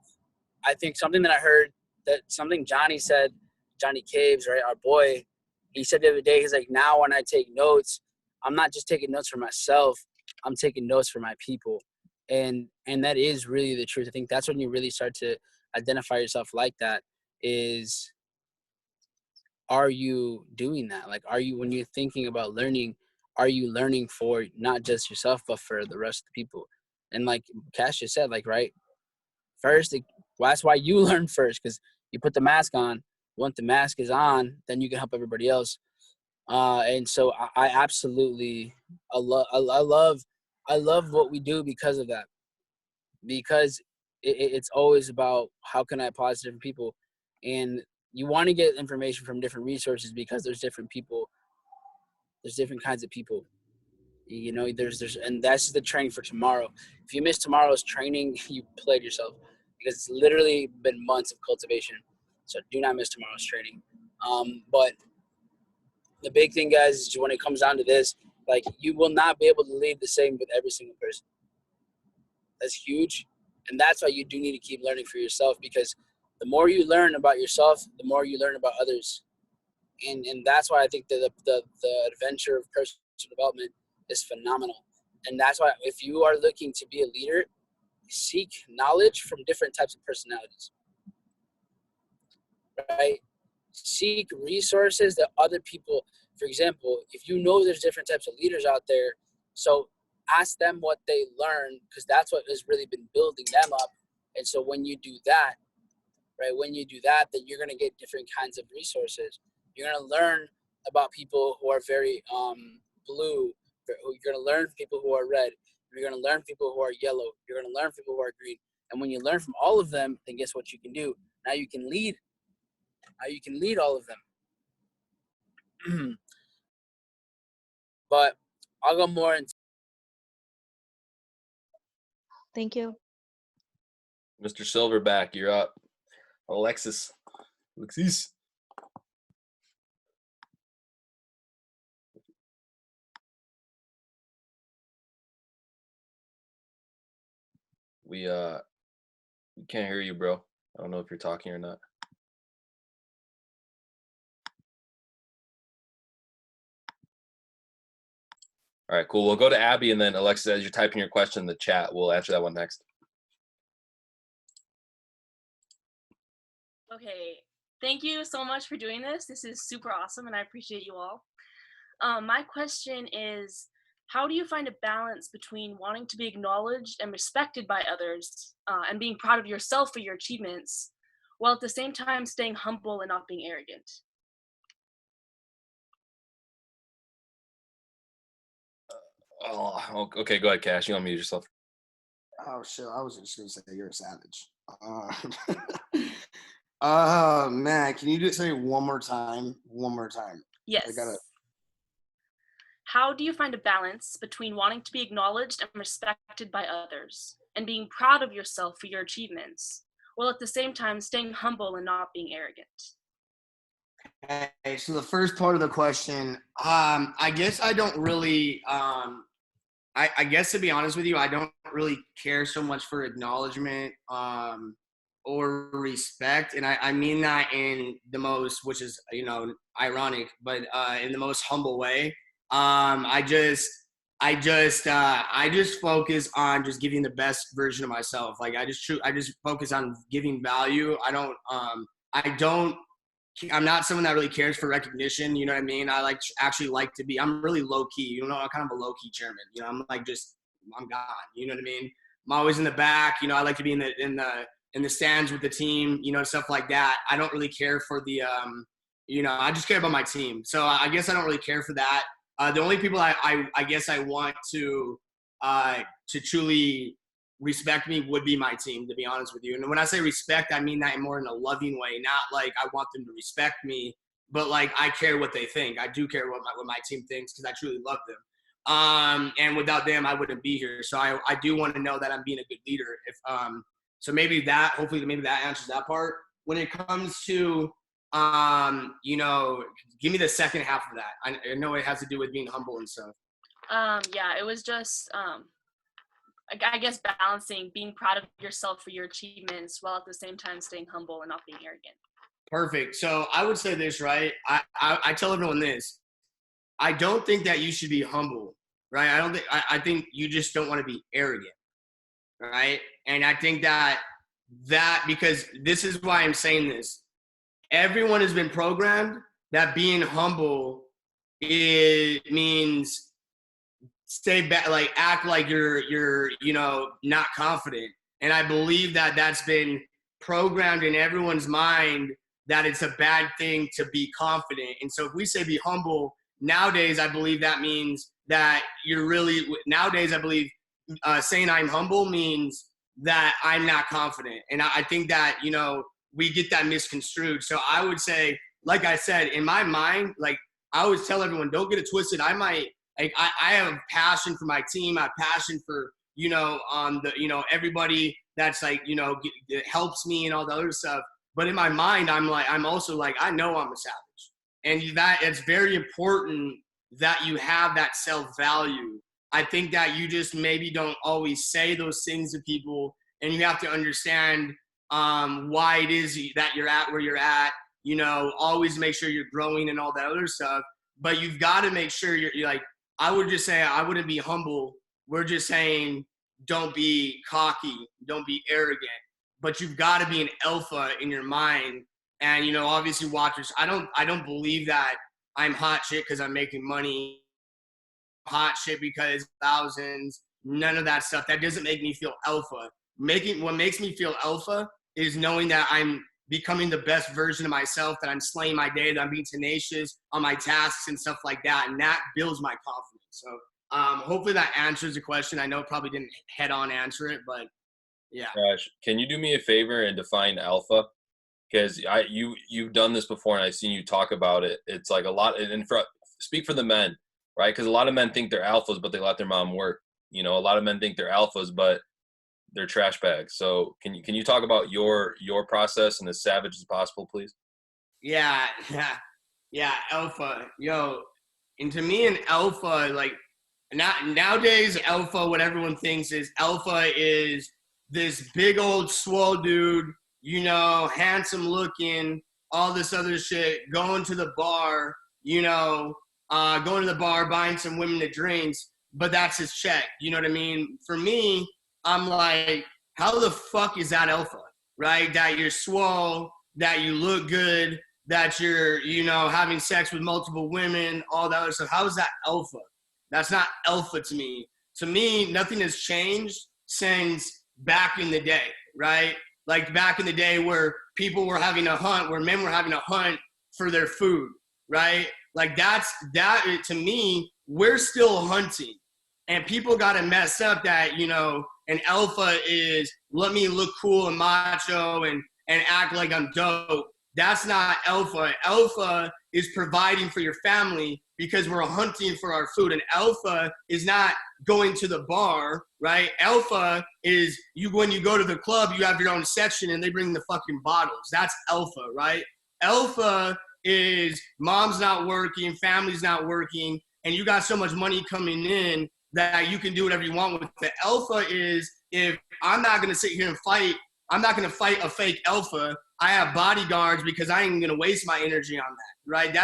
I think something that I heard, that something Johnny said, Johnny Caves, right, our boy, he said the other day, he's like, now when I take notes, I'm not just taking notes for myself, I'm taking notes for my people. And that is really the truth. I think that's when you really start to identify yourself like that, is, are you doing that? Like, are you, when you're thinking about learning, are you learning for not just yourself, but for the rest of the people? And like Cash just said, like, right, first, well, that's why you learn first, because you put the mask on. Once the mask is on, then you can help everybody else. And so I absolutely, I love what we do because of that. Because it's always about how can I positive different people, and you want to get information from different resources because there's different people, there's different kinds of people. You know, there's and that's the training for tomorrow. If you miss tomorrow's training, you played yourself, because it's literally been months of cultivation. So do not miss tomorrow's training. But the big thing, guys, is when it comes down to this, like, you will not be able to lead the same with every single person. That's huge. And that's why you do need to keep learning for yourself, because the more you learn about yourself, the more you learn about others. And that's why I think that the adventure of personal development is phenomenal. And that's why, if you are looking to be a leader, seek knowledge from different types of personalities, right? Seek resources that other people, for example, if you know there's different types of leaders out there, so ask them what they learn, because that's what has really been building them up. And so when you do that, right, when you do that, then you're going to get different kinds of resources. You're going to learn about people who are very blue. You're going to learn people who are red. You're going to learn people who are yellow. You're going to learn people who are green. And when you learn from all of them, then guess what you can do? Now you can lead. Now you can lead all of them. But I'll go more into. Thank you. Mr. Silverback, you're up. Alexis. We can't hear you, bro. I don't know if you're talking or not. All right, cool. We'll go to Abby, and then Alexa, as you're typing your question in the chat, we'll answer that one next. Okay, thank you so much for doing this. This is super awesome, and I appreciate you all. My question is, how do you find a balance between wanting to be acknowledged and respected by others, and being proud of yourself for your achievements, while at the same time staying humble and not being arrogant? Oh, okay. Go ahead, Cash. You unmute yourself. Oh shit! I was just gonna say you're a savage. Man, can you just say one more time? One more time. Yes. How do you find a balance between wanting to be acknowledged and respected by others, and being proud of yourself for your achievements, while at the same time staying humble and not being arrogant? Okay, so the first part of the question, I guess I don't really, I guess to be honest with you, I don't really care so much for acknowledgement or respect, and I mean that in the most, which is ironic, but in the most humble way. I just focus on just giving the best version of myself. Like I just focus on giving value. I'm not someone that really cares for recognition. You know what I mean? I actually like to be, I'm really low key, I'm kind of a low key chairman, I'm gone. You know what I mean? I'm always in the back, I like to be in the stands with the team, stuff like that. I don't really care for the, I just care about my team. So I guess I don't really care for that. The only people I guess I want to truly respect me would be my team, to be honest with you. And when I say respect, I mean that more in a loving way, not like I want them to respect me, but like I care what they think. I do care what my team thinks because I truly love them. And without them, I wouldn't be here. So I do want to know that I'm being a good leader. So maybe hopefully that answers that part. When it comes to, give me the second half of that. I know it has to do with being humble and stuff. Yeah, it was just, I guess balancing being proud of yourself for your achievements while at the same time staying humble and not being arrogant. Perfect. So I would say this, right? I tell everyone this. I don't think that you should be humble, right? I think you just don't want to be arrogant, right? And I think that because this is why I'm saying this. Everyone has been programmed that being humble means stay back, like act like you're not confident. And I believe that that's been programmed in everyone's mind that it's a bad thing to be confident. And so if we say be humble, nowadays I believe that means that nowadays I believe saying I'm humble means that I'm not confident. And I think that, we get that misconstrued. So I would say, like I said, in my mind, like I always tell everyone, don't get it twisted. I have passion for my team. I have passion for, everybody that's like, that helps me and all the other stuff. But in my mind, I'm also like, I know I'm a savage. And that it's very important that you have that self-value. I think that you just maybe don't always say those things to people, and you have to understand why it is that you're at where you're at, always make sure you're growing and all that other stuff. But you've got to make sure you're like, I would just say I wouldn't be humble. We're just saying don't be cocky, don't be arrogant. But you've got to be an alpha in your mind. And, obviously watchers, I don't believe that I'm hot shit because I'm making money, hot shit because thousands, none of that stuff. That doesn't make me feel alpha. What makes me feel alpha is knowing that I'm becoming the best version of myself, that I'm slaying my day, that I'm being tenacious on my tasks and stuff like that. And that builds my confidence. So hopefully that answers the question. I know it probably didn't head on answer it, but yeah. Gosh, can you do me a favor and define alpha? Because you've done this before and I've seen you talk about it. It's like a lot, and speak for the men, right? Because a lot of men think they're alphas, but they let their mom work. A lot of men think they're alphas, but they're trash bags. So can you talk about your process and as savage as possible, please? Yeah, alpha, and to me an alpha, like nowadays alpha, what everyone thinks is alpha is this big old swole dude, you know, handsome looking, all this other shit, going to the bar, you know, going to the bar, buying some women the drinks, but that's his check. You know what I mean? For me, I'm like, how the fuck is that alpha, right? That you're swole, that you look good, that you're, you know, having sex with multiple women, all that other stuff. How is that alpha? That's not alpha to me. To me, nothing has changed since back in the day, right? Like back in the day where people were having a hunt, where men were having a hunt for their food, right? Like that to me, we're still hunting. And people got to mess up that, you know, an alpha is let me look cool and macho and act like I'm dope. That's not alpha. Alpha is providing for your family because we're hunting for our food. And alpha is not going to the bar, right? Alpha is you when you go to the club, you have your own section and they bring the fucking bottles. That's alpha, right? Alpha is mom's not working, family's not working, and you got so much money coming in that you can do whatever you want with it. Alpha is if I'm not going to sit here and fight, I'm not going to fight a fake alpha. I have bodyguards because I ain't going to waste my energy on that, right?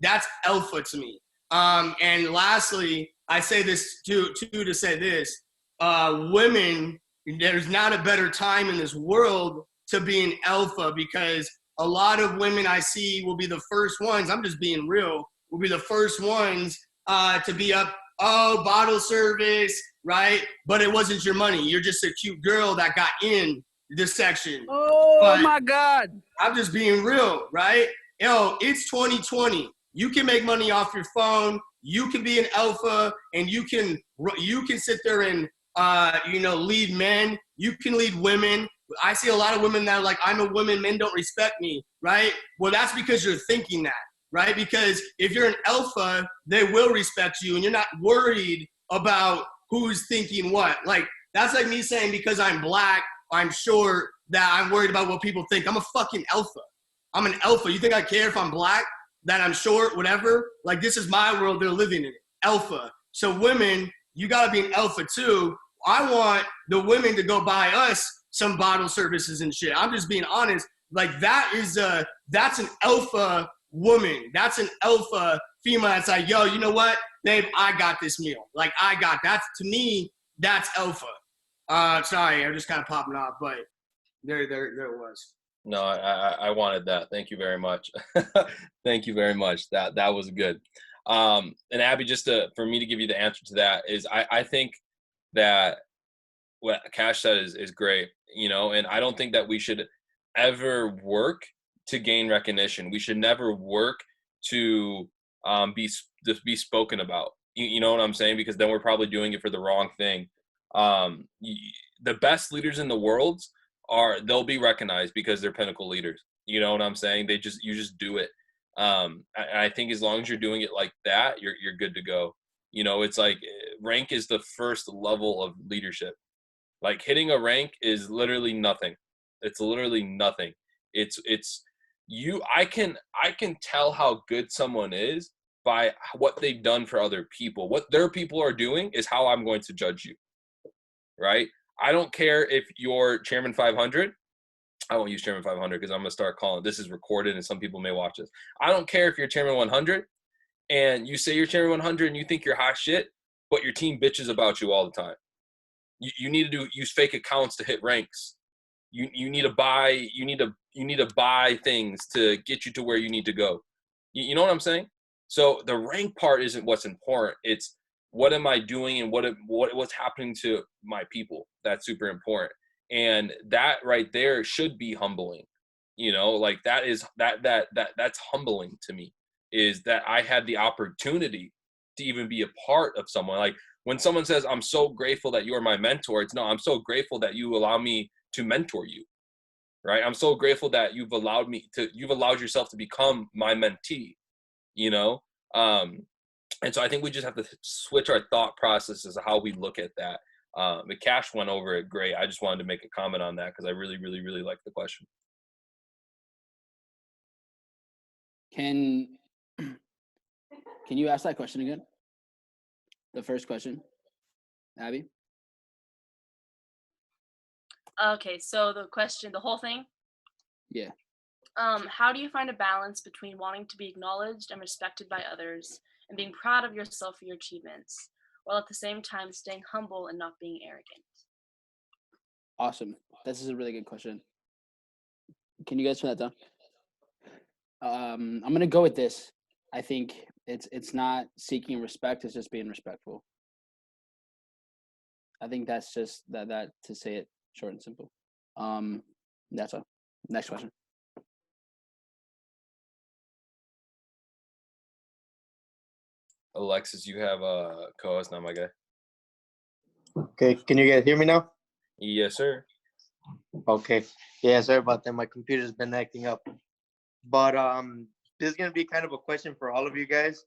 That's alpha to me. And lastly, I say this to say this, women, there's not a better time in this world to be an alpha because a lot of women I see will be the first ones, I'm just being real, will be the first ones to be up, oh, bottle service, right? But it wasn't your money. You're just a cute girl that got in this section. Oh my God. I'm just being real, right? Yo, it's 2020. You can make money off your phone. You can be an alpha and you can sit there and, you know, lead men. You can lead women. I see a lot of women that are like, I'm a woman, men don't respect me, right? Well, that's because you're thinking that, right? Because if you're an alpha, they will respect you and you're not worried about who's thinking what. Like, that's like me saying because I'm black, I'm short, that I'm worried about what people think. I'm a fucking alpha. I'm an alpha. You think I care if I'm black, that I'm short, whatever? Like, this is my world. They're living in it. Alpha. So women, you got to be an alpha too. I want the women to go buy us some bottle services and shit. I'm just being honest. Like, that's an alpha woman. That's an alpha female that's like, yo, you know what, babe, I got this meal. Like, that's, to me, that's alpha. Sorry, I'm just kind of popping off, but there it was. No, I wanted that. Thank you very much. Thank you very much. That was good. And Abby, just for me to give you the answer to that is I think that what Cash said is great, you know, and I don't think that we should ever work to gain recognition. We should never work to be spoken about. You know what I'm saying? Because then we're probably doing it for the wrong thing. The best leaders in the world they'll be recognized because they're pinnacle leaders. You know what I'm saying? You just do it. I think as long as you're doing it like that, you're good to go. You know, it's like rank is the first level of leadership. Like hitting a rank is literally nothing. It's literally nothing. I can tell how good someone is by what they've done for other people. What their people are doing is how I'm going to judge you. Right? I don't care if you're Chairman 500. I won't use Chairman 500 because I'm going to start calling. This is recorded and some people may watch this. I don't care if you're Chairman 100 and you say you're Chairman 100 and you think you're hot shit, but your team bitches about you all the time. You need to use fake accounts to hit ranks. You need to buy things to get you to where you need to go. You know what I'm saying? So the rank part isn't what's important. It's what am I doing and what's happening to my people. That's super important. And that right there should be humbling. You know, like that's humbling to me, is that I had the opportunity to even be a part of someone. Like when someone says, I'm so grateful that you're my mentor, it's no, I'm so grateful that you allow me to mentor you. Right? I'm so grateful that you've allowed yourself to become my mentee, you know? And so I think we just have to switch our thought processes of how we look at that. The Cash went over it great. I just wanted to make a comment on that because I really, really, really like the question. Can you ask that question again? The first question, Abby? Okay, so the question, the whole thing. Yeah. How do you find a balance between wanting to be acknowledged and respected by others and being proud of yourself for your achievements, while at the same time staying humble and not being arrogant? Awesome. This is a really good question. Can you guys turn that down? I'm gonna go with this. I think it's not seeking respect, it's just being respectful. I think that's just that to say it short and simple. That's all. Next question. Alexis, you have a co-host now, my guy. Okay, can you guys hear me now? Yes, sir. Okay. Yeah, sorry about that. My computer's been acting up. But this is gonna be kind of a question for all of you guys.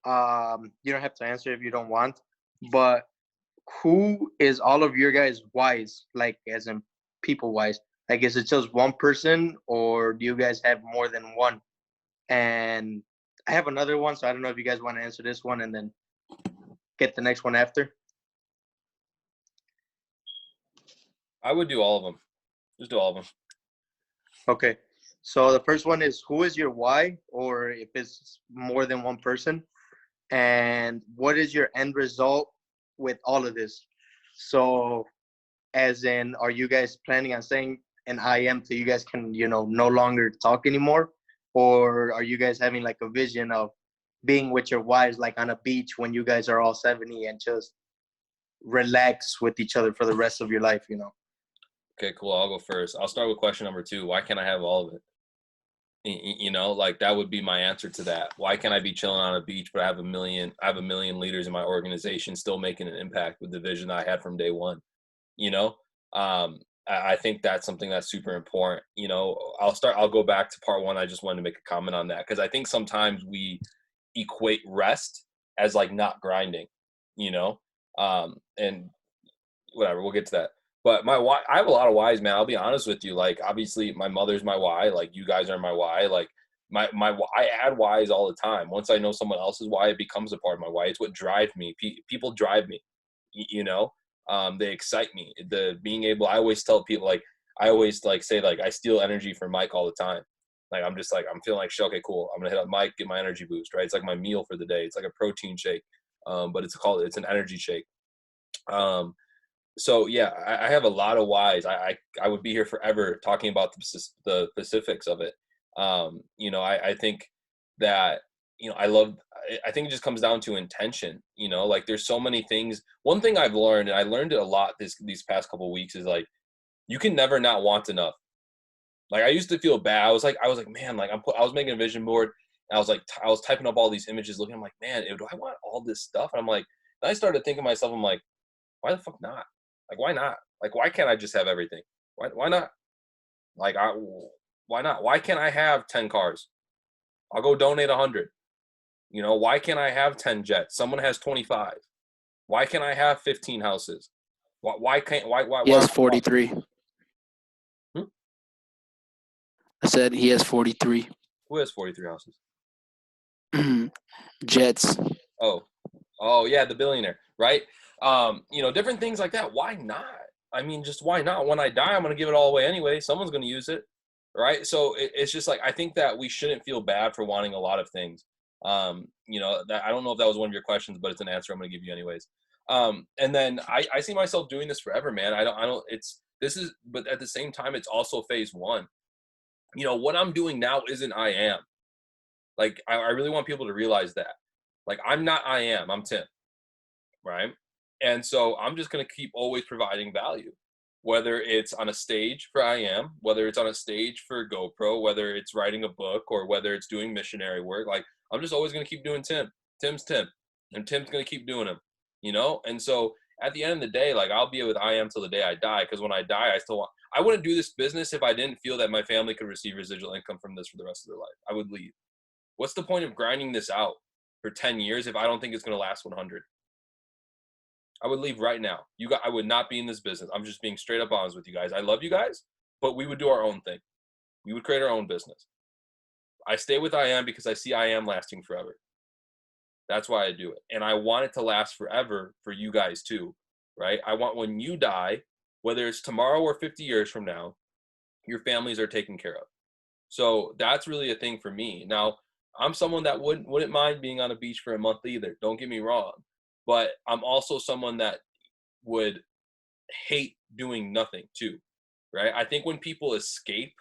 You don't have to answer if you don't want, but who is all of your guys' wise, like as in people wise? Like, is it just one person, or do you guys have more than one? And I have another one, so I don't know if you guys want to answer this one and then get the next one after. I would do all of them. Just do all of them. Okay. So the first one is, who is your why, or if it's more than one person, and what is your end result with all of this? So as in, are you guys planning on saying an I am so you guys can, no longer talk anymore? Or are you guys having like a vision of being with your wives, like on a beach when you guys are all 70 and just relax with each other for the rest of your life, Okay, cool. I'll go first. I'll start with question number 2. Why can't I have all of it? Like that would be my answer to that. Why can't I be chilling on a beach, but I have a million leaders in my organization still making an impact with the vision I had from day one? I think that's something that's super important. I'll go back to part 1. I just wanted to make a comment on that because I think sometimes we equate rest as like not grinding, and whatever, we'll get to that. But I have a lot of whys, man. I'll be honest with you. Like, obviously, my mother's my why. Like, you guys are my why. Like, I add whys all the time. Once I know someone else's why, it becomes a part of my why. It's what drives me. People drive me. They excite me. Being able. I always tell people, like, I always say I steal energy from Mike all the time. Like, I'm just like, I'm feeling like shit. Okay, cool. I'm gonna hit up Mike, get my energy boost. Right? It's like my meal for the day. It's like a protein shake, but it's an energy shake. So yeah, I have a lot of whys. I would be here forever talking about the specifics of it. I think that, I think it just comes down to intention. Like there's so many things. One thing I've learned, and I learned it a lot these past couple of weeks, is like, you can never not want enough. Like I used to feel bad. I was like, man, like I was making a vision board, and I was typing up all these images, looking. I'm like, man, do I want all this stuff? And I'm like, then I started thinking to myself, I'm like, why the fuck not? Like, why not? Like, why can't I just have everything? Why not? Like, why not? Why can't I have 10 cars? I'll go donate 100. Why can't I have 10 jets? Someone has 25. Why can't I have 15 houses? Why can't? Why? He has 43. I said he has 43. Who has 43 houses? Jets. Oh yeah, the billionaire, right? Different things like that. Why not? I mean, just why not? When I die, I'm going to give it all away anyway. Someone's going to use it, right? So it's just like, I think that we shouldn't feel bad for wanting a lot of things. That I don't know if that was one of your questions, but it's an answer I'm going to give you anyways. And then I see myself doing this forever, man. But at the same time, it's also phase 1. What I'm doing now isn't I am. Like, I really want people to realize that. Like, I'm not I am, I'm Tim, right? And so I'm just going to keep always providing value, whether it's on a stage for I am, whether it's on a stage for GoPro, whether it's writing a book, or whether it's doing missionary work. Like, I'm just always going to keep doing Tim. Tim's Tim, and Tim's going to keep doing him, And so at the end of the day, like, I'll be with I am till the day I die, because when I die, I wouldn't do this business if I didn't feel that my family could receive residual income from this for the rest of their life. I would leave. What's the point of grinding this out for 10 years if I don't think it's going to last 100? I would leave right now. I would not be in this business. I'm just being straight up honest with you guys. I love you guys, but we would do our own thing. We would create our own business. I stay with I am because I see I am lasting forever. That's why I do it. And I want it to last forever for you guys too, right? I want when you die, whether it's tomorrow or 50 years from now, your families are taken care of. So that's really a thing for me. Now, I'm someone that wouldn't mind being on a beach for a month either. Don't get me wrong. But I'm also someone that would hate doing nothing too, right? I think when people escape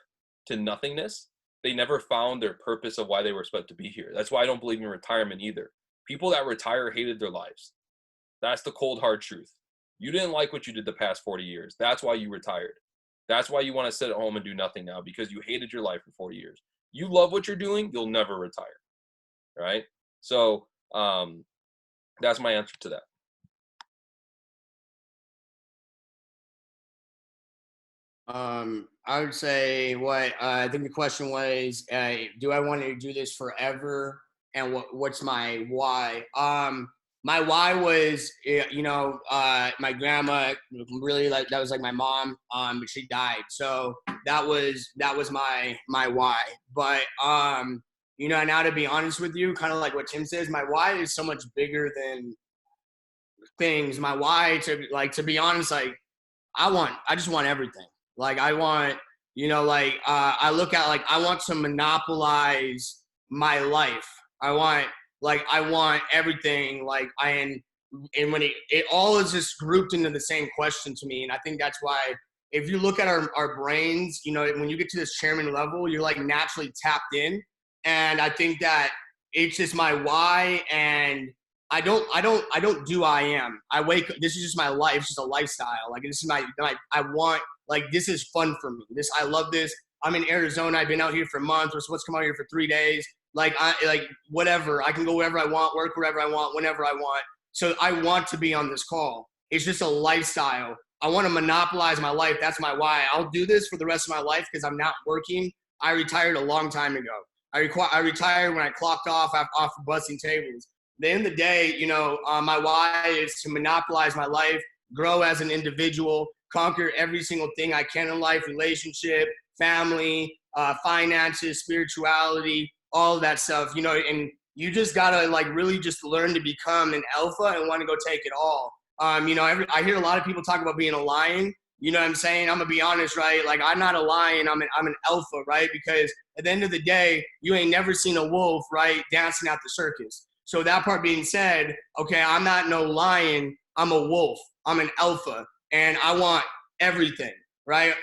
to nothingness, they never found their purpose of why they were supposed to be here. That's why I don't believe in retirement either. People that retire hated their lives. That's the cold, hard truth. You didn't like what you did the past 40 years. That's why you retired. That's why you want to sit at home and do nothing now, because you hated your life for 40 years. You love what you're doing, you'll never retire, right? So that's my answer to that. I would say I think the question was, do I want to do this forever? And what's my why? My why was, my grandma really that was like my mom, but she died. So that was my why. But, now to be honest with you, kind of like what Tim says, my why is so much bigger than things. My why, to be honest, like I just want everything. Like I want, I look at I want to monopolize my life. I want everything. And when it all is just grouped into the same question to me. And I think that's why if you look at our brains, when you get to this chairman level, you're naturally tapped in. And I think that it's just my why. And I don't do I am. I wake up, this is just my life. It's just a lifestyle. This is I want, this is fun for me. I love this. I'm in Arizona. I've been out here for a month. We're supposed to come out here for 3 days. Whatever. I can go wherever I want, work wherever I want, whenever I want. So I want to be on this call. It's just a lifestyle. I want to monopolize my life. That's my why. I'll do this for the rest of my life because I'm not working. I retired a long time ago. I retired when I clocked off busting tables. At the end of the day, my why is to monopolize my life, grow as an individual, conquer every single thing I can in life, relationship, family, finances, spirituality, all of that stuff, and you just gotta really just learn to become an alpha and want to go take it all. I hear a lot of people talk about being a lion. You know what I'm saying? I'm gonna be honest, right? I'm not a lion, I'm an alpha, right? Because at the end of the day, you ain't never seen a wolf, right, dancing at the circus. So that part being said, okay, I'm not no lion, I'm a wolf, I'm an alpha, and I want everything, right?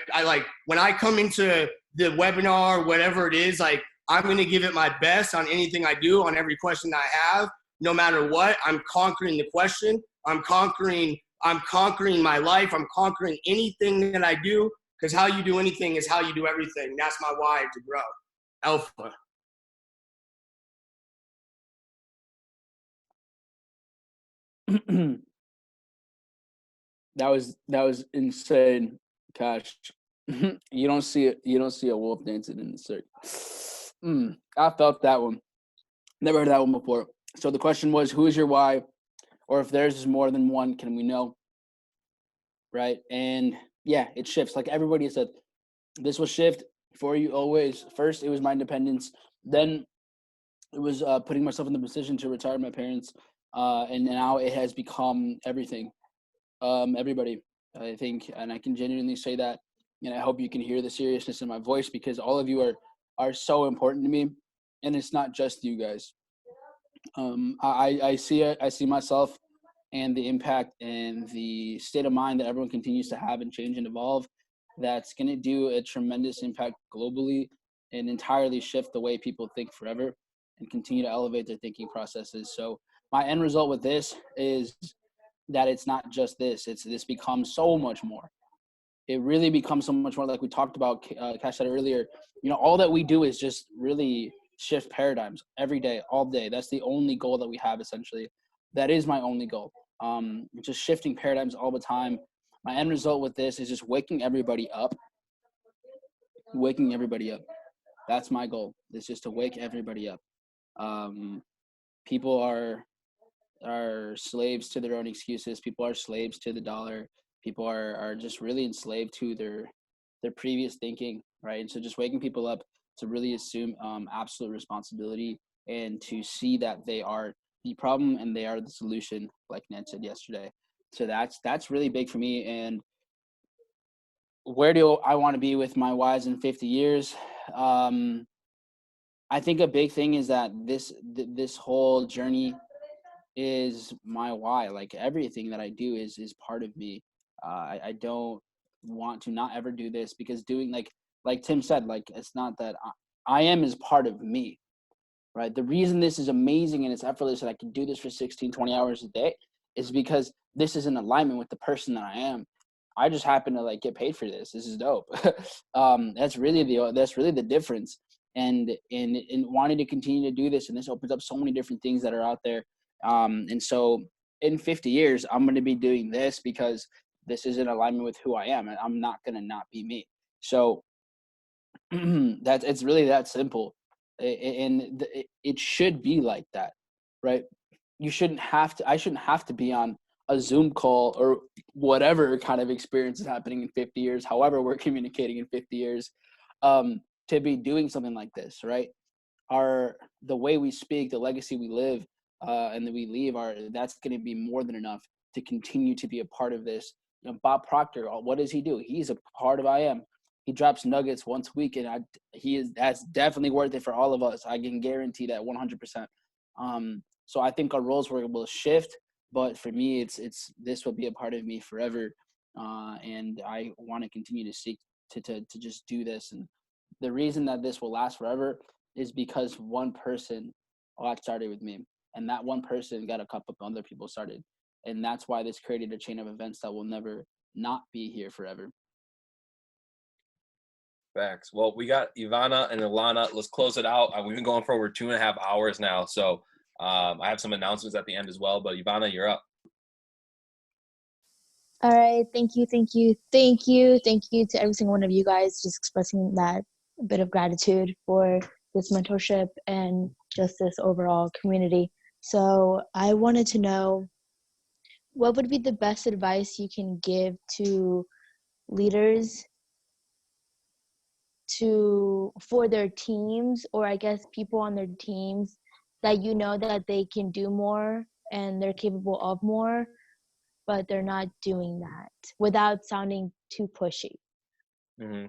When I come into the webinar, whatever it is, I'm going to give it my best on anything I do, on every question I have, no matter what. I'm conquering the question. I'm conquering my life. I'm conquering anything that I do, because how you do anything is how you do everything. That's my why to grow. Alpha. That was insane, Cash. You don't see a wolf dancing in the circus. I felt that one. Never heard that one before. So the question was, who is your why? Or if theirs is more than one, can we know? Right? And yeah, it shifts. Like everybody said, this will shift for you always. First, it was my independence. Then it was putting myself in the position to retire my parents. And now it has become everything. Everybody, I think, and I can genuinely say that, and I hope you can hear the seriousness in my voice, because all of you are so important to me, and it's not just you guys. I see it. I see myself and the impact and the state of mind that everyone continues to have and change and evolve. That's going to do a tremendous impact globally and entirely shift the way people think forever and continue to elevate their thinking processes. So my end result with this is that it's not just this. This becomes so much more. It really becomes so much more, like we talked about, Cash said earlier. All that we do is just really shift paradigms every day, all day. That's the only goal that we have, essentially. That is my only goal. Just shifting paradigms all the time. My end result with this is just waking everybody up. Waking everybody up. That's my goal. It's just to wake everybody up. People are slaves to their own excuses. People are slaves to the dollar. People are just really enslaved to their previous thinking, right? And so just waking people up to really assume absolute responsibility and to see that they are the problem and they are the solution, like Ned said yesterday. So that's really big for me. And where do I want to be with my whys in 50 years? I think a big thing is that this whole journey is my why. Like everything that I do is part of me. I don't want to not ever do this, because doing like Tim said, like it's not that I am is part of me, right? The reason this is amazing and it's effortless that I can do this for 16, 20 hours a day is because this is in alignment with the person that I am. I just happen to like get paid for this. This is dope. That's really the difference. And in wanting to continue to do this, and this opens up so many different things that are out there. And so in 50 years, I'm going to be doing this because this is in alignment with who I am, and I'm not going to not be me. So it's really that simple. And it should be like that, right? I shouldn't have to be on a Zoom call or whatever kind of experience is happening in 50 years, however we're communicating in 50 years, to be doing something like this, right? The way we speak, the legacy we live, and that we leave, that's going to be more than enough to continue to be a part of this. You know, Bob Proctor, what does he do? He's a part of I Am. He drops nuggets once a week, and that's definitely worth it for all of us. I can guarantee that 100%. So I think our roles will shift, but for me, this will be a part of me forever, and I want to continue to seek to just do this. And the reason that this will last forever is because one person got started with me, and that one person got a couple of other people started, and that's why this created a chain of events that will never not be here forever. Facts. Well, we got Ivana and Ilana. Let's close it out. We've been going for over 2.5 hours now, so I have some announcements at the end as well. But Ivana, you're up. All right. Thank you to every single one of you guys, just expressing that bit of gratitude for this mentorship and just this overall community. So I wanted to know, what would be the best advice you can give to leaders for their teams, or I guess people on their teams that you know that they can do more and they're capable of more, but they're not doing that, without sounding too pushy? Mm-hmm.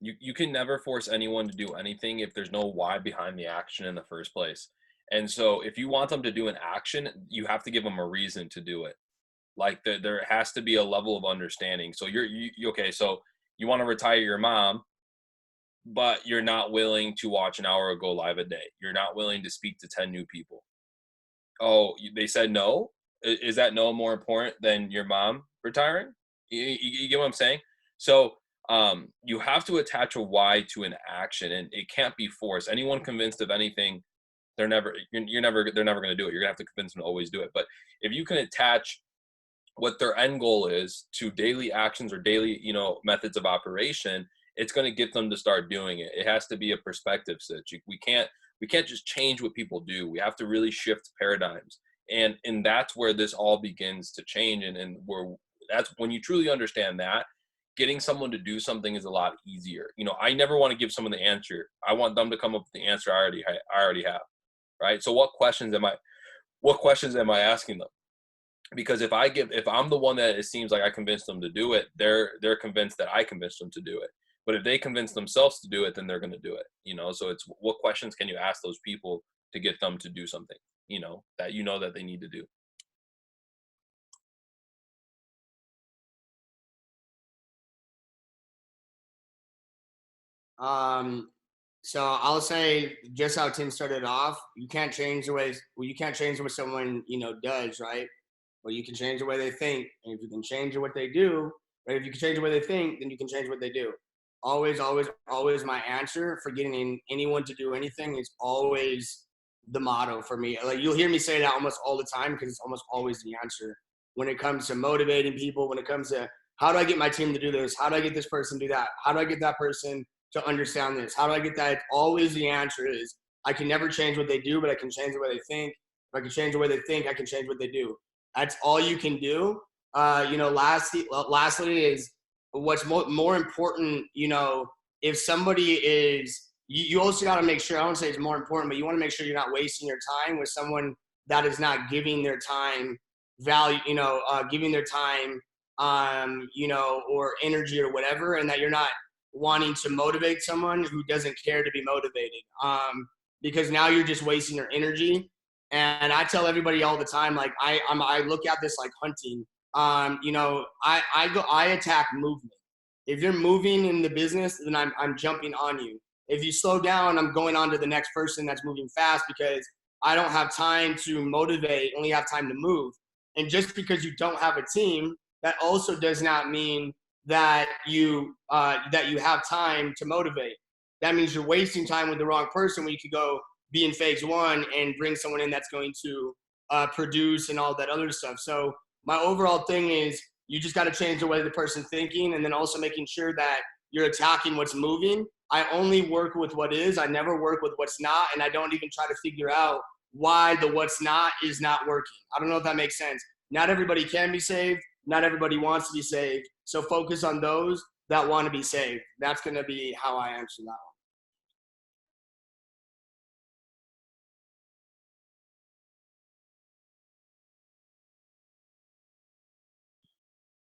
You can never force anyone to do anything if there's no why behind the action in the first place. And so if you want them to do an action, you have to give them a reason to do it. Like there has to be a level of understanding. So okay, so you want to retire your mom, but you're not willing to watch an hour or go live a day. You're not willing to speak to 10 new people. Oh, they said no? Is that no more important than your mom retiring? You get what I'm saying? So you have to attach a why to an action, and it can't be forced. Anyone convinced of anything, they're never going to do it. You're gonna have to convince them to always do it. But if you can attach what their end goal is to daily actions or daily, methods of operation, it's going to get them to start doing it. It has to be a perspective switch. We can't just change what people do. We have to really shift paradigms. And that's where this all begins to change. And that's when you truly understand that, getting someone to do something is a lot easier. I never want to give someone the answer. I want them to come up with the answer I already have. Right. So what questions am I asking them? Because if I'm the one that it seems like I convinced them to do it, they're convinced that I convinced them to do it. But if they convince themselves to do it, then they're going to do it. So it's what questions can you ask those people to get them to do something, that they need to do. So I'll say, just how Tim started off, you can't change what someone, does, right? But you can change the way they think. And if you can change what they do, right? If you can change the way they think, then you can change what they do. Always, always, always my answer for getting anyone to do anything is always the motto for me. Like, you'll hear me say that almost all the time, because it's almost always the answer when it comes to motivating people, when it comes to how do I get my team to do this? How do I get this person to do that? How do I get that person to understand this? How do I get that? Always the answer is, I can never change what they do, but I can change the way they think. If I can change the way they think, I can change what they do. That's all you can do. Lastly is what's more important, if somebody is, you also got to make sure, I don't say it's more important, but you want to make sure you're not wasting your time with someone that is not giving their time value, giving their time you know, or energy or whatever, and that you're not wanting to motivate someone who doesn't care to be motivated. Because now you're just wasting your energy. And I tell everybody all the time, like I look at this like hunting. You know, I attack movement. If you're moving in the business, then I'm jumping on you. If you slow down, I'm going on to the next person that's moving fast, because I don't have time to motivate, only have time to move. And just because you don't have a team, that also does not mean that you have time to motivate. That means you're wasting time with the wrong person when you could go be in phase one and bring someone in that's going to produce and all that other stuff. So my overall thing is, you just got to change the way the person's thinking, and then also making sure that you're attacking what's moving. I only work with what is. I never work with what's not, and I don't even try to figure out why the what's not is not working. I don't know if that makes sense. Not everybody can be saved. Not everybody wants to be saved. So focus on those that want to be saved. That's going to be how I answer that one.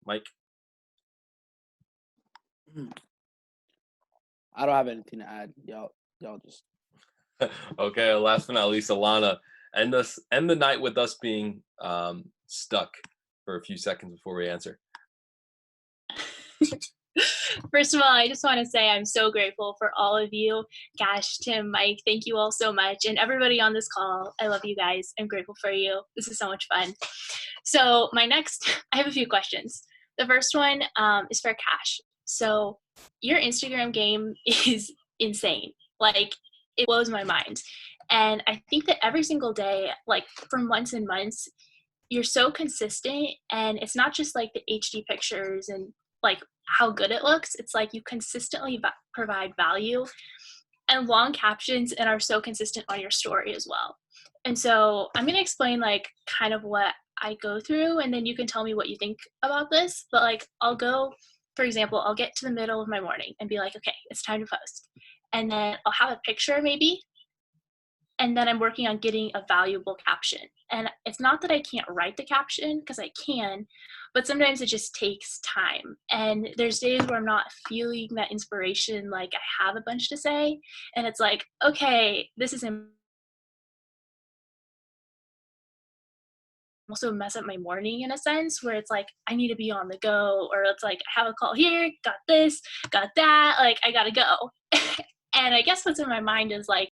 Mike? I don't have anything to add. Y'all just. Okay, last but not least, Alana, end the night with us being stuck for a few seconds before we answer. First of all, I just want to say I'm so grateful for all of you. Cash, Tim, Mike, thank you all so much. And everybody on this call, I love you guys. I'm grateful for you. This is so much fun. So I have a few questions. The first one is for Cash. So your Instagram game is insane. Like, it blows my mind. And I think that every single day, like for months and months, you're so consistent, and it's not just like the HD pictures and like how good it looks. It's like you consistently provide value and long captions, and are so consistent on your story as well. And so I'm going to explain like kind of what I go through, and then you can tell me what you think about this. But like, I'll go, for example, I'll get to the middle of my morning and be like, okay, it's time to post. And then I'll have a picture maybe, and then I'm working on getting a valuable caption. And it's not that I can't write the caption, because I can, but sometimes it just takes time. And there's days where I'm not feeling that inspiration, like I have a bunch to say, and it's like, okay, this is also mess up my morning in a sense, where it's like I need to be on the go, or it's like I have a call here, got this, got that, like I gotta go. And I guess what's in my mind is like,